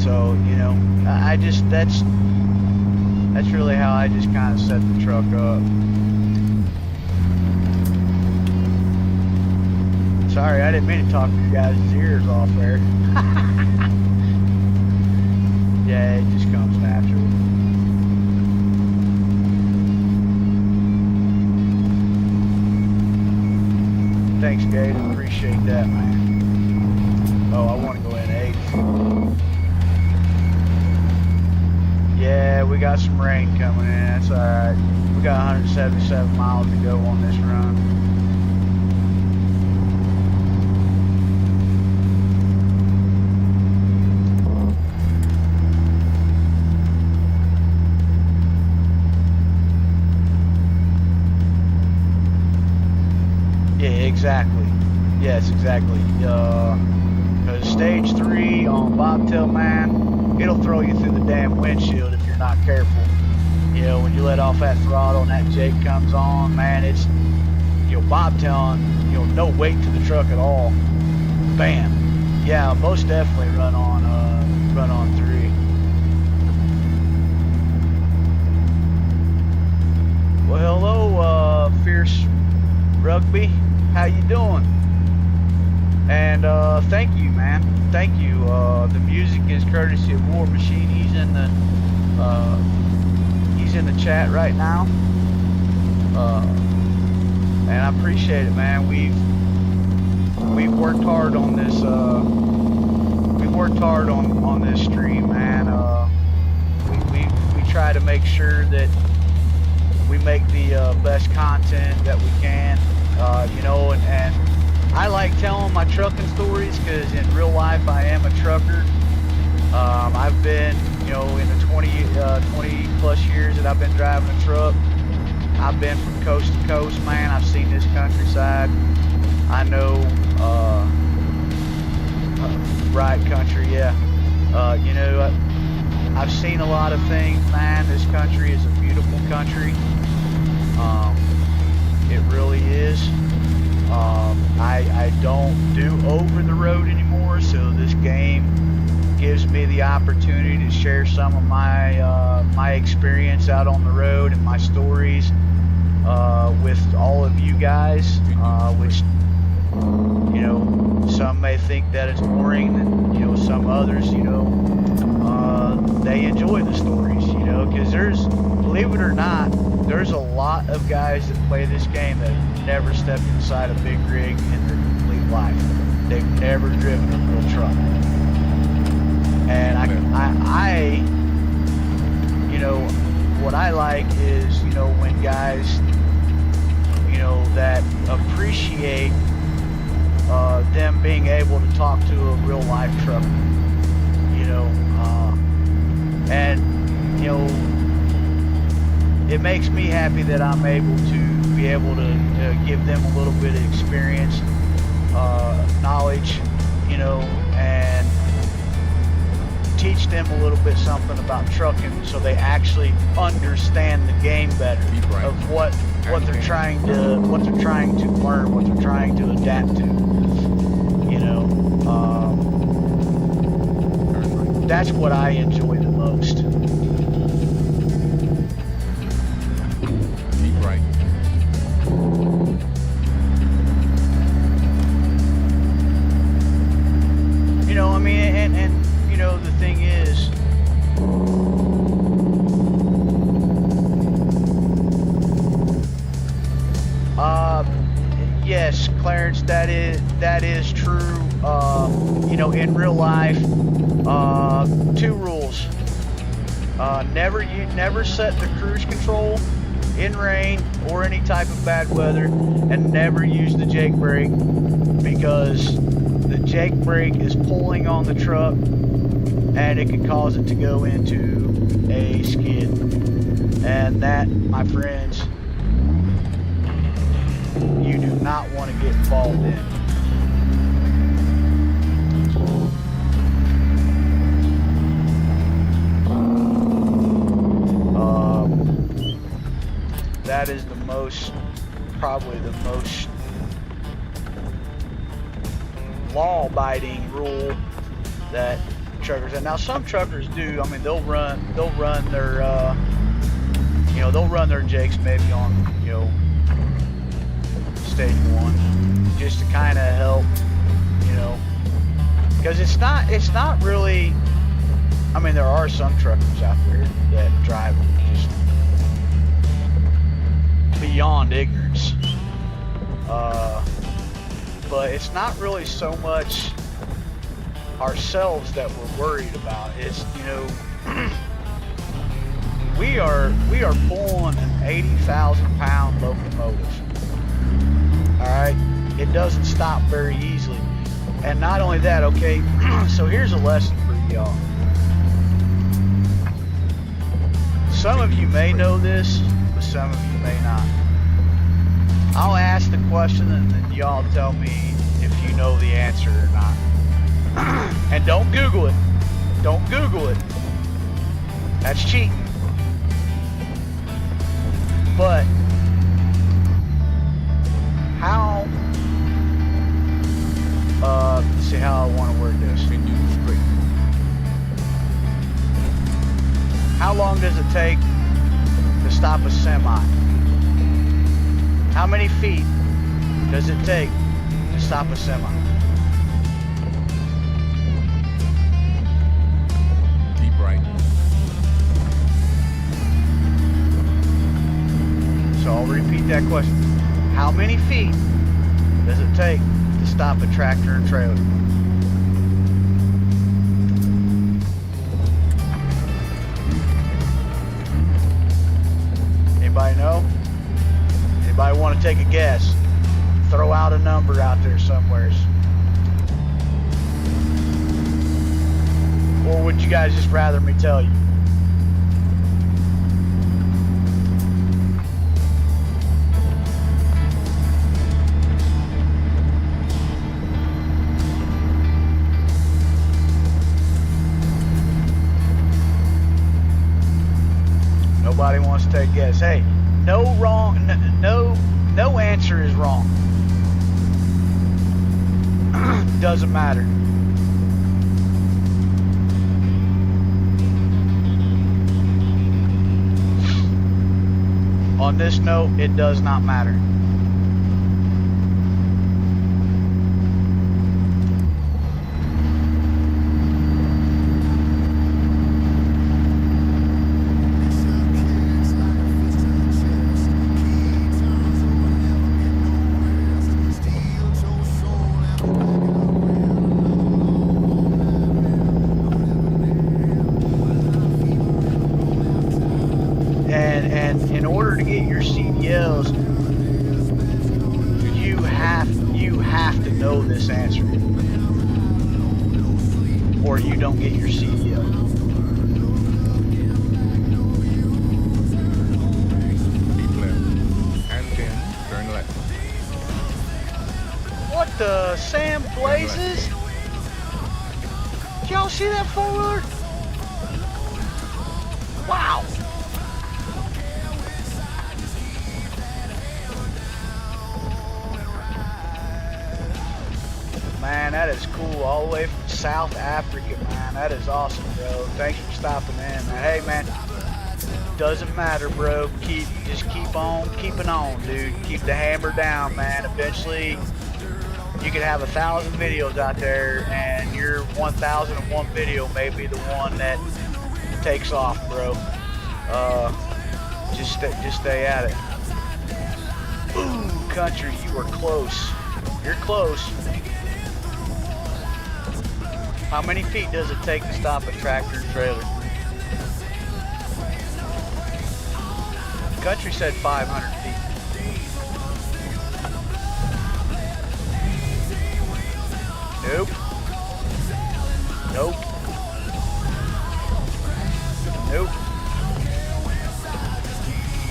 So, I just, that's really how I just kind of set the truck up. Sorry, I didn't mean to talk your guys' ears off there. Yeah, it just comes natural. Thanks, Gator. Appreciate that, man. Oh, I want to go in 8. Yeah, we got some rain coming in. That's alright. We got 177 miles to go on this run. Yeah, exactly. Yes, exactly. Because stage 3 on bobtail, man, it'll throw you through the damn windshield if you're not careful. When you let off that throttle and that Jake comes on, man, it's, bobtailing, no weight to the truck at all. Bam. Yeah, most definitely run on 3. Well, hello, Fierce Rugby. How you doing? And thank you, man. Thank you. The music is courtesy of War Machine. He's in the chat right now. And I appreciate it, man. We've worked hard on this. We've worked hard on this stream, man. We try to make sure that we make the best content that we can. And I like telling my trucking stories because in real life I am a trucker. I've been, in the 20 plus years that I've been driving a truck, I've been from coast to coast, man. I've seen this countryside. I know, right country, yeah. I've seen a lot of things, man. This country is a beautiful country. It really is. I don't do over the road anymore, so this game gives me the opportunity to share some of my experience out on the road and my stories with all of you guys, which, you know, some may think that it's boring, and, you know, some others, you know, they enjoy the stories, you know, because believe it or not, there's a lot of guys that play this game that have never stepped inside a big rig in their complete life. They've never driven a real truck. And I, you know, what I like is, you know, when guys, you know, that appreciate them being able to talk to a real life trucker, you know, and, you know, it makes me happy that I'm able to be able to give them a little bit of experience, knowledge, you know, and teach them a little bit something about trucking, so they actually understand the game better of what they're trying to learn, what they're trying to adapt to. You know, that's what I enjoy the most. Keep right. You know, I mean, and you know, the thing is, yes, Clarence, that is true. You know, in real life, 2 rules. Never set the cruise control in rain or any type of bad weather, and never use the jake brake, because the jake brake is pulling on the truck and it can cause it to go into a skid. And that, my friends, you do not want to get involved in. That is probably the most law-abiding rule that truckers, and now some truckers do. I mean, they'll run their, you know, they'll run their jakes maybe on, you know, stage 1, just to kind of help, you know, because it's not really. I mean, there are some truckers out there that drive just beyond ignorance, but it's not really so much ourselves that we're worried about. It's, you know, we are pulling an 80,000-pound locomotive. All right, it doesn't stop very easily, and not only that. Okay, so here's a lesson for y'all. Some of you may know this, but some of you may not. I'll ask the question and then y'all tell me if you know the answer or not. And don't Google it. Don't Google it. That's cheating. But how, let's see how I want to word this. How long does it take to stop a semi? How many feet does it take to stop a semi? Keep right. So I'll repeat that question. How many feet does it take to stop a tractor and trailer? Anybody know? Anybody want to take a guess? Throw out a number out there somewhere. Or would you guys just rather me tell you? Nobody wants to take a guess. Hey, no answer is wrong. Doesn't matter. on this note, it does not matter. And in order to get your CDLs, you have to know this answer, or you don't get your CDL. Keep left. And 10, turn left. What the Sam blazes? Did y'all see that four-wheeler? Wow. Man, that is cool. All the way from South Africa, man. That is awesome, bro. Thanks for stopping in, man. Hey, man. Doesn't matter, bro. Just keep on keeping on, dude. Keep the hammer down, man. Eventually, you could have 1,000 videos out there, and your 1,001 video may be the one that takes off, bro. Just stay at it. Ooh, country, you are close. You're close. How many feet does it take to stop a tractor and trailer? Country said 500 feet. Nope. Nope. Nope.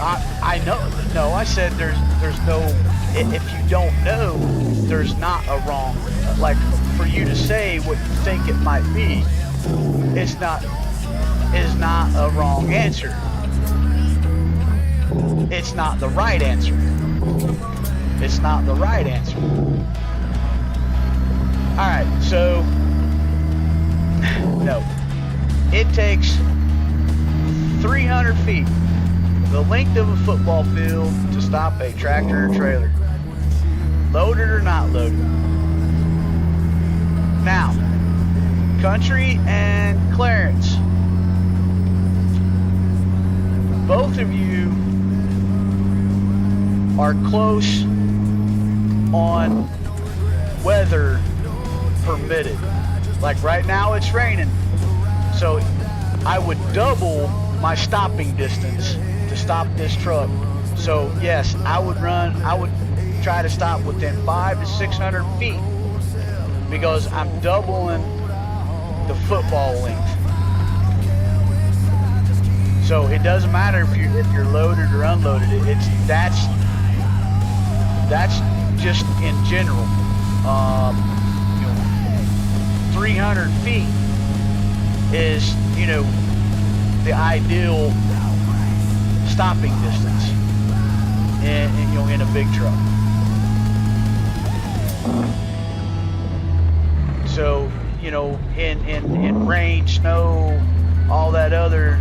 I know. No, I said there's no. If you don't know, there's not a wrong. Like for you to say what you think it might be, is not a wrong answer. It's not the right answer. It's not the right answer. All right, so no, it takes 300 feet, the length of a football field, to stop a tractor or trailer, loaded or not loaded. Now, Country and Clarence, both of you are close on weather permitted. Like right now it's raining, so I would double my stopping distance to stop this truck. So yes, I would try to stop within 500 to 600 feet, because I'm doubling the football length. So it doesn't matter if you're loaded or unloaded. That's just in general. 300 feet is, the ideal stopping distance in a big truck. So, in rain, snow, all that other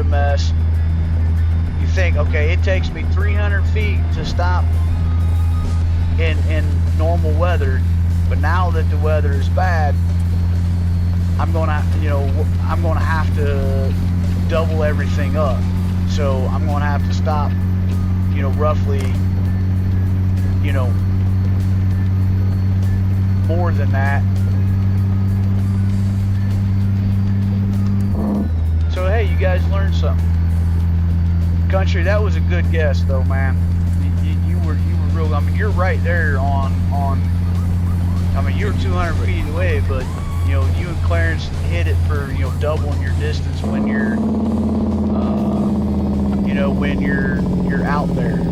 mess, you think, okay, it takes me 300 feet to stop in normal weather, but now that the weather is bad, I'm gonna have to double everything up. So I'm gonna have to stop, roughly, more than that. So hey, you guys learned something. Country, that was a good guess though, man. You were real. I mean, you're right there on. I mean, you're 200 feet away, but you and Clarence hit it for doubling your distance when you're when you're out there.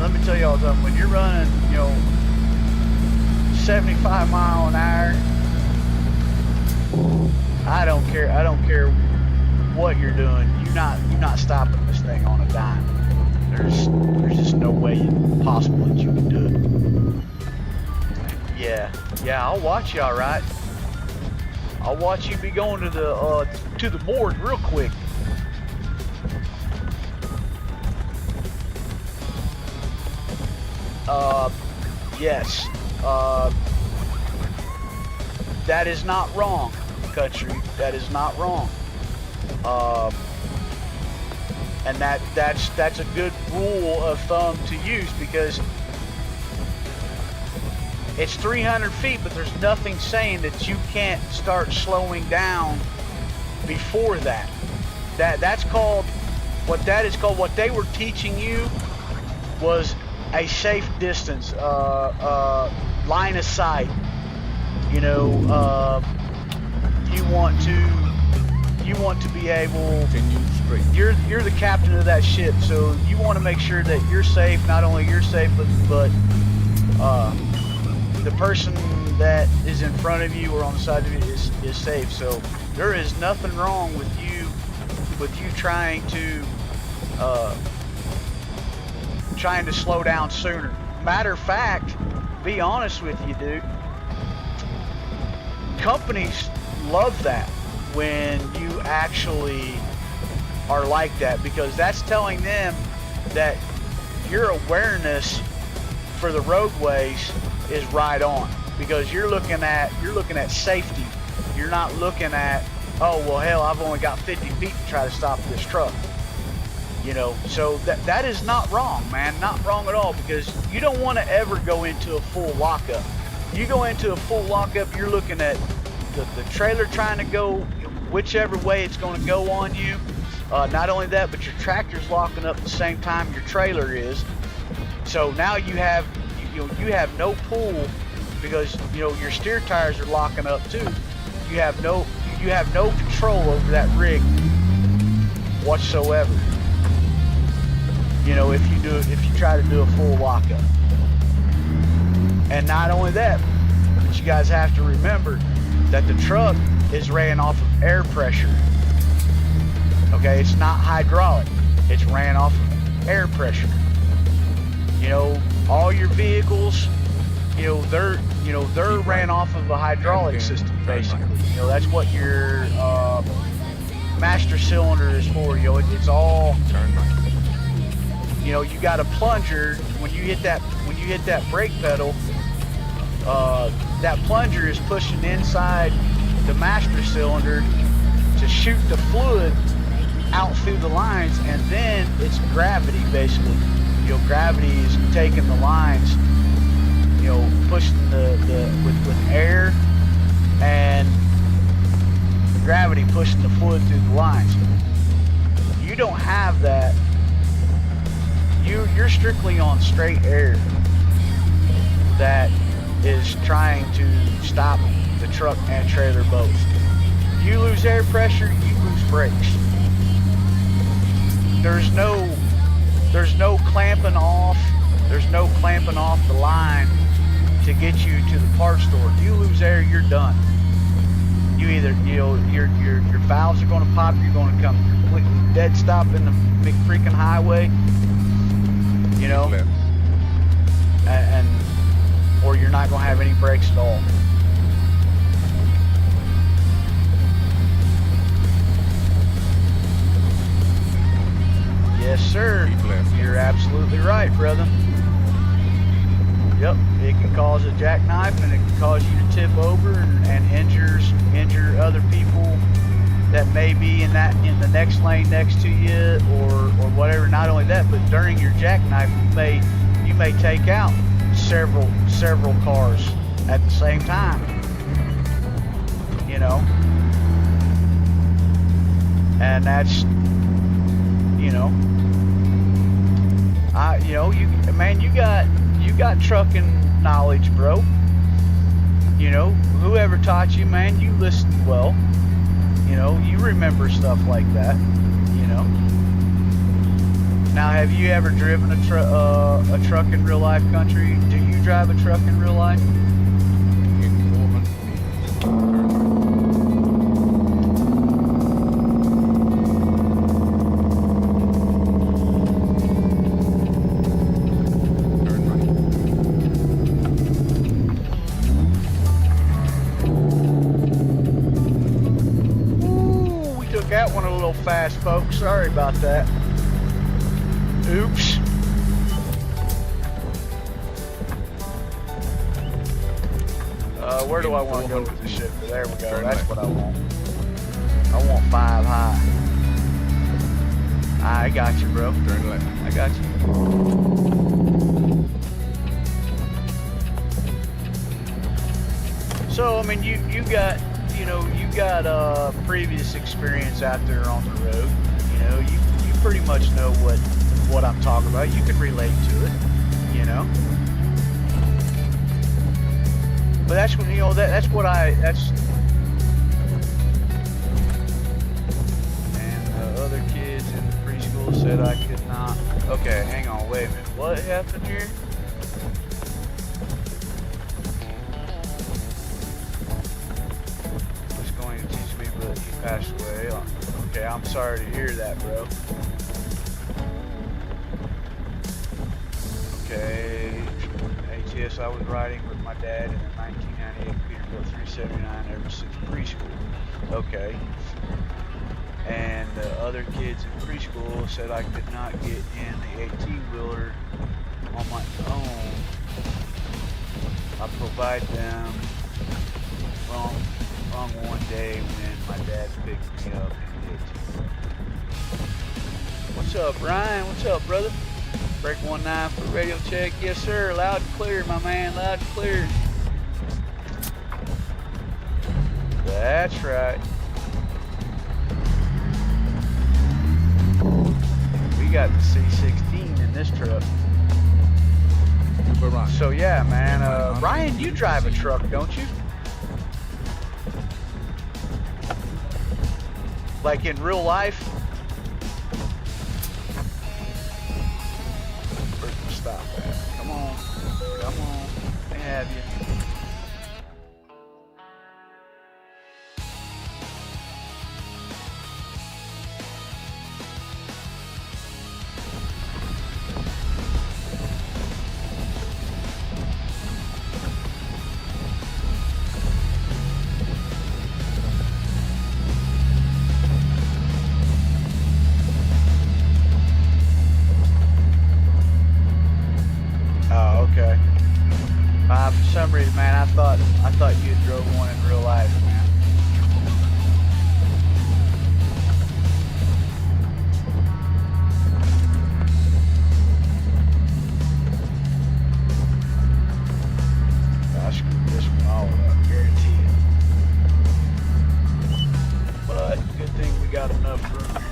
Let me tell y'all something. When you're running, 75 mile an hour, I don't care what you're doing. You're not stopping this thing on a dime. There's just no way possible that you can do it. Yeah, I'll watch y'all, right? I'll watch you be going to the morgue real quick. Yes. That is not wrong, country. That is not wrong. And that's a good rule of thumb to use, because it's 300 feet, but there's nothing saying that you can't start slowing down before that. That's called, what that is called, what they were teaching you was a safe distance, line of sight. You know, you want to be able, Continue straight. you're the captain of that ship, so you want to make sure that you're safe. Not only you're safe, but the person that is in front of you or on the side of you is safe. So there is nothing wrong with you trying to slow down sooner. Matter of fact, be honest with you, dude, companies love that when you actually are like that, because that's telling them that your awareness for the roadways is right on, because you're looking at safety. You're not looking at, oh well, hell, I've only got 50 feet to try to stop this truck. You know, so that is not wrong, man. Not wrong at all, because you don't want to ever go into a full lockup. You go into a full lockup, you're looking at the trailer trying to go whichever way it's going to go on you. Not only that, but your tractor's locking up at the same time your trailer is. So now you have no pull, because your steer tires are locking up too. You have no control over that rig whatsoever. If you try to do a full lockup. And not only that, but you guys have to remember that the truck is ran off of air pressure. Okay, it's not hydraulic. It's ran off of air pressure. All your vehicles, they're ran off of a hydraulic system, basically. That's what your master cylinder is for. It's all. Turn right. You got a plunger. When you hit that brake pedal, that plunger is pushing inside the master cylinder to shoot the fluid out through the lines, and then it's gravity, basically. Gravity is taking the lines, pushing with air, and gravity pushing the fluid through the lines. You don't have that. You're strictly on straight air that is trying to stop the truck and trailer both. You lose air pressure, you lose brakes. There's no clamping off. There's no clamping off the line to get you to the parts store. If you lose air, you're done. You either your valves are going to pop. You're going to come completely dead stop in the freaking highway. Left. And or you're not going to have any brakes at all. Yes, sir. Keep left. You're absolutely right, brother. Yep, it can cause a jackknife, and it can cause you to tip over and injure other people that may be in the next lane next to you, or whatever. Not only that, but during your jackknife, you may take out several cars at the same time. And that's you got trucking knowledge, bro. Whoever taught you, man, you listened well. You remember stuff like that. Now, have you ever driven a truck in real life, country? Do you drive a truck in real life? In 400 feet. Turn right. that one a little fast, folks. Sorry about that. Oops. Where do I want to go with this shit? There we go. That's what I want. I want 5 high. I got you, bro. Turn left. I got you. So, I mean, you got, you know, you got previous experience out there on the road. You know, you pretty much know what I'm talking about. You can relate to it, you know. But that's what, you know, that's and the other kids in the preschool said I could not. Okay, hang on, wait a minute. What happened here? Was going to teach me, but he passed away. Okay, I'm sorry to hear that, bro. Okay, ATS I was riding with my dad in the 1998 Peterbilt 379 ever since preschool. Okay. And the other kids in preschool said I could not get in the 18-wheeler on my own. I provide them wrong one day when my dad picked me up in the 18-wheeler. What's up, Ryan? What's up, brother? Break 19 for radio check. Yes, sir. Loud and clear, my man. Loud and clear. That's right. We got the C16 in this truck. So yeah, man. Ryan, you drive a truck, don't you? Like in real life? Where's the stop at? Come on. Come on. They have you. Okay. For some reason, man, I thought you had drove one in real life, man. I screwed this one all up, guarantee it. But good thing we got enough room here.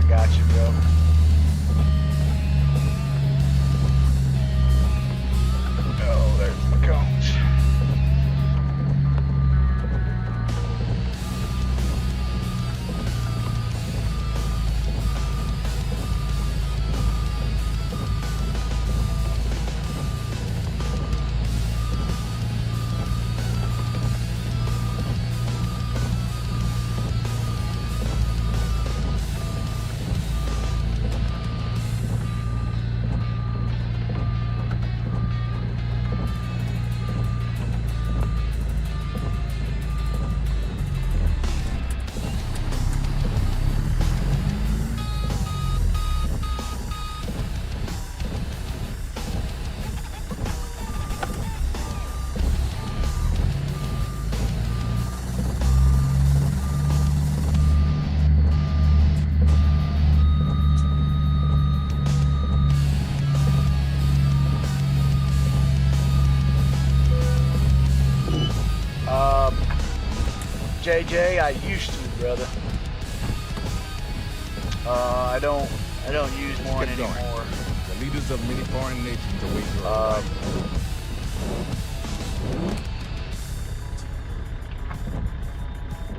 Got you, bro. Oh, there's the cones. JJ, I used to, brother. I don't use one anymore. The leaders of many foreign nations await your arrival.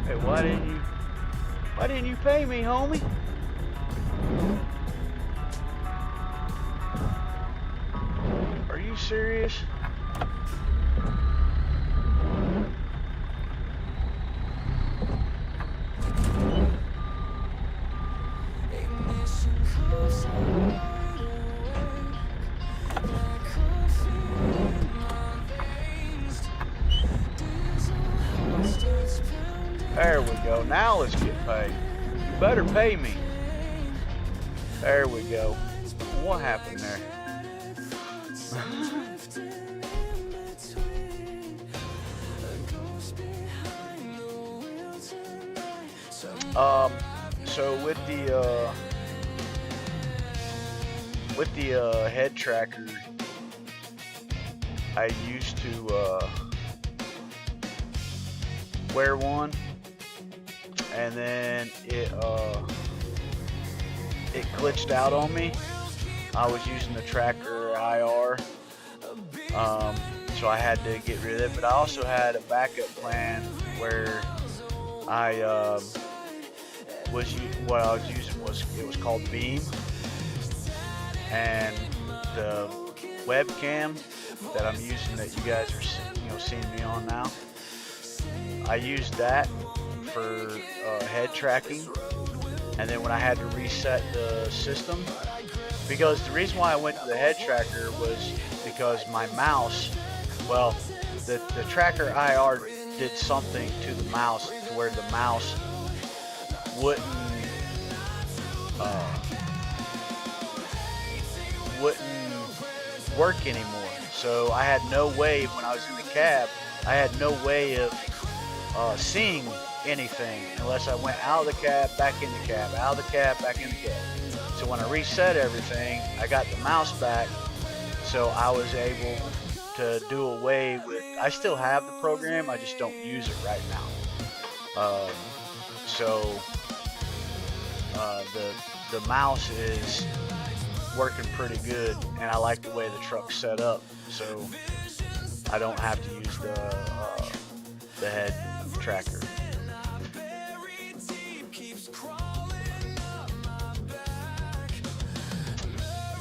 Hey, why didn't you pay me, homie? Are you serious? go. Now let's get paid. You better pay me. There we go. What happened there? So with the head tracker, I used to wear one, and then it glitched out on me. I was using the tracker IR, so I had to get rid of it. But I also had a backup plan where what I was using was called Beam, and the webcam that I'm using that you guys are seeing me on now, I used that for head tracking. And then when I had to reset the system, because the reason why I went to the head tracker was because my mouse, well, the tracker IR did something to the mouse to where the mouse wouldn't work anymore. So I had no way, when I was in the cab, I had no way of seeing anything unless I went out of the cab, back in the cab, out of the cab, back in the cab. So when I reset everything, I got the mouse back, so I was able to do away with, I still have the program, I just don't use it right now. The mouse is working pretty good, and I like the way the truck's set up, so I don't have to use the head tracker.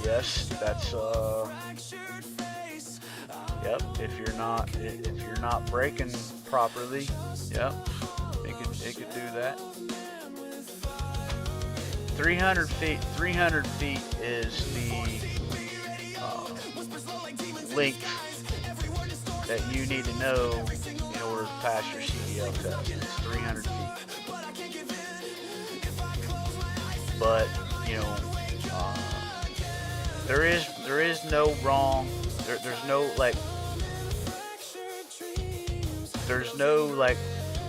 Yes, that's yep. If you're not braking properly, yep, it could do that. 300 feet is the length that you need to know in order to pass your CDL test. It's 300 feet. But there is no wrong. There's no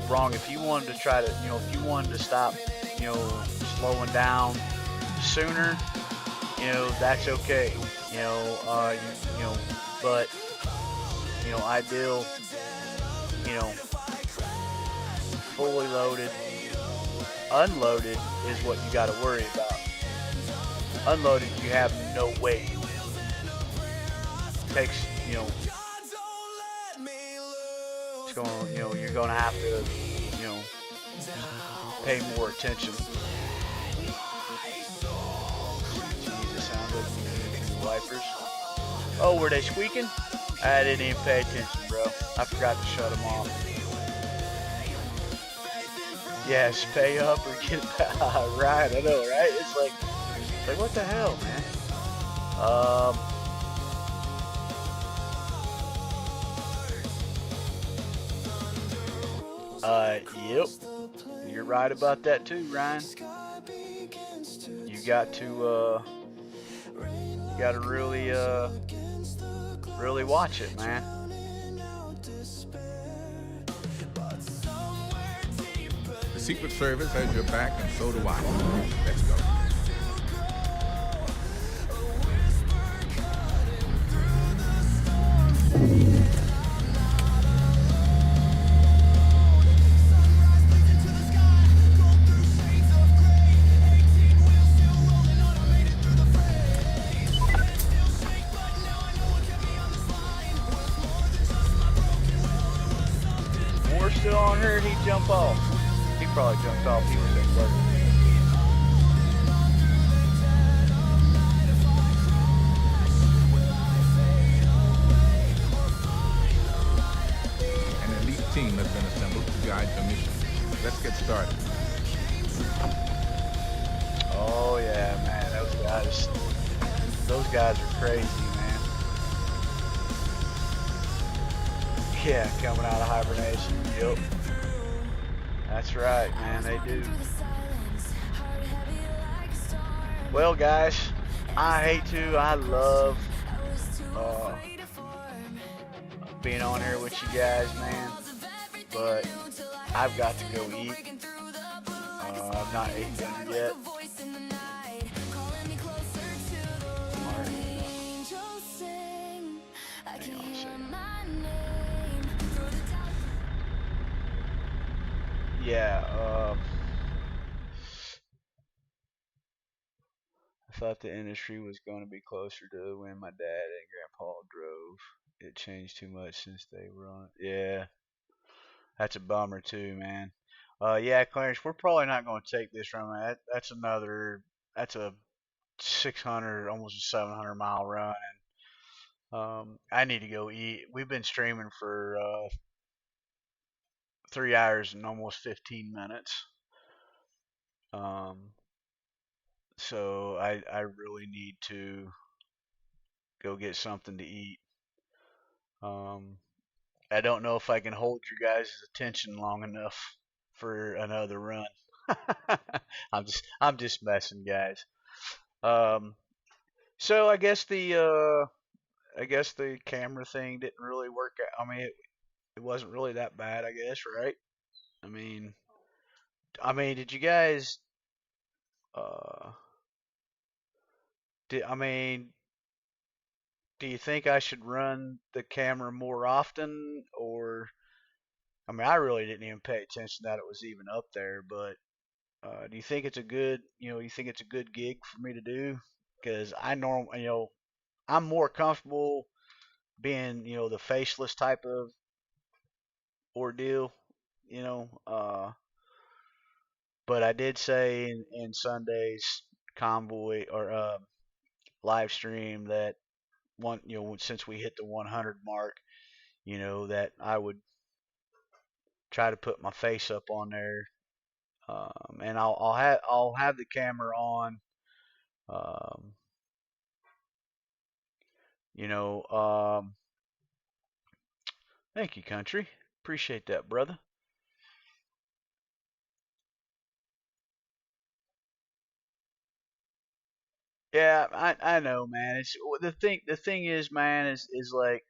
wrong. If you wanted to try to, if you wanted to stop, slowing down sooner, that's okay. But ideal, fully loaded. Unloaded is what you got to worry about. Unloaded, you have no weight. Takes, it's going, you're going to have to, pay more attention. Jeez, the sound of the wipers. Oh, were they squeaking? I didn't even pay attention, bro. I forgot to shut them off. Yes, pay up or get back. Right, I know, right? It's like what the hell, man? Yep. You're right about that too, Ryan. You got to really watch it, man. The Secret Service has your back, and so do I. Let's go. We're still on here, he'd jump off. He probably jumped off. He was at work. An elite team has been assembled to guide the mission. Let's get started. Oh yeah, man, those guys are crazy, man. Yeah, coming out of hibernation. Yep. That's right, man. They do. Well, guys, I hate to. I love uh, being on here with you guys, man. But I've got to go eat. I've not ate dinner yet. Alright, hang on a second. Yeah, I thought the industry was going to be closer to when my dad and grandpa drove. It changed too much since they were on. Yeah, that's a bummer too, man. Yeah, Clarence, we're probably not going to take this run. That's another. That's a 600, almost a 700-mile run, and I need to go eat. We've been streaming for 3 hours and almost 15 minutes. Um, so I really need to go get something to eat. Um, I don't know if I can hold your guys' attention long enough for another run. I'm just messing, guys. Um, so I guess the camera thing didn't really work out. I mean, it wasn't really that bad, I guess, right? I mean, did you guys uh did I mean, do you think I should run the camera more often, or I mean, I really didn't even pay attention that it was even up there, but do you think it's a good, you think it's a good gig for me to do? Because I'm more comfortable being, the faceless type of ordeal, you know. But I did say in Sunday's convoy or live stream that since we hit the 100 mark, that I would try to put my face up on there, and I'll have the camera on. Um, you know, thank you, country. Appreciate that, brother. Yeah, I know, man. It's the thing is, man, is like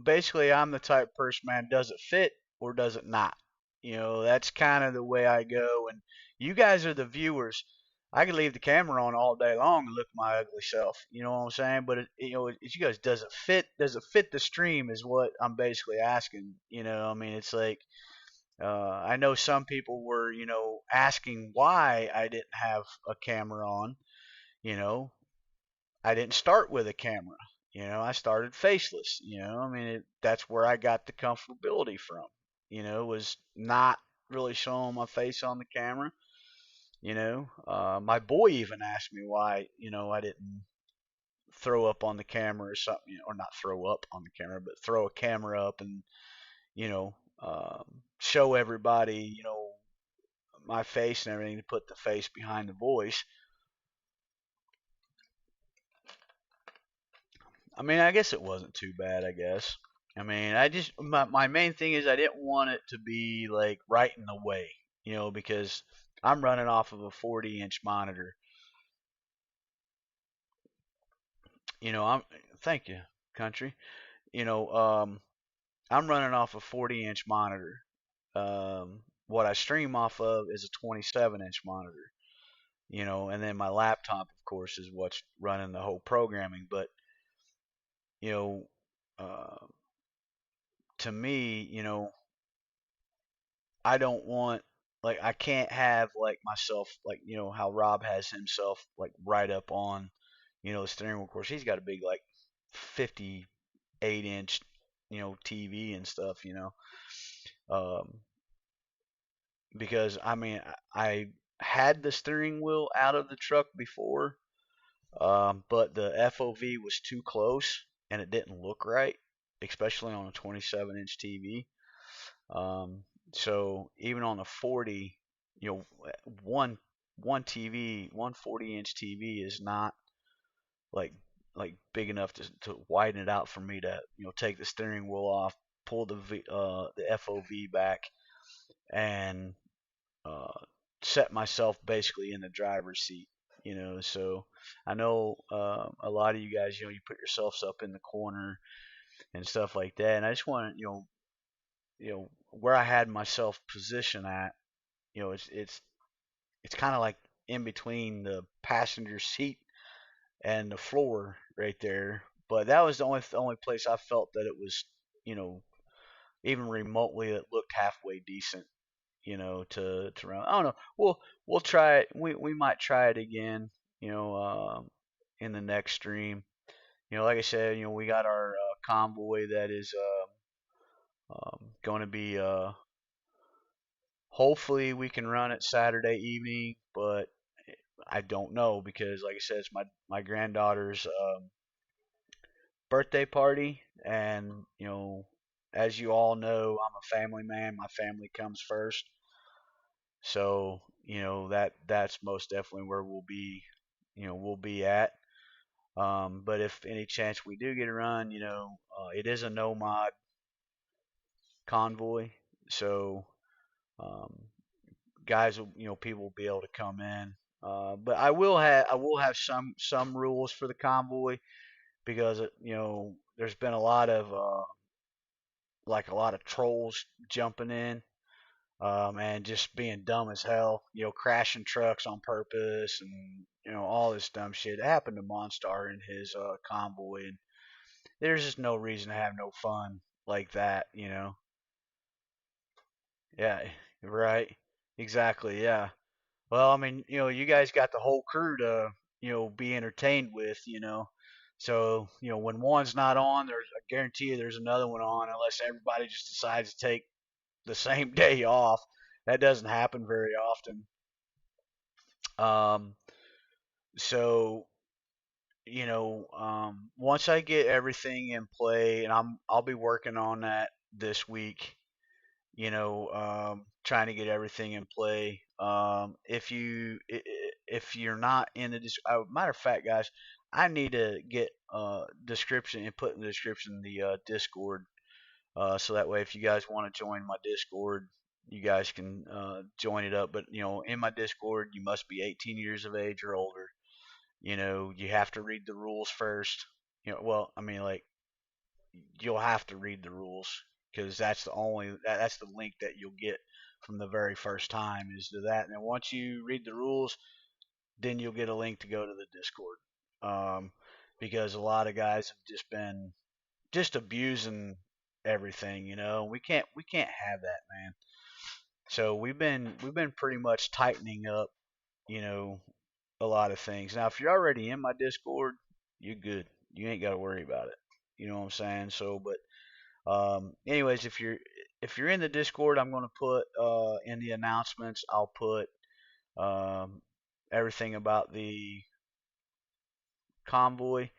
basically I'm the type of person, man, does it fit or does it not? That's kind of the way I go. And you guys are the viewers. I could leave the camera on all day long and look at my ugly self. You know what I'm saying? But it's you guys. Does it fit? Does it fit the stream? Is what I'm basically asking. I mean, it's like I know some people were, asking why I didn't have a camera on. You know, I didn't start with a camera. I started faceless. I mean, that's where I got the comfortability from. Was not really showing my face on the camera. My boy even asked me why, I didn't throw up on the camera or something, or not throw up on the camera, but throw a camera up and, show everybody, my face and everything to put the face behind the voice. I mean, I guess it wasn't too bad, I guess. I mean, my main thing is I didn't want it to be like right in the way, because I'm running off of a 40-inch monitor. I'm thank you, country. You know, I'm running off a 40-inch monitor. What I stream off of is a 27-inch monitor. And then my laptop, of course, is what's running the whole programming. But you know, uh, to me, I don't want like I can't have like myself like how Rob has himself like right up on the steering wheel. Of course, he's got a big like 58-inch TV and stuff. Um, because I mean I had the steering wheel out of the truck before, but the FOV was too close and it didn't look right, especially on a 27-inch TV. Um, so even on a 40, one one TV, one 40-inch TV is not like big enough to widen it out for me to take the steering wheel off, pull the FOV back, and uh, set myself basically in the driver's seat. So I know a lot of you guys, you put yourselves up in the corner and stuff like that, and I just want to, where I had myself positioned at, it's kind of like in between the passenger seat and the floor right there. But that was the only place I felt that it was, you know, even remotely that looked halfway decent, to run. I don't know. We'll try it. We might try it again, in the next stream. Like I said, we got our convoy that is going to be. Hopefully, we can run it Saturday evening, but I don't know because, like I said, it's my granddaughter's birthday party, and as you all know, I'm a family man. My family comes first, so that's most definitely where we'll be at. But if any chance we do get a run, it is a no mod convoy, so um, guys will people will be able to come in. But I will have some rules for the convoy because there's been a lot of trolls jumping in, and just being dumb as hell, crashing trucks on purpose and all this dumb shit. It happened to Monstar in his convoy, and there's just no reason to have no fun like that. Yeah, right. Exactly. Yeah. Well, I mean, you guys got the whole crew to, be entertained with. So, when one's not on, I guarantee you there's another one on, unless everybody just decides to take the same day off. That doesn't happen very often. Um, so, once I get everything in play, and I'll be working on that this week, trying to get everything in play. If you're not in the matter of fact, guys, I need to get description and put in the description the Discord, so that way if you guys want to join my Discord, you guys can join it up. But in my Discord, you must be 18 years of age or older. You have to read the rules first. Well, I mean, like, you'll have to read the rules because that's the link that you'll get from the very first time is to that. And then once you read the rules, then you'll get a link to go to the Discord. Because a lot of guys have just been just abusing everything. We can't have that, man. So we've been pretty much tightening up, you know, a lot of things. Now, if you're already in my Discord, you're good. You ain't got to worry about it. You know what I'm saying? So, but anyways, if you're in the Discord, I'm gonna put in the announcements. I'll put um, everything about the convoy,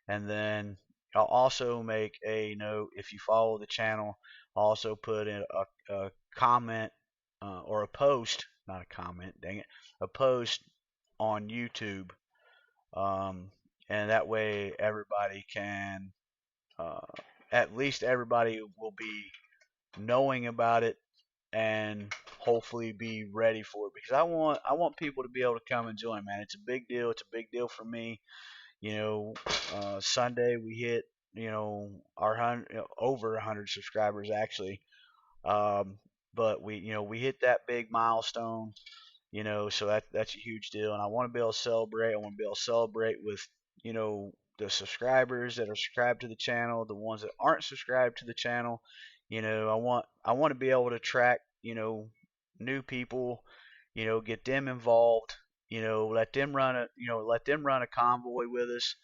and then I'll also make a note if you follow the channel. I'll also put in a comment or a post, not a comment, dang it, a post on YouTube, um, and that way everybody can, uh, at least everybody will be knowing about it and hopefully be ready for it because I want people to be able to come and join, man. It's a big deal. It's a big deal for me. Sunday we hit our over 100 subscribers actually. Um, but we hit that big milestone. So that's a huge deal, and I want to be able to celebrate. I want to be able to celebrate with the subscribers that are subscribed to the channel, the ones that aren't subscribed to the channel. I want to be able to track new people, get them involved, let them run a convoy with us.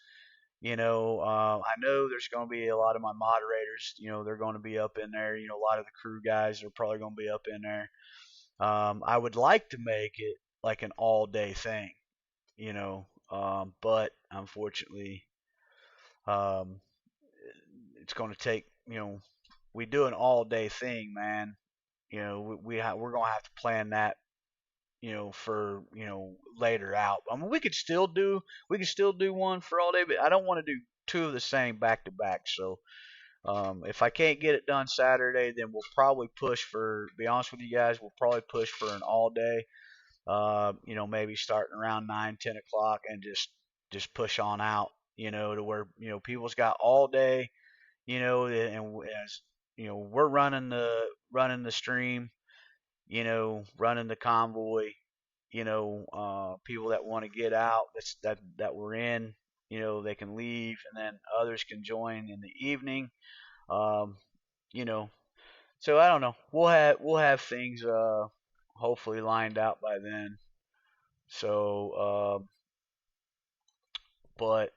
I know there's going to be a lot of my moderators. They're going to be up in there. A lot of the crew guys are probably going to be up in there. I would like to make it like an all day thing, but unfortunately, um, it's going to take, we do an all day thing, man. We're going to have to plan that, for, later out. I mean, we could still do one for all day, but I don't want to do two of the same back to back. So, If I can't get it done Saturday, then we'll probably push for. Be honest with you guys, we'll probably push for an all day. Maybe starting around 9, 10 o'clock, and just push on out. To where people's got all day. And as we're running the stream. Running the convoy. People that want to get out, that we're in. They can leave, and then others can join in the evening. Um, you know, so I don't know. We'll have things hopefully lined out by then. So, but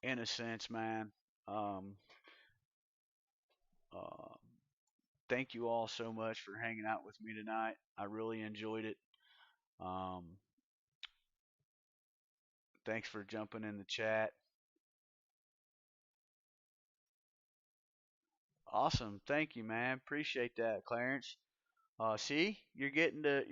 in a sense, man, um, uh, thank you all so much for hanging out with me tonight. I really enjoyed it. Um, Thanks for jumping in the chat. Awesome, thank you, man. Appreciate that, Clarence. See, you're getting to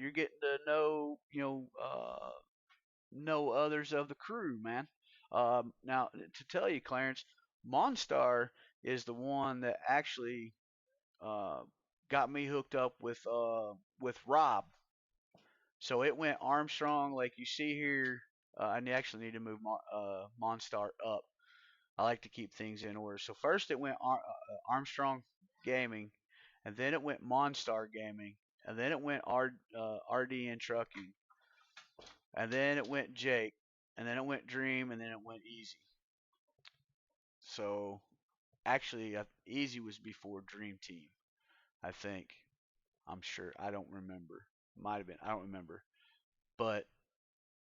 know others of the crew, man. Now, to tell you, Clarence, Monstar is the one that actually uh, got me hooked up with Rob. So it went Armstrong, like you see here. I actually need to move Monstar up. I like to keep things in order. So first it went Armstrong Gaming, and then it went Monstar Gaming, and then it went RDN Trucking, and then it went Jake, and then it went Dream, and then it went Easy. So actually, Easy was before Dream Team, I think. I'm sure. I don't remember. Might have been. I don't remember. But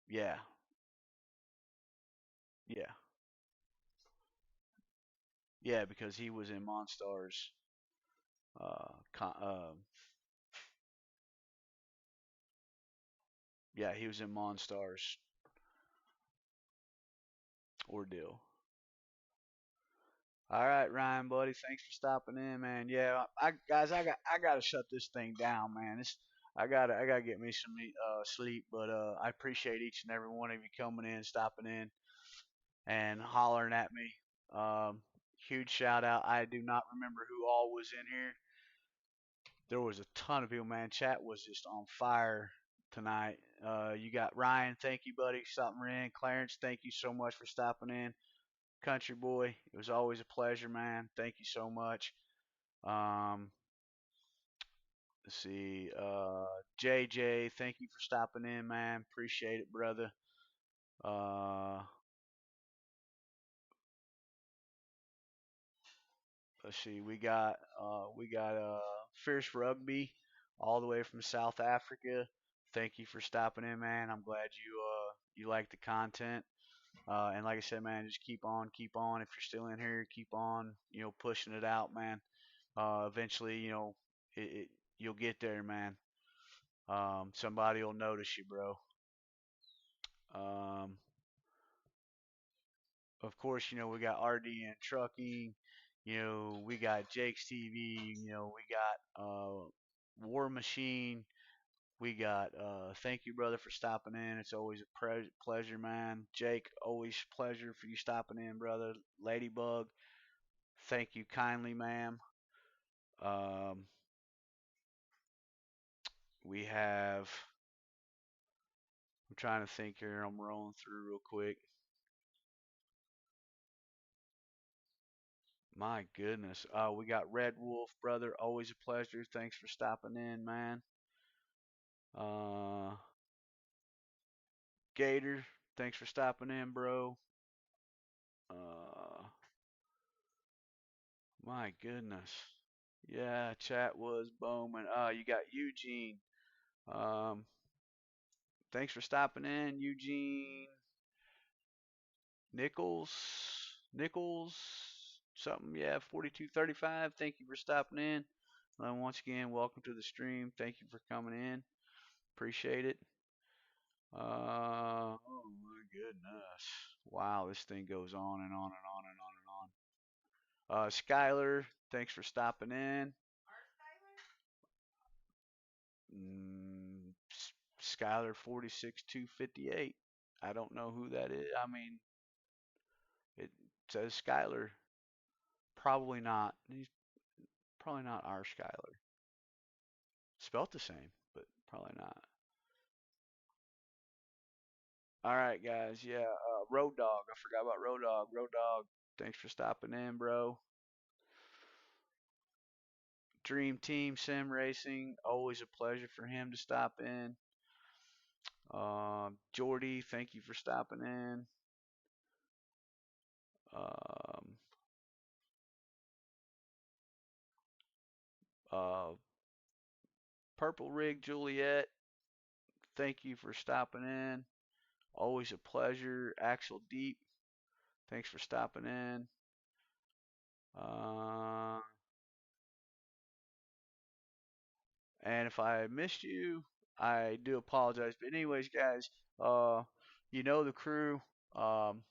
yeah, yeah, yeah, because he was in Monstars. Yeah, he was in Monstars ordeal. All right, Ryan, buddy. Thanks for stopping in, man. Yeah, guys, I gotta shut this thing down, man. I gotta get me some sleep, but I appreciate each and every one of you coming in, stopping in, and hollering at me. Huge shout out. I do not remember who all was in here. There was a ton of people, man. Chat was just on fire tonight. You got Ryan, thank you, buddy, for stopping in. Clarence, thank you so much for stopping in. Country boy, it was always a pleasure, man. Thank you so much. Um, let's see, JJ, thank you for stopping in, man. Appreciate it, brother. Uh, let's see, we got Fierce Rugby, all the way from South Africa. Thank you for stopping in, man. I'm glad you like the content. And like I said, man, just keep on, keep on. If you're still in here, keep on, pushing it out, man. Eventually, you'll get there, man. Somebody will notice you, bro. Um, of course, we got RD and trucking. We got Jake's TV. We got War Machine. We got thank you, brother, for stopping in. It's always a pleasure, man. Jake, always pleasure for you stopping in, brother. Ladybug, thank you kindly, ma'am. Um, we have. I'm trying to think here. I'm rolling through real quick. My goodness. We got Red Wolf, brother. Always a pleasure. Thanks for stopping in, man. Uh, Gator, thanks for stopping in, bro. Uh, my goodness. Yeah, chat was booming. You got Eugene. Um, Thanks for stopping in, Eugene. Nichols, something. Yeah, 4235. Thank you for stopping in. Once again, welcome to the stream. Thank you for coming in. Appreciate it. Oh my goodness. Wow, this thing goes on and on and on and on and on. Skylar, thanks for stopping in. Mm, Skylar 46258. I don't know who that is. I mean, it says Skylar. probably not. He's probably not our Skyler. Spelt the same, but probably not. All right, guys. Yeah, Road Dog. I forgot about Road Dog. Road Dog, thanks for stopping in, bro. Dream Team Sim Racing, always a pleasure for him to stop in. Jordy, thank you for stopping in. Um, uh, Purple Rig Juliet, thank you for stopping in. Always a pleasure. Axel Deep, thanks for stopping in. Uh, and if I missed you, I do apologize. But anyways, guys, you know the crew. Um,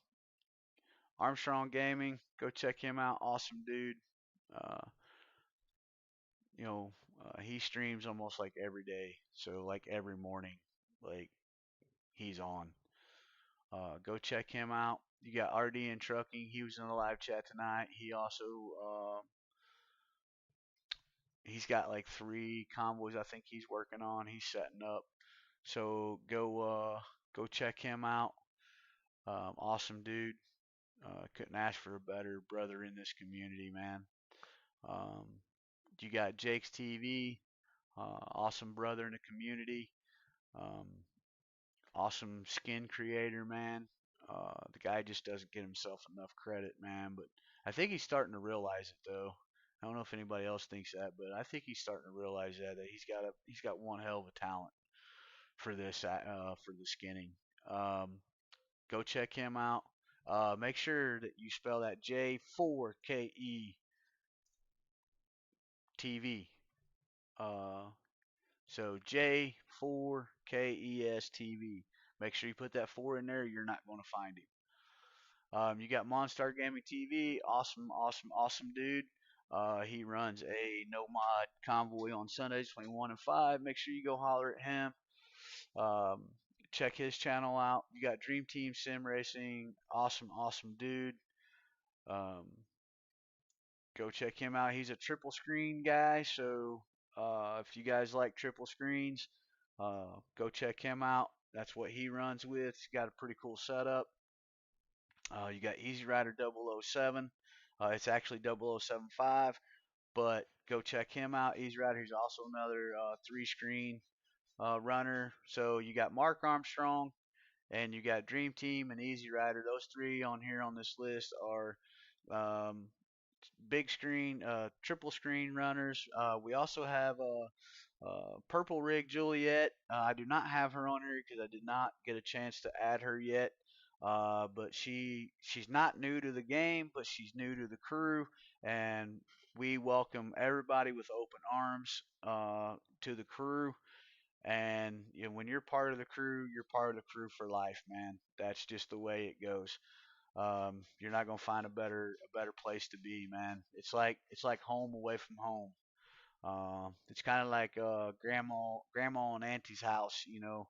Armstrong Gaming, go check him out. Awesome dude. Uh, you know, he streams almost like every day. So like every morning, like he's on. Go check him out. You got RD in trucking. He was in the live chat tonight. He also he's got like 3 convoys I think he's working on. He's setting up. So go check him out. Awesome dude. Couldn't ask for a better brother in this community, man. Um, you got Jake's TV. Awesome brother in the community. Um, awesome skin creator, man. The guy just doesn't get himself enough credit, man. But I think he's starting to realize it, though. I don't know if anybody else thinks that, but I think he's starting to realize that he's got one hell of a talent for this for the skinning. Um, go check him out. Make sure that you spell that J4KE TV. Uh, so J4KES TV. Make sure you put that 4 in there. You're not going to find him. You got Monstar Gaming TV. Awesome, awesome, awesome dude. He runs a no mod convoy on Sundays between 1 and 5. Make sure you go holler at him. Um, check his channel out. You got Dream Team Sim Racing. Awesome, awesome dude. Um, go check him out. He's a triple screen guy. So if you guys like triple screens, go check him out. That's what he runs with. He's got a pretty cool setup. You got Easy Rider 007. It's actually 0075, but go check him out. Easy Rider, he's also another 3 screen runner. So you got Mark Armstrong and you got Dream Team and Easy Rider. Those 3 on here on this list are um, big screen, triple screen runners. We also have Purple Rig Juliet. I do not have her on here because I did not get a chance to add her yet. But she's not new to the game, but she's new to the crew, and we welcome everybody with open arms to the crew. And you know, when you're part of the crew, you're part of the crew for life, man. That's just the way it goes. You're not gonna find a better place to be, man. It's like home away from home. It's kind of like grandma and auntie's house, you know.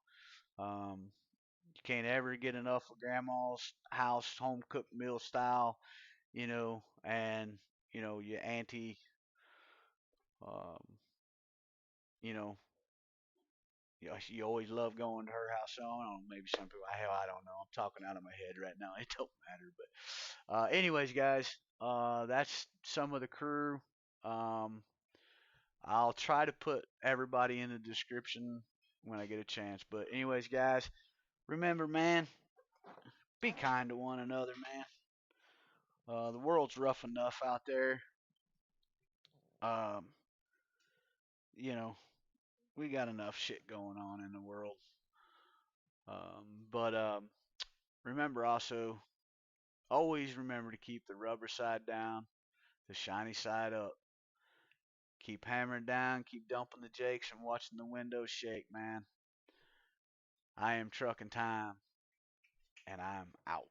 You can't ever get enough of grandma's house, home cooked meal style, you know, and you know your auntie, um, you know, you always love going to her house. So I don't know, maybe some people, hell, I don't know. I'm talking out of my head right now. It don't matter, but anyways, guys, that's some of the crew. Um, I'll try to put everybody in the description when I get a chance. But anyways, guys, remember, man, be kind to one another, man. The world's rough enough out there. Um, you know, we got enough shit going on in the world. But remember also, always remember to keep the rubber side down, the shiny side up. Keep hammering down, keep dumping the jakes and watching the windows shake, man. I am trucking time, and I'm out.